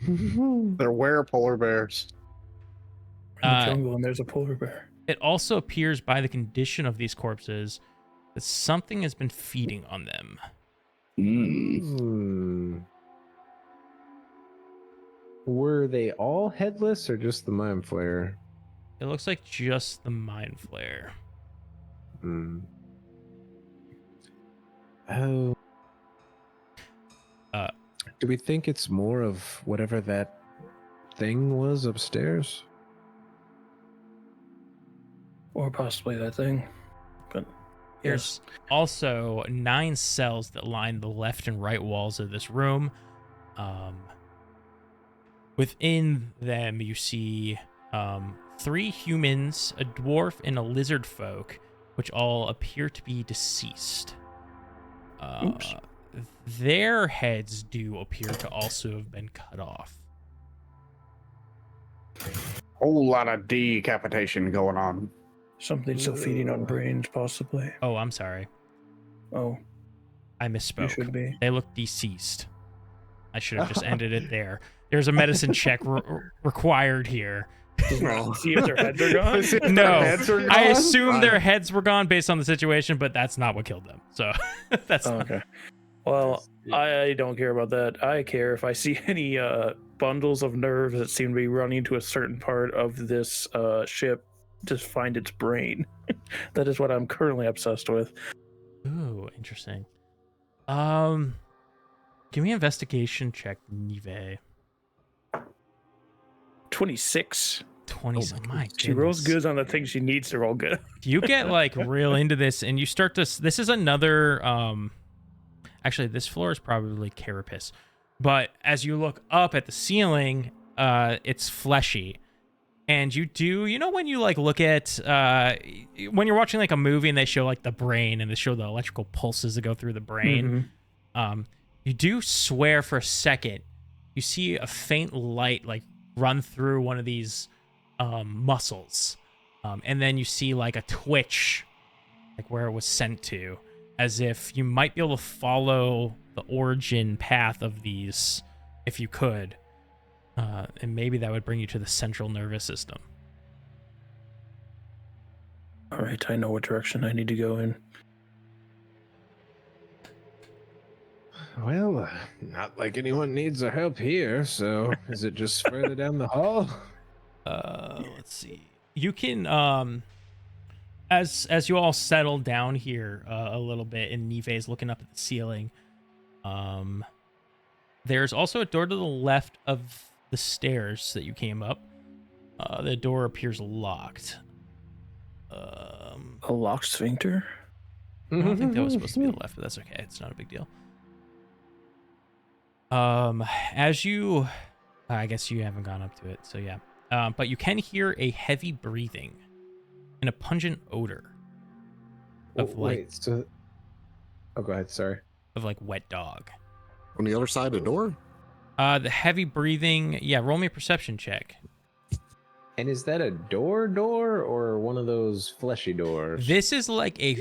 they're where polar bears? In the jungle, and there's a polar bear. It also appears by the condition of these corpses that something has been feeding on them. Were they all headless or just the mind flayer? It looks like just the mind flayer. Oh. Do we think it's more of whatever that thing was upstairs? Or possibly that thing. But There's also 9 cells that line the left and right walls of this room. Within them, you see 3 humans, a dwarf, and a lizard folk, which all appear to be deceased. Oops. Their heads do appear to also have been cut off. Whole lot of decapitation going on. Something still feeding on brains, possibly. Oh, I'm sorry. Oh, I misspoke. you should be. They look deceased. I should have just ended it there. There's a medicine check required here. See if their heads are gone? No, I assume their heads were gone based on the situation, but that's not what killed them. So that's not... Okay. Well, I don't care about that. I care if I see any bundles of nerves that seem to be running to a certain part of this ship to find its brain. That is what I'm currently obsessed with. Ooh, interesting. Give me an investigation check, Nive. 26. 20. Oh my She rolls good on the things she needs to roll good. You get like real into this, and you start to. This is another. Actually, this floor is probably carapace, but as you look up at the ceiling, it's fleshy, and you know when you like look at when you're watching like a movie and they show like the brain and they show the electrical pulses that go through the brain. Mm-hmm. You do swear for a second you see a faint light like run through one of these muscles, and then you see like a twitch like where it was sent to, as if you might be able to follow the origin path of these if you could, and maybe that would bring you to the central nervous system. All right, I know what direction I need to go in. Well, not like anyone needs our help here, so is it just further down the hall? Let's see. You can, as you all settle down here a little bit, and Nive is looking up at the ceiling, there's also a door to the left of the stairs that you came up. The door appears locked. A locked sphincter? I don't think that was supposed to be the left, but that's okay. It's not a big deal. As you, I guess you haven't gone up to it, so yeah. But you can hear a heavy breathing and a pungent odor of oh, go ahead, sorry. Of like wet dog. On the other side of the door? The heavy breathing, yeah, roll me a perception check. And is that a door or one of those fleshy doors? This is like a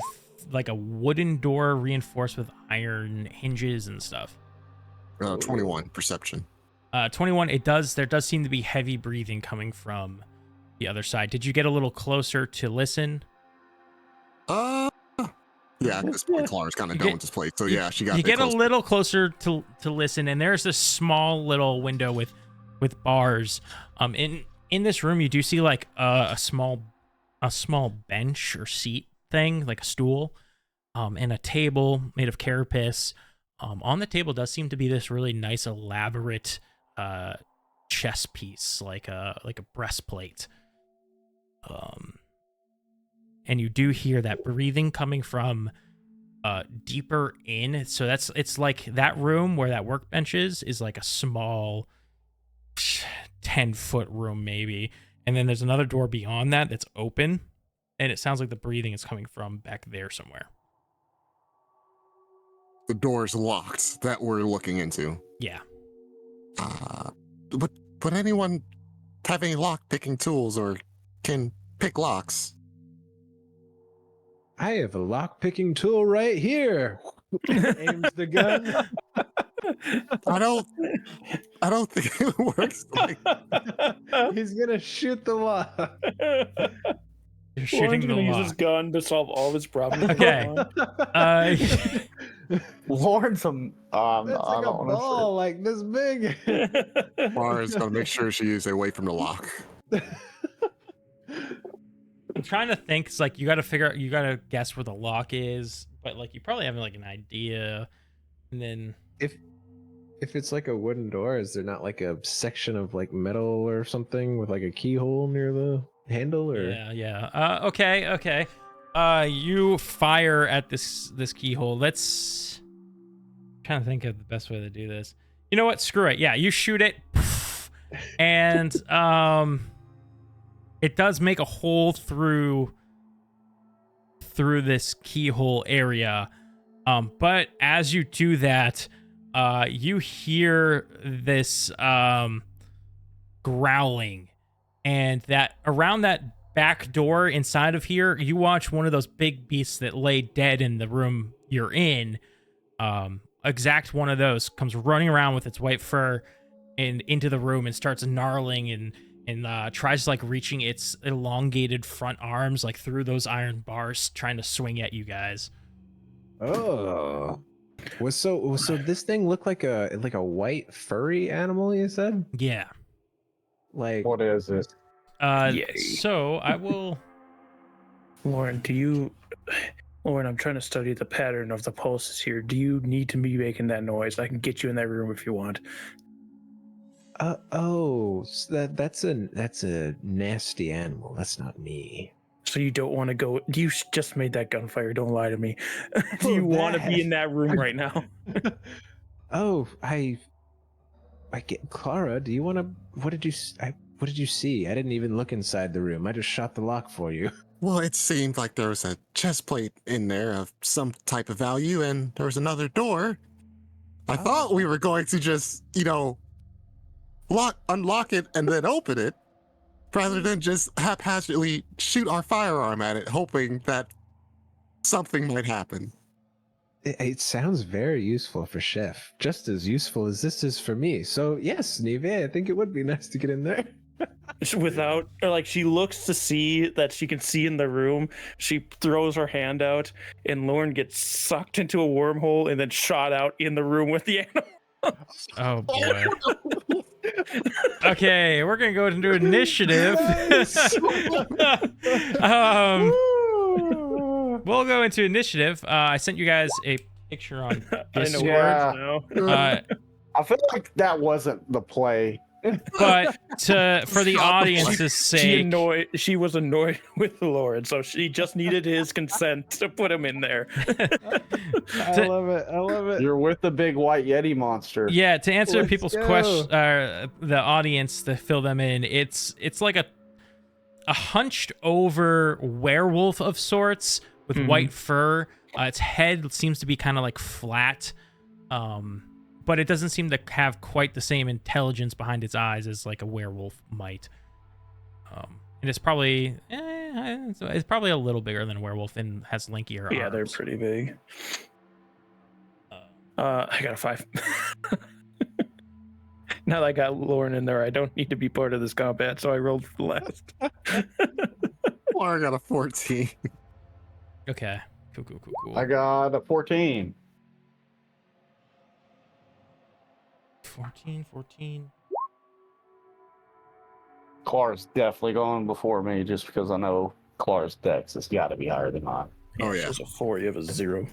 wooden door reinforced with iron hinges and stuff. 21 perception. 21. There does seem to be heavy breathing coming from the other side. Did you get a little closer to listen? Yeah, because my Clara's kind of done with this place. So yeah, she got. You get a little closer to listen, and there's this small little window with bars. In this room, you do see like a small bench or seat thing, like a stool, and a table made of carapace. On the table does seem to be this really nice, elaborate chess piece, like a breastplate. And you do hear that breathing coming from deeper in. So it's like that room where that workbench is like a small 10-foot room maybe. And then there's another door beyond that that's open, and it sounds like the breathing is coming from back there somewhere. The door's locked that we're looking into. Yeah. Would anyone have any lock-picking tools or can pick locks? I have a lock-picking tool right here. Aims the gun. I don't think it works like He's gonna shoot the lock. You're shooting the use lock. his gun to solve all of his problems. Okay. Lauren's It's like a ball like this big. Clara's gonna make sure she's away from the lock. I'm trying to think. It's like you gotta guess where the lock is, but like you probably have like an idea. And then if it's like a wooden door, is there not like a section of like metal or something with like a keyhole near the handle or? Yeah. Okay. You fire at this keyhole. Let's trying to think of the best way to do this. You know what? Screw it. Yeah, you shoot it, and it does make a hole through this keyhole area. But as you do that, you hear this growling, and that around that back door inside of here, you watch one of those big beasts that lay dead in the room you're in. Exact one of those comes running around with its white fur and into the room and starts gnarling and tries like reaching its elongated front arms like through those iron bars, trying to swing at you guys. Oh, so this thing looked like a white furry animal, you said? Yeah. Like, What is it? So I will. Lauren, Lauren, I'm trying to study the pattern of the pulses here. Do you need to be making that noise? I can get you in that room if you want. So that's a nasty animal. That's not me. So you don't want to go? You just made that gunfire. Don't lie to me. Do you want to be in that room right now? I get Clara. Do you want to? What did you see? I didn't even look inside the room. I just shot the lock for you. Well, it seemed like there was a chest plate in there of some type of value, and there was another door. I thought we were going to just, unlock it and then open it, rather than just haphazardly shoot our firearm at it, hoping that something might happen. It sounds very useful for Chef, just as useful as this is for me. So yes, Neve, I think it would be nice to get in there. Without, or like, she looks to see that she can see in the room. She throws her hand out, and Lauren gets sucked into a wormhole and then shot out in the room with the animal. Oh boy. Okay, we're gonna go into initiative. We'll go into initiative. I sent you guys a picture on Discord. now. I feel like that wasn't the play. But for the audience's sake, she was annoyed with Lauren, so she just needed his consent to put him in there. I love it. You're with the big white Yeti monster. Yeah, to answer people's questions, the audience, to fill them in, it's like a hunched over werewolf of sorts with white fur. Its head seems to be kind of like flat. But it doesn't seem to have quite the same intelligence behind its eyes as like a werewolf might. And it's probably a little bigger than a werewolf and has lankier arms. Yeah, they're pretty big. I got a 5. Now that I got Lauren in there, I don't need to be part of this combat, so I rolled last. Or I got a 14. Okay. Cool. I got a 14. 14. Clara's definitely going before me just because I know Clara's dex has got to be higher than mine. Oh, yeah. It's a 4, you have a 0.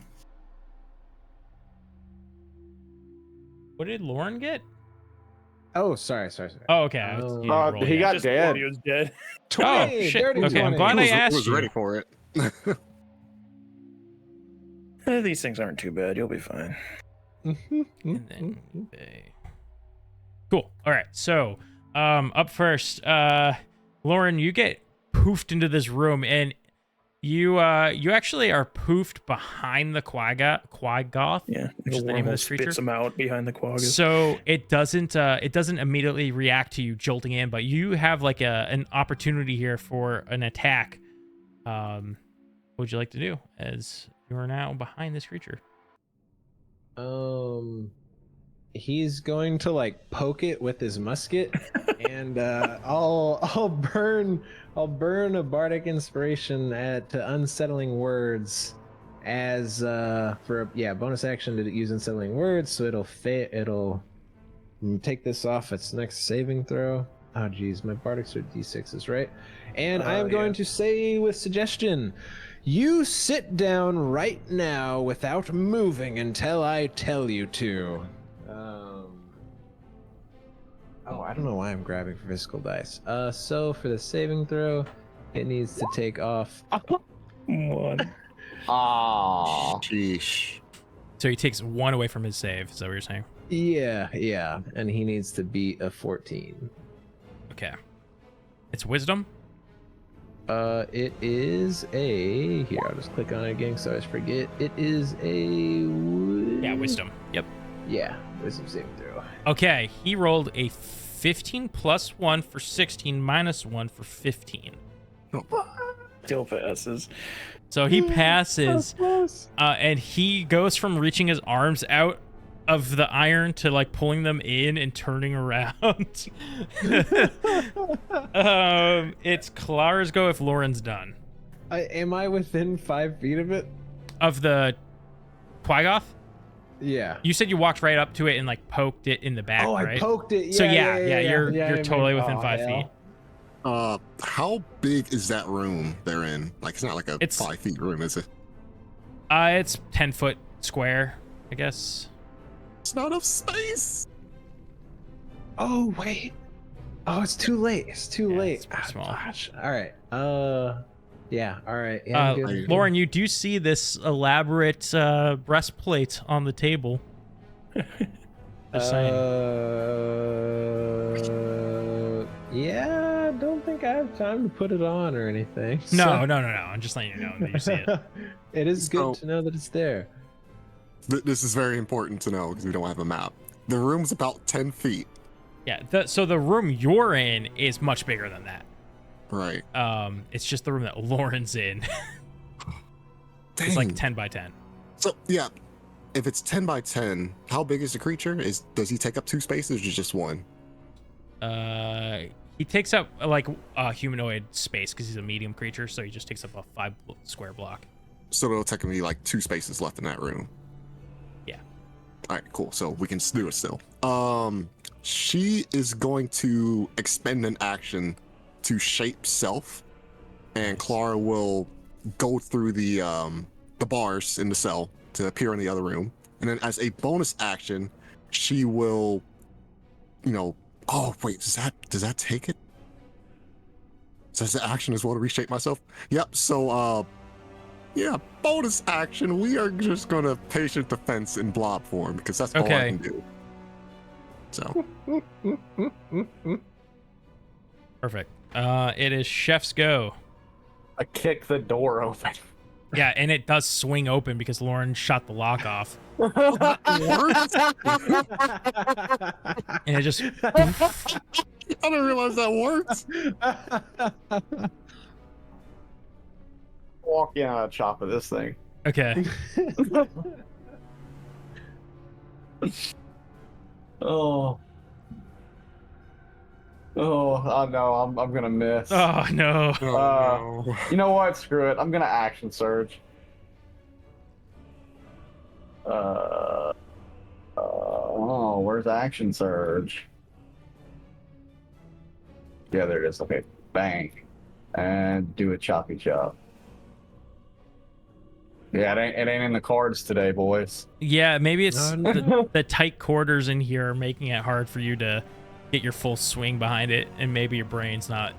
What did Lauren get? Oh, sorry. Oh, okay. He got Just dead. He was dead. Oh, shit. Okay, I'm glad I asked was you. ready for it. These things aren't too bad. You'll be fine. And then cool. All right. So, up first, Lauren, you get poofed into this room, and you actually are poofed behind the Quaggoth. Yeah, which is the name of this creature. Spits them out behind the Quaggoth. So it doesn't immediately react to you jolting in, but you have like an opportunity here for an attack. What would you like to do as you are now behind this creature? He's going to like poke it with his musket, and I'll burn a bardic inspiration to unsettling words as for a bonus action to use unsettling words, so it'll take this off its next saving throw. Oh geez, my bardics are d6s, right? And I am going to say with suggestion, you sit down right now without moving until I tell you to. I don't know why I'm grabbing for physical dice. So for the saving throw, It needs to take off. 1. Ah. Sheesh. So he takes 1 away from his save. Is that what you're saying? Yeah. And he needs to beat a 14. Okay. It's wisdom? It is a... Here, I'll just click on it again so I just forget. It is a... Yeah, wisdom. Yep. Yeah, wisdom saving throw. Okay, he rolled a 15 plus 1 for 16 minus 1 for 15. Still passes. So he passes, and he goes from reaching his arms out of the iron to like pulling them in and turning around. It's Clara's go if Lauren's done. Am I within 5 feet of it? Of the Quaggoth? Yeah. You said you walked right up to it and like poked it in the back, Oh, right? I poked it. So you're totally within 5 feet. How big is that room they're in? Like, it's not like a 5 feet room, is it? It's 10 foot square, I guess. It's not enough space. Oh wait. Oh, it's too late. It's too late. It's pretty small. Gosh. All right. Yeah. All right. Yeah. Good. Lauren, you do see this elaborate breastplate on the table. Just saying. Yeah. I don't think I have time to put it on or anything. No. I'm just letting you know that you see it. It is good to know that it's there. This is very important to know because we don't have a map. The room's about 10 feet. Yeah. So the room you're in is much bigger than that. Right. It's just the room that Lauren's in. It's like 10 by 10. So yeah, if it's 10 by 10, how big is the creature? Does he take up 2 spaces or just 1? He takes up like a humanoid space because he's a medium creature, so he just takes up a 5 square block. So there'll technically like 2 spaces left in that room. Yeah. All right, cool. So we can do it still. She is going to expend an action to shape self, and Clara will go through the bars in the cell to appear in the other room, and then as a bonus action, she will, oh wait, does that take it? Says the action as well to reshape myself. Yep. So yeah, bonus action. We are just gonna patient defense in blob form because that's all I can do. So perfect. It is Chef's go. I kick the door open. Yeah, and it does swing open because Lauren shot the lock off. And it just... I didn't realize that worked. Walk in on a chop of this thing. Okay. Oh no, I'm gonna miss. Oh, no. No. You know what? Screw it. I'm gonna action surge. Where's action surge? Yeah, there it is. Okay, bang, and do a choppy chop. Yeah, it ain't in the cards today, boys. Yeah, maybe it's the tight quarters in here are making it hard for you to get your full swing behind it, and maybe your brain's not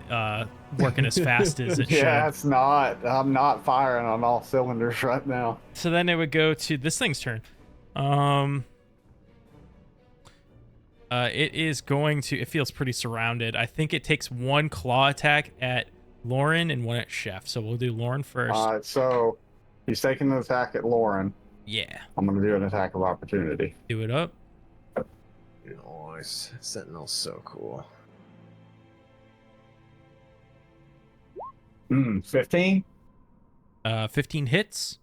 working as fast as it should. Yeah, it's not. I'm not firing on all cylinders right now. So then it would go to this thing's turn. It is going to... It feels pretty surrounded. I think it takes 1 claw attack at Lauren and 1 at Chef. So we'll do Lauren first. All right, so he's taking an attack at Lauren. Yeah. I'm gonna do an attack of opportunity. Do it up. Nice. Sentinel's so cool. 15? 15 hits.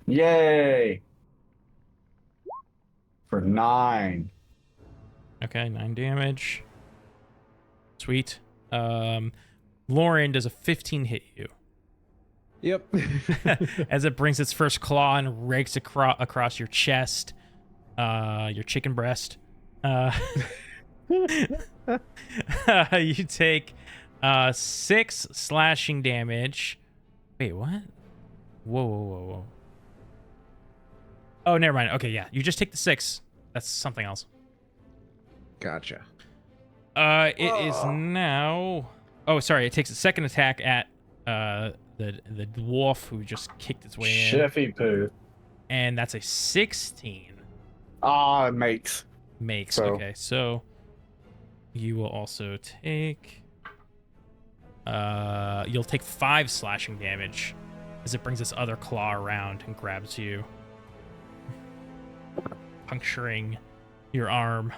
Yay! For 9. Okay, 9 damage. Sweet. Lauren, does a 15 hit you? Yep. As it brings its first claw and rakes across your chest, your chicken breast. You take 6 slashing damage. Wait, what? Whoa. Oh, never mind. Okay, yeah. You just take the 6. That's something else. Gotcha. It is now... Oh, sorry. It takes a second attack at the dwarf who just kicked its way in. Sheffy poo. And that's a 16. Ah, it makes. So. Okay, so you will also take you'll take 5 slashing damage as it brings this other claw around and grabs you, puncturing your arm.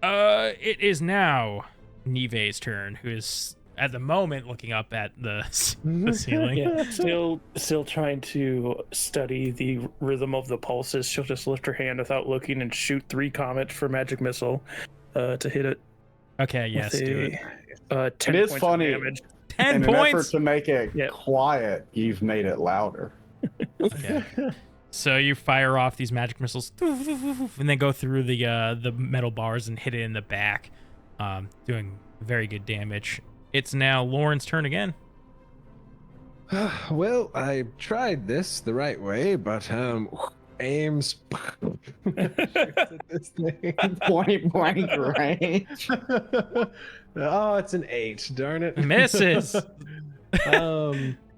It is now Nive's turn, who is at the moment looking up at the ceiling. Yeah, still trying to study the rhythm of the pulses. She'll just lift her hand without looking and shoot 3 comets for magic missile to hit it. Okay, yes, do it. 10 It is points funny. Of damage. 10 In an effort points. to make it quiet, you've made it louder. Okay. So you fire off these magic missiles, and then go through the metal bars and hit it in the back, doing very good damage. It's now Lauren's turn again. Well, I tried this the right way, but aims at this thing. Point blank range. Oh, it's an 8. Darn it! Misses.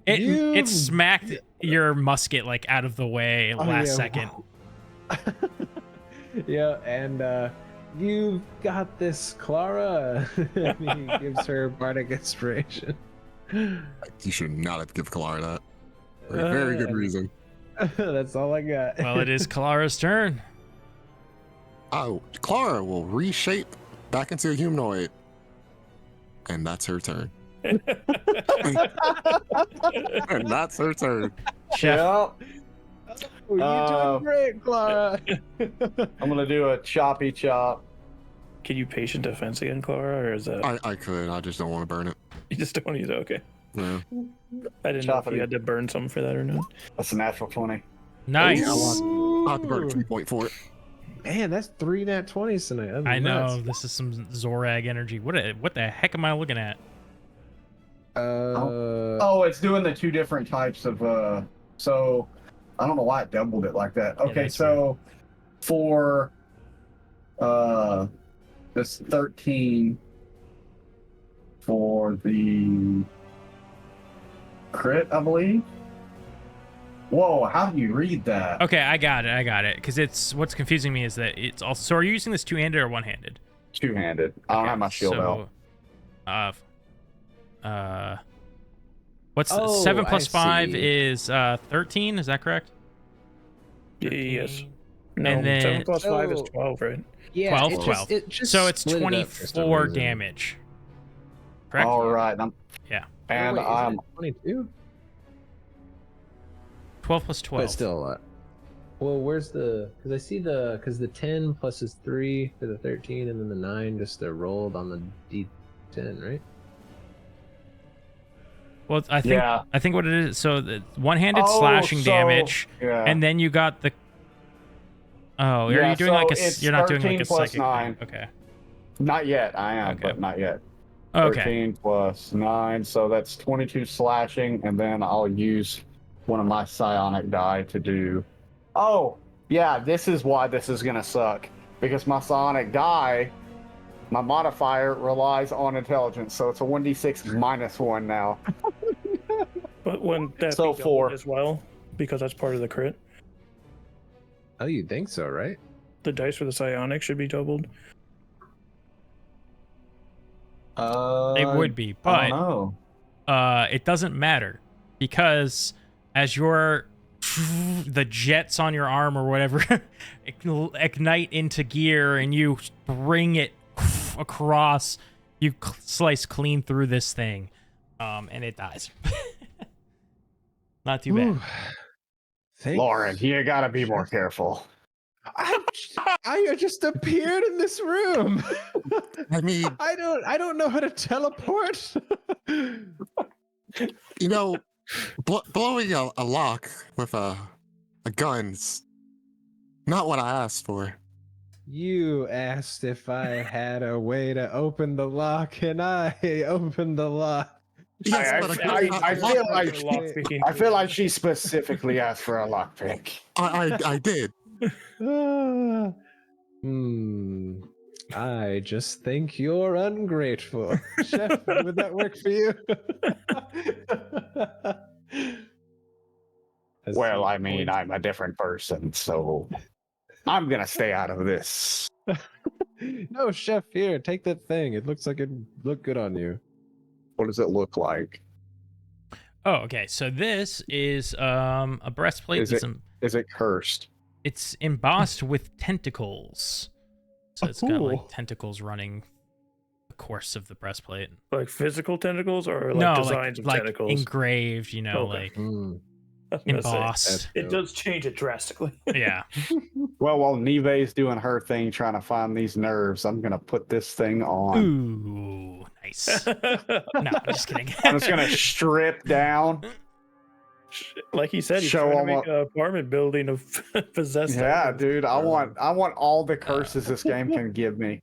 You- It smacked your musket like out of the way last second. Yeah, and you've got this, Clara. And he gives her bardic inspiration. You should not have given Kalara that. For a very good reason. That's all I got. Well, it is Clara's turn. Oh, Clara will reshape back into a humanoid. And that's her turn. And that's her turn. Chef, Yep. Oh, you're doing great, Clara. I'm gonna do a choppy chop. Can you patient defense again, Clara, or is that I could, I just don't want to burn it. you just don't want to use it? Okay, Yeah. I didn't know Chop if it. you had to burn something for that or not. That's a natural 20. nice. I'll have to burn a 3 point for it. Man, that's 3 nat 20s tonight. That's I know nuts. this is some Zorag energy. What the heck am I looking at? Oh, it's doing the 2 different types of so I don't know why it doubled it like that. Okay, that's so for this 13 for the crit, I believe. Whoa, how do you read that? Okay, I got it. Because it's what's confusing me is that it's also. So are you using this two-handed or one-handed? Two-handed. I don't have my shield out. What's Oh, 7 I plus 5 see. is 13? Is that correct? Yes. No, And then- 7 plus 5 is Oh. 12, right? Yeah, 12, it just- 12. it just So it's split it up for some 24 reason. damage. Correct? All right. Yeah. And Wait, is I'm it 22? 12 plus 12. But still a lot. Well, where's the? Because I see because the 10 plus is 3 for the 13, and then the 9 just rolled on the D10, right? Well, I think what it is. So the one-handed Oh, slashing so- damage, yeah. and then you got the. Oh, Yeah, are you doing so like a? it's You're not doing like 13 a plus psychic. 9. Thing. Okay. Not yet. I am, Okay. but not yet. Okay. 13 plus 9, so that's 22 slashing, and then I'll use one of my psionic die to do. Oh, yeah, this is why this is gonna suck. Because my psionic die, my modifier relies on intelligence, so it's a 1d6 minus 1 now. But wouldn't that So be doubled 4. as well? Because that's part of the crit. Oh, you think so, right? The dice for the psionic should be doubled. It would be, I but don't know. it doesn't matter because as the jets on your arm or whatever ignite into gear and you bring it across, you slice clean through this thing, and it dies. Not too bad. Ooh. Thanks. Lauren, you gotta be more careful. I just appeared in this room. I mean, I don't know how to teleport. you know, blowing a lock with a gun's not what I asked for. You asked if I had a way to open the lock, and I opened the lock. Yes, I but I feel like she specifically asked for a lockpick. I did. Ah. I just think you're ungrateful. Chef, would that work for you? Well, I mean, I'm a different person, so I'm gonna stay out of this. No, Chef, here, take that thing. It looks like it'd look good on you. What does it look like? Oh, okay. So this is a breastplate. Is it cursed? It's embossed with tentacles. So it's got like Ooh. tentacles running the course of the breastplate. Like physical tentacles or like No, designs of like tentacles? engraved, you know, Okay. like I was gonna say, embossed. it does change it drastically. Yeah. Well, while Nive's doing her thing trying to find these nerves, I'm gonna put this thing on. Ooh, nice. No, I'm just kidding. I'm just gonna strip down. Like he said, he's Show trying to him make an apartment building of possessed Yeah, items. dude, I want all the curses this game can give me.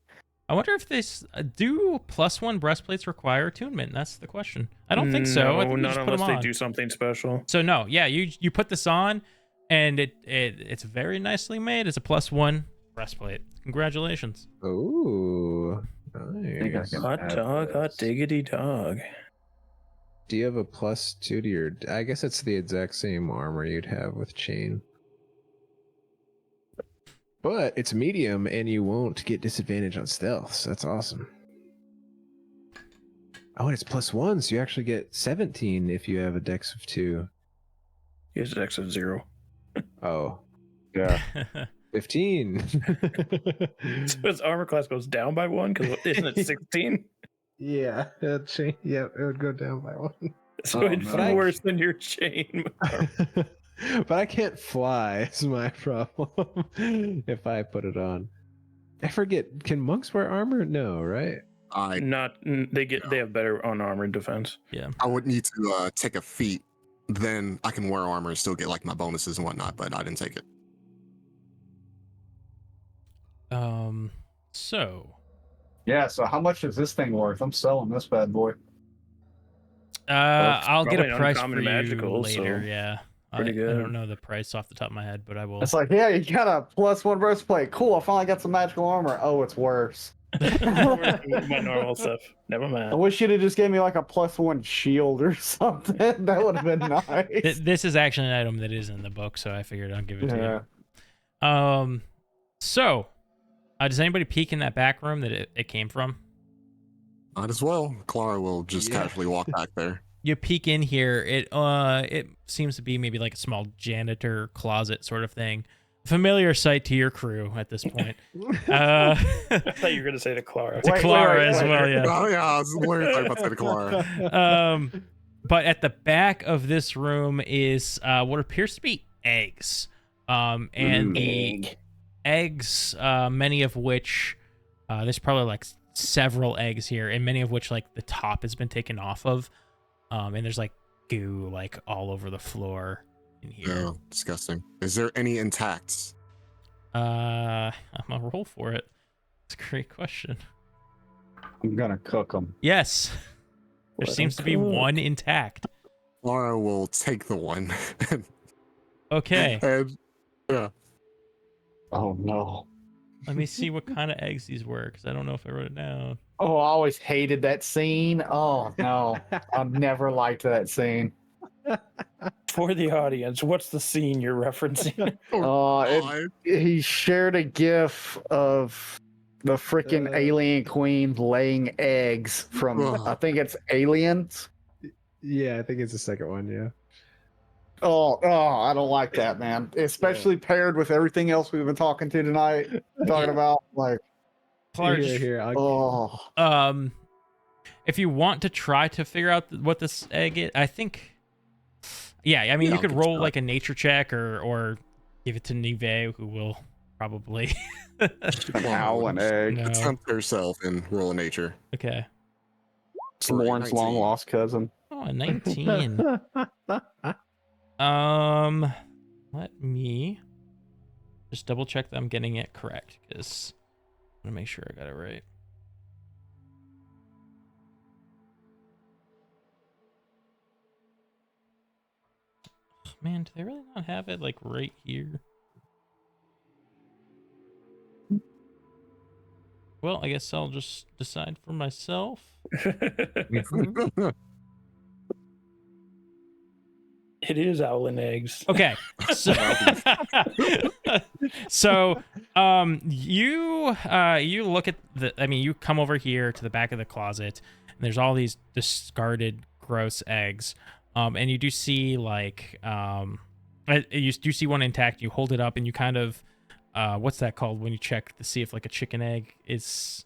I wonder if this do +1 breastplates require attunement. That's the question. I don't think so. I think you not just put unless them they on. do something special. So no, yeah, you put this on, and it's very nicely made. It's a +1 breastplate. Congratulations. Ooh, nice. Hot dog, hot diggity dog. Do you have a +2 to your... I guess it's the exact same armor you'd have with chain. But it's medium, and you won't get disadvantage on stealth, so that's awesome. Oh, and it's +1, so you actually get 17 if you have a dex of 2. He has an X of 0. Oh, Yeah. 15. So his armor class goes down by 1 because isn't it 16? Yeah, it would go down by 1. So Oh, it's no. worse than your chain. But I can't fly is my problem if I put it on. I forget, can monks wear armor? No, right? They have better unarmored defense. Yeah. I would need to take a feat, then I can wear armor and still get like my bonuses and whatnot, but I didn't take it. So Yeah, so how much is this thing worth? I'm selling this bad boy. I'll get a probably price for uncommon you magical, later. so Yeah. pretty I good. don't know the price off the top of my head, but I will. It's like, yeah, you got a +1 breastplate. Cool, I finally got some magical armor. Oh, it's worse. My normal stuff. Never I mind. wish you'd have just gave me like a +1 shield or something. That would have been nice. This is actually an item that is in the book, so I figured I'll give it Yeah. to you. So, does anybody peek in that back room that it came from? Might as well. Clara will just casually walk back there. You peek in here. It seems to be maybe like a small janitor closet sort of thing. Familiar sight to your crew at this point. I thought you were gonna say to Clara. To Clara as well, yeah. Oh yeah, I was worried about that to Clara. But at the back of this room is what appears to be eggs. And the eggs, many of which there's probably like several eggs here, and many of which like the top has been taken off of. And there's like goo like all over the floor in here. Oh, disgusting. Is there any intact? I'm gonna roll for it. It's a great question. I'm gonna cook them. Yes. There Let seems to him be cook. one intact. Clara will take the one. Okay. And yeah. Oh no. Let me see what kind of eggs these were, because I don't know if I wrote it down. Oh, I always hated that scene. Oh no. I've never liked that scene. For the audience, what's the scene you're referencing? He shared a gif of the freaking alien queen laying eggs from I think it's Aliens. Yeah, I think it's the second one, yeah. Oh, I don't like that, man. Especially paired with everything else we've been talking about. Like, Clara, if you want to try to figure out what this egg is, I think. Yeah, I mean, you could roll like a nature check or give it to Nive, who will probably Owl an egg. No. Attempt herself and roll a nature. Okay. It's Lauren's long lost cousin. Oh, a 19. Let me just double check that I'm getting it correct, because I want to make sure I got it right. Man, do they really not have it like right here? Well, I guess I'll just decide for myself. It is owl and eggs. Okay. So, you look at you come over here to the back of the closet, and there's all these discarded gross eggs. And you do see you do see one intact. You hold it up and you kind of, what's that called when you check to see if like a chicken egg is,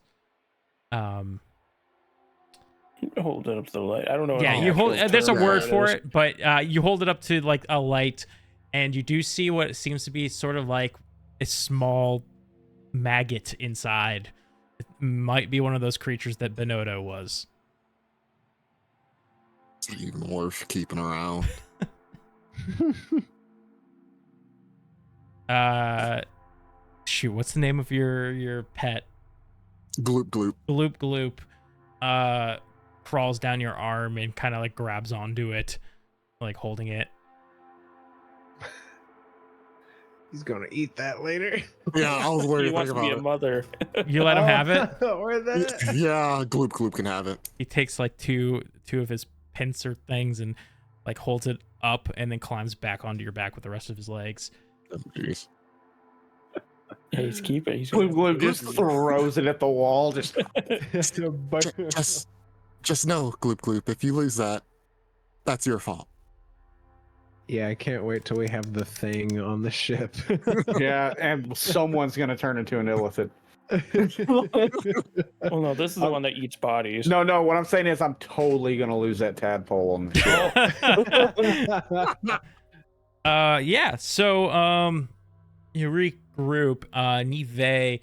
Hold it up to the light. I don't know. Yeah, you hold. There's a word for it, but you hold it up to like a light, and you do see what seems to be sort of like a small maggot inside. It might be one of those creatures that Benotto was. It's even worth keeping around. Shoot, what's the name of your pet? Gloop gloop. Gloop gloop. Crawls down your arm and kind of like grabs onto it, like holding it. He's gonna eat that later. Yeah, I was worried He wants to be a mother. You let him have it? Or that. Yeah, Gloop gloop can have it. He takes like two of his pincer things and like holds it up and then climbs back onto your back with the rest of his legs. Oh, jeez. Yeah, he's keeping. He's Gloop just throws it at the wall. Just Just know, Gloop Gloop, if you lose that, that's your fault. Yeah, I can't wait till we have the thing on the ship. yeah, and someone's gonna turn into an illithid. Oh no, this is the one that eats bodies. No, what I'm saying is I'm totally gonna lose that tadpole on the ship. Yeah. So you regroup. Nive,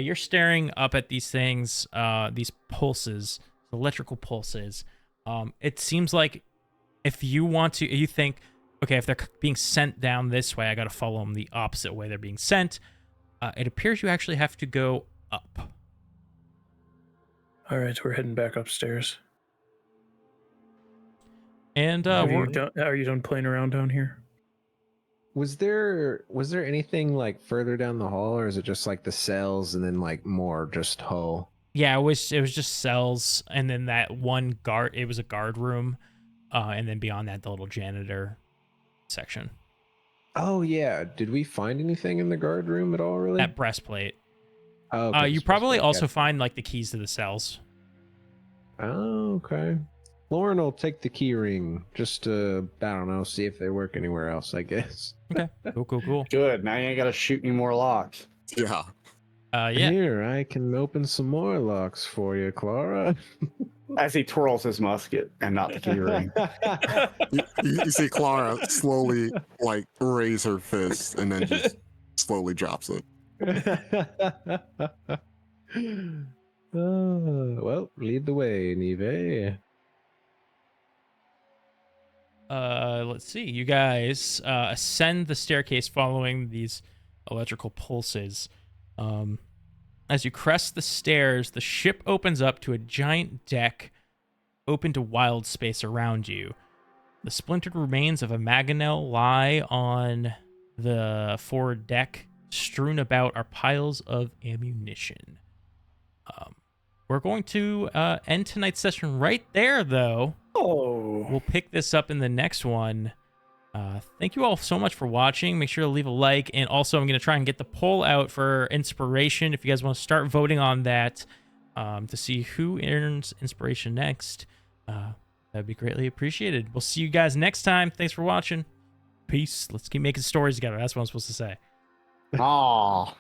you're staring up at these things, these pulses. Electrical pulses. It seems like if you want to, you think, okay, if they're being sent down this way, I got to follow them the opposite way they're being sent. It appears you actually have to go up. All right, so we're heading back upstairs. And are you done playing around down here? Was there anything like further down the hall, or is it just like the cells and then like more just hull? Yeah, it was just cells, and then that one guard. It was a guard room, and then beyond that, the little janitor section. Oh yeah, did we find anything in the guard room at all? Really? That breastplate. Oh, okay, you probably also find like the keys to the cells. Oh, okay. Lauren will take the key ring just to, I don't know, see if they work anywhere else, I guess. Okay. Cool. Good. Now you ain't gotta shoot any more locks. Yeah. Yeah. Here, I can open some more locks for you, Clara. As he twirls his musket and not the key ring. You see Clara slowly like raise her fist and then just slowly drops it. Well, lead the way, Nive. Let's see. You guys ascend the staircase following these electrical pulses. As you crest the stairs, the ship opens up to a giant deck open to Wildspace around you. The splintered remains of a mangonel lie on the forward deck. Strewn about are piles of ammunition. We're going to end tonight's session right there, though. Oh. We'll pick this up in the next one. Thank you all so much for watching. Make sure to leave a like. And also, I'm going to try and get the poll out for inspiration. If you guys want to start voting on that to see who earns inspiration next, that'd be greatly appreciated. We'll see you guys next time. Thanks for watching. Peace. Let's keep making stories together. That's what I'm supposed to say. Aww.